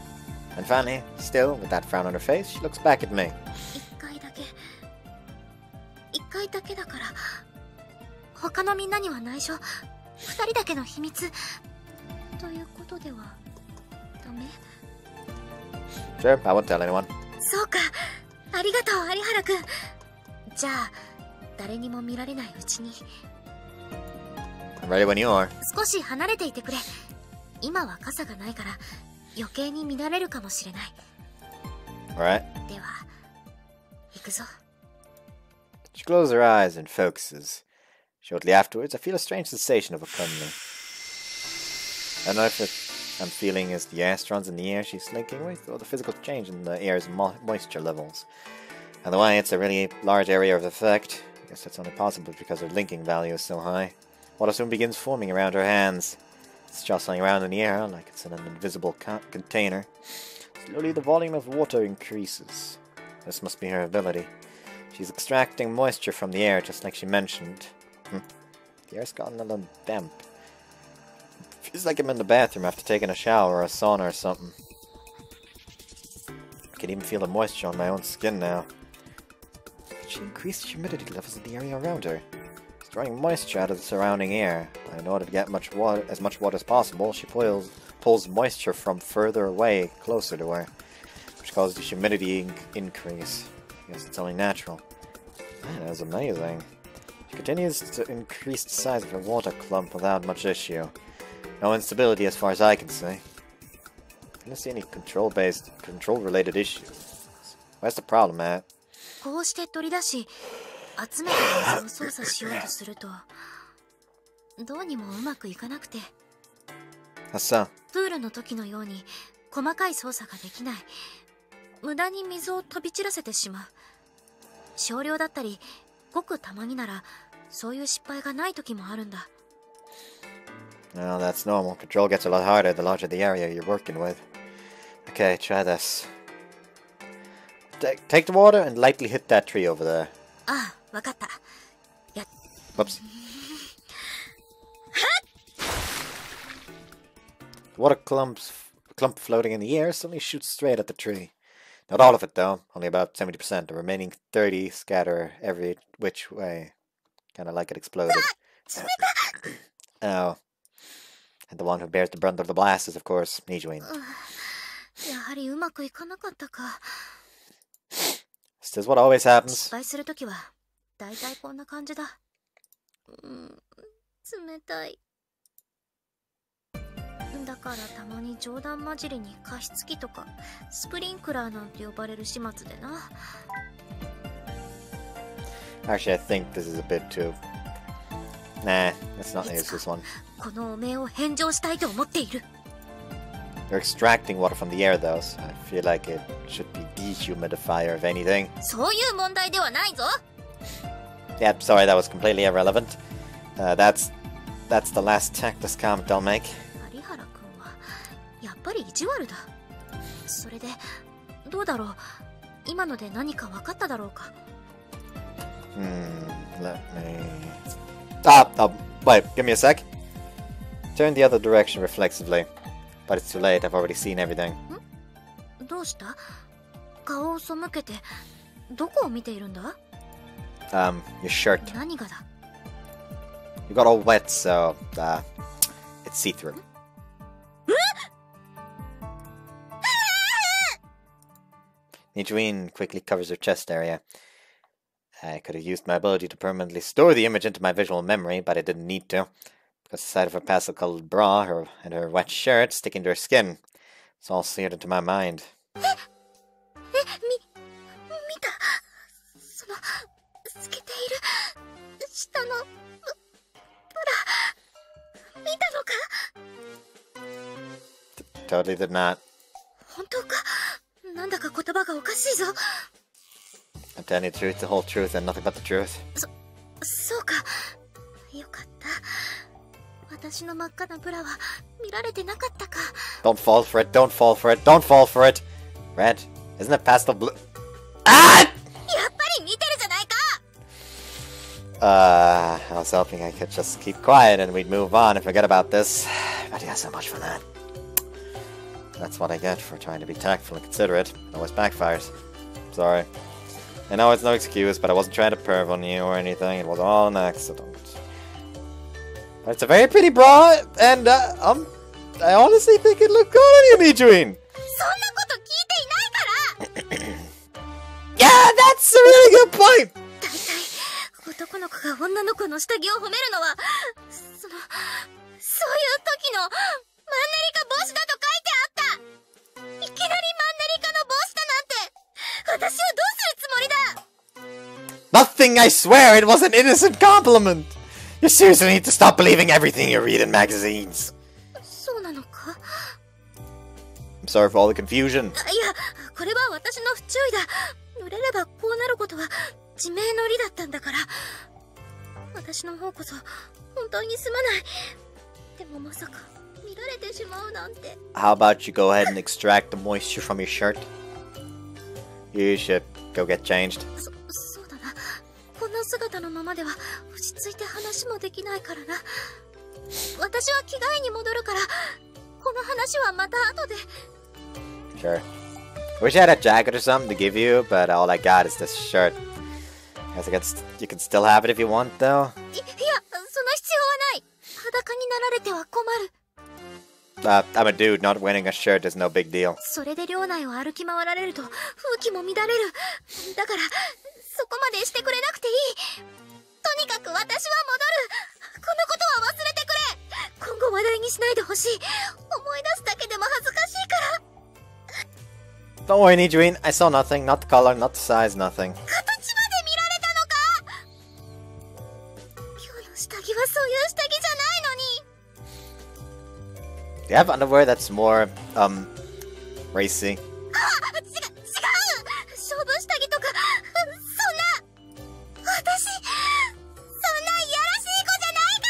And finally, still with that frown on her face, she looks back at me. 一回だけだから。他のみんなには内緒。二人だけの秘密。ということではダメ？ Sure, I won't tell anyone. そうか。ありがとう、有原くん。じゃあ、誰にも見られないうちに。 I'm ready when you are. 少し離れていてくれ。今は傘がないから余計に見られるかもしれない。 Alright. では、行くぞ。 She closes her eyes and focuses. Shortly afterwards, I feel a strange sensation overcome me. I don't know if what I'm feeling is the astrons in the air she's linking with, or the physical change in the air's moisture levels. Either way, it's a really large area of effect. I guess that's only possible because her linking value is so high. Water soon begins forming around her hands. It's jostling around in the air like it's in an invisible container. Slowly the volume of water increases. This must be her ability. She's extracting moisture from the air just like she mentioned. The air's gotten a little damp. Feels like I'm in the bathroom after taking a shower or a sauna or something. I can even feel the moisture on my own skin now. She increased humidity levels in the area around her. She's drawing moisture out of the surrounding air. In order to get as much water as possible, she pulls moisture from further away, closer to her, which causes the humidity increase. I guess it's only natural. Man, that's amazing. She continues to increase the size of her water clump without much issue. No instability as far as I can see. I don't see any control-related issues. Where's the problem at? こうして取り出し、集めた水を操作しようとすると、どうにもうまくいかなくて。How so? プールの時のように細かい操作ができない。無駄に水を飛び散らせてしまう。少量だったり、ごくたまになら、そういう失敗がない時もあるんだ。Well, that's normal. Control gets a lot harder the larger the area you're working with. Okay, try this. Take the water and lightly hit that tree over there. ああ、わかった。Whoops. The water clump floating in the air suddenly shoots straight at the tree. Not all of it, though. Only about 70%. The remaining 30 scatter every which way. Kinda like it exploded. Oh. And the one who bears the brunt of the blast is, of course, Nijuin. やはりうまくいかなかったか。This is what always happens. 失敗するときは、だいたいこんな感じだ。冷たい。だからたまに冗談交じりに加湿器とかスプリンクラーなんて呼ばれる始末でな。Actually, I think this is a bit too... Nah, let's not use this one. この汚名を返上したいと思っている。You're extracting water from the air, though, so I feel like it should be dehumidifier, if anything. そういう問題ではないぞ。Yeah, sorry, that was completely irrelevant. That's the last tactless comment I'll make. 有原君はやっぱり意地悪だ。それでどうだろう、今ので何か分かっただろうか。Let me... wait, give me a sec. Turn the other direction reflexively. But it's too late, I've already seen everything. どうした？顔を背けてどこを見ているんだ？ Your shirt. 何がだ？ You got all wet, so, it's see-through. Nijuin quickly covers her chest area. I could have used my ability to permanently store the image into my visual memory, but I didn't need to. Because the sight of her pastel-colored bra and her wet shirt sticking to her skin, it's all seared into my mind. 見た。その透けている下のブラ見たのか？ Totally did not. 本当か？なんだか言葉がおかしいぞ。I'm telling you the truth, the whole truth, and nothing but the truth. そうか。よかった。私の真っ赤なブラは見られてなかったか。Don't fall for it, don't fall for it, don't fall for it! Red, isn't it pastel blue? Ah! やっぱり見てるじゃないか。 I was hoping I could just keep quiet and we'd move on and forget about this. But yeah, so much for that. That's what I get for trying to be tactful and considerate. It always backfires. Sorry. I know it's no excuse, but I wasn't trying to perv on you or anything. It was all an accident. But it's a very pretty bra, and I honestly think it looked good on you, Nijuin. そんなこと聞いていないから。 Yeah, that's a really good point. 大体男の子が女の子の下着を褒めるのはそういう時のマンネリ化防止だと書いてあった。いきなりマンネリ化の防止だなんて私をどうするつもりだ。 Nothing, I swear, it was an innocent compliment. You seriously need to stop believing everything you read in magazines. そうなのか？ I'm sorry for all the confusion. いや、これは私の不注意だ。濡れればこうなることは自明の理だったんだから。私の方こそ本当にすまない。でもまさか見られてしまうなんて。 How about you go ahead and extract the moisture from your shirt? You should go get changed. そうだな。こんな姿のままでは落ち着いて話もできないからな。私は着替えに戻るから、この話はまた後で。 Sure. I wish I had a jacket or something to give you, but all I got is this shirt. I guess you can still have it if you want, though. いや、その必要はない。裸になられては困る。I'm a dude, not winning a shirt is no big deal. それで寮内を歩き回られると風紀も乱れる。だからそこまでしてくれなくていい。とにかく私は戻る。このことは忘れてくれ。今後話題にしないでほしい。思い出すだけでも恥ずかしいから。 Don't worry, Nijuin. I saw nothing. Not the color, not the size, nothing. 形まで見られたのか？今日の下着はそういう下着じゃないのに。 Do you have underwear that's more, racy? 違う。勝負下着とかそんな。私そんないやらしい子じゃないか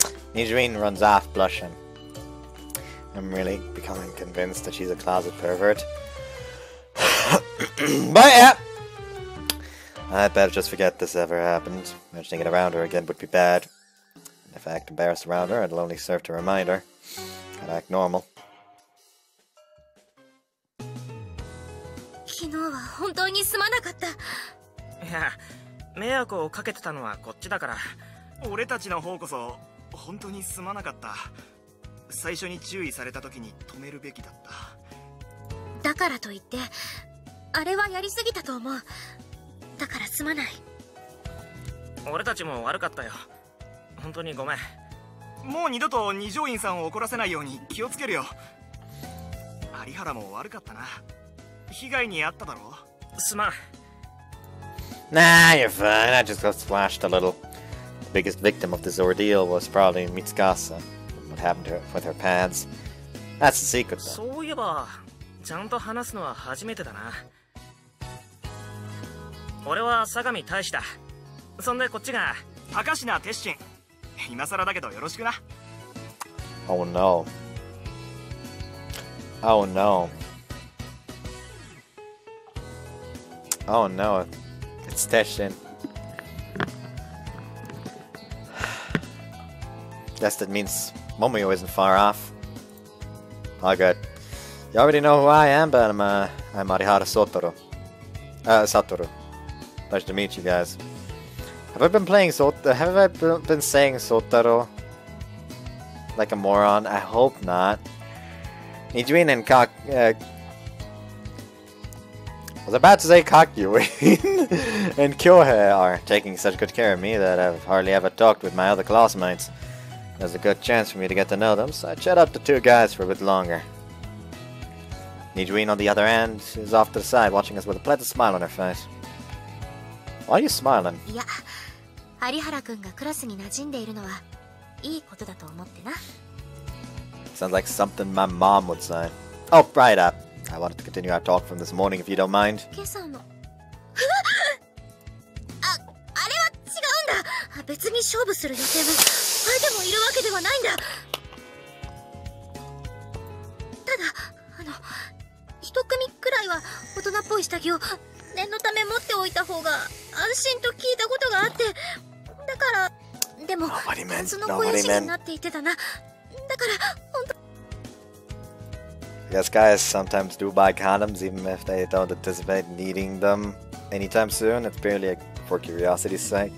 ら。 Nijuin runs off, blushing. I'm really becoming convinced that she's a closet pervert. But yeah! I'd better just forget this ever happened. Mentioning it around her again would be bad. If I act embarrassed around her, it'll only serve to remind her. Gotta act normal. 昨日は本当にすまなかった。いや、迷惑をかけてたのはこっちだから。俺たちの方こそ本当にすまなかった。最初に注意された時に止めるべきだった。だからといってあれはやりすぎたと思う。だからすまない。俺たちも悪かったよ。本当にごめん。もう二度と二条院さんを怒らせないように気をつけるよ。有原も悪かったな。被害に遭っただろう。すまん。 Nah, you're fine. I just got splashed a little. The biggest victim of this ordeal was probably Mitsukasa. What happened to her with her pads. That's the secret, though. そういえば、ちゃんと話すのは初めてだな。俺は相模大使だ。そんでこっちが高階鉄心。今更だけどよろしくな。 Oh no. Oh no. Oh no. It's Teshin. Guess that means Momio isn't far off. Oh good. You already know who I am, but I'm Arihara Satoru. Pleasure to meet you guys. Have I been playing have I been saying Sotaro like a moron? I hope not. Nijuin and I was about to say Kakyuin and Kyohei are taking such good care of me that I've hardly ever talked with my other classmates. There's a good chance for me to get to know them, so I chat up the two guys for a bit longer. Nijuin on the other end is off to the side watching us with a pleasant smile on her face. Why are you smiling? いや、有原くんがクラスに馴染んでいるのはいいことだと思ってな。 Sounds like something my mom would say. Oh, right up. I wanted to continue our talk from this morning if you don't mind. 今朝のあれは違うんだ。別に勝負する予定も相手もいるわけではないんだ。ただ一組くらいは大人っぽい下着を念のため持っておいた方が安心と聞いたことがあって、だからでもその肥やしになっていてたな。だから本当 I guess guys sometimes do buy condoms even if they don't anticipate needing them anytime soon. It's purely for curiosity's sake.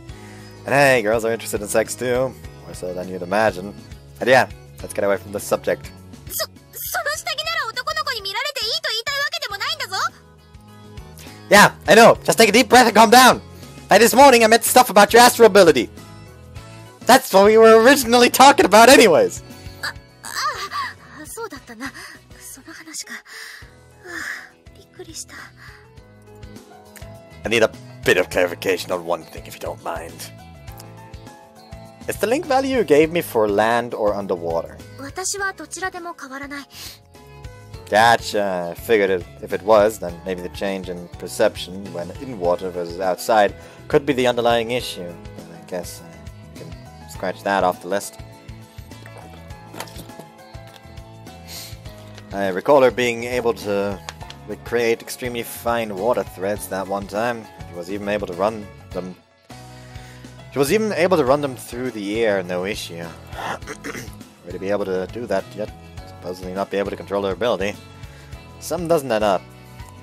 And hey, girls are interested in sex too, more so than you'd imagine. And yeah, let's get away from this subject. その下着なら男の子に見られていいと言いたいわけでもないんだぞ。 Yeah, I know. Just take a deep breath and calm down. Like this morning I meant stuff about your astral ability. That's what we were originally talking about anyways. そうだったな。その話か。びっくりした。 I need a bit of clarification on one thing if you don't mind. Is the link value you gave me for land or underwater? 私はどちらでも変わらない。 Gotcha. I figured if it was, then maybe the change in perception when in water versus outside could be the underlying issue. But I guess I can scratch that off the list. I recall her being able to create extremely fine water threads that one time. She was even able to run them. She was even able to run them through the air, no issue. Way to be able to do that yet supposedly not be able to control her ability. Something doesn't add up.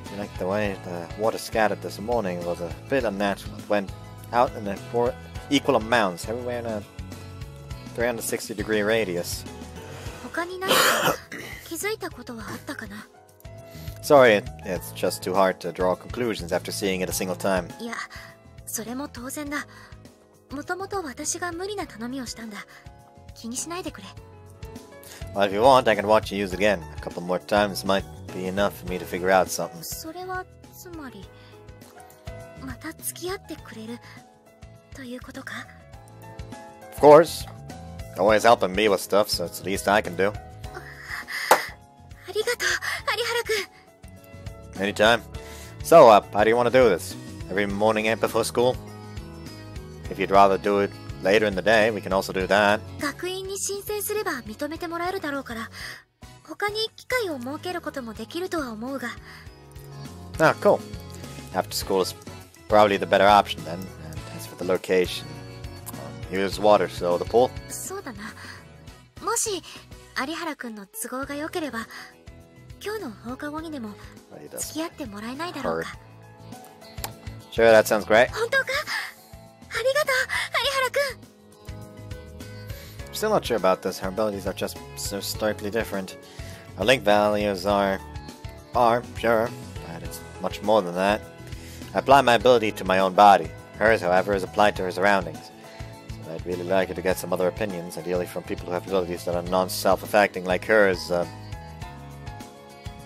I feel like the way the water scattered this morning was a bit unnatural. It went out in equal amounts everywhere in a 360-degree radius. 他に何か気づいたことはあったかな。 Sorry, it's just too hard to draw conclusions after seeing it a single time. いや、それも当然だ。もともと私が無理な頼みをしたんだ。気にしないでくれ。 Well, if you want, I can watch you use it again. A couple more times might be enough for me to figure out something. それはつまりまた付き合ってくれるということか？ Of course. Always helping me with stuff, so it's the least I can do. ありがとう、有原くん。 Anytime. So, how do you want to do this? Every morning and before school? If you'd rather do it later in the day, we can also do that. 学院に申請すれば認めてもらえるだろうから、他に機会を設けることもできるとは思うが。 Ah, cool. After school is probably the better option then. And as for the location, here's water, so the pool. そうだな。もし有原くんの都合が良ければ、今日の放課後にでも付き合ってもらえないだろうか。 Sure, that sounds great. 本当か？ありがとう、有原くん。 I'm still not sure about this. Our abilities are just so starkly different. Our link values are sure, but it's much more than that. I apply my ability to my own body. Hers, however, is applied to her surroundings. So I'd really like you to get some other opinions, ideally from people who have abilities that are non-self-affecting like hers,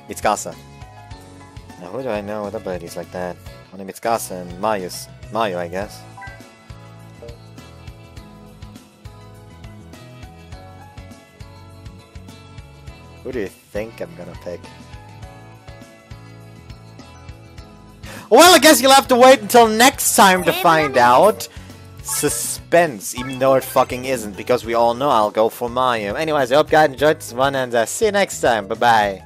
Mitsukasa. Now who do I know with abilities like that? Only Mitsukasa and Mayu, I guess. Who do you think I'm gonna pick? Well, I guess you'll have to wait until next time to find out. Suspense, even though it fucking isn't, because we all know I'll go for Mayu. Anyways, I hope you guys enjoyed this one, and see you next time. Bye-bye.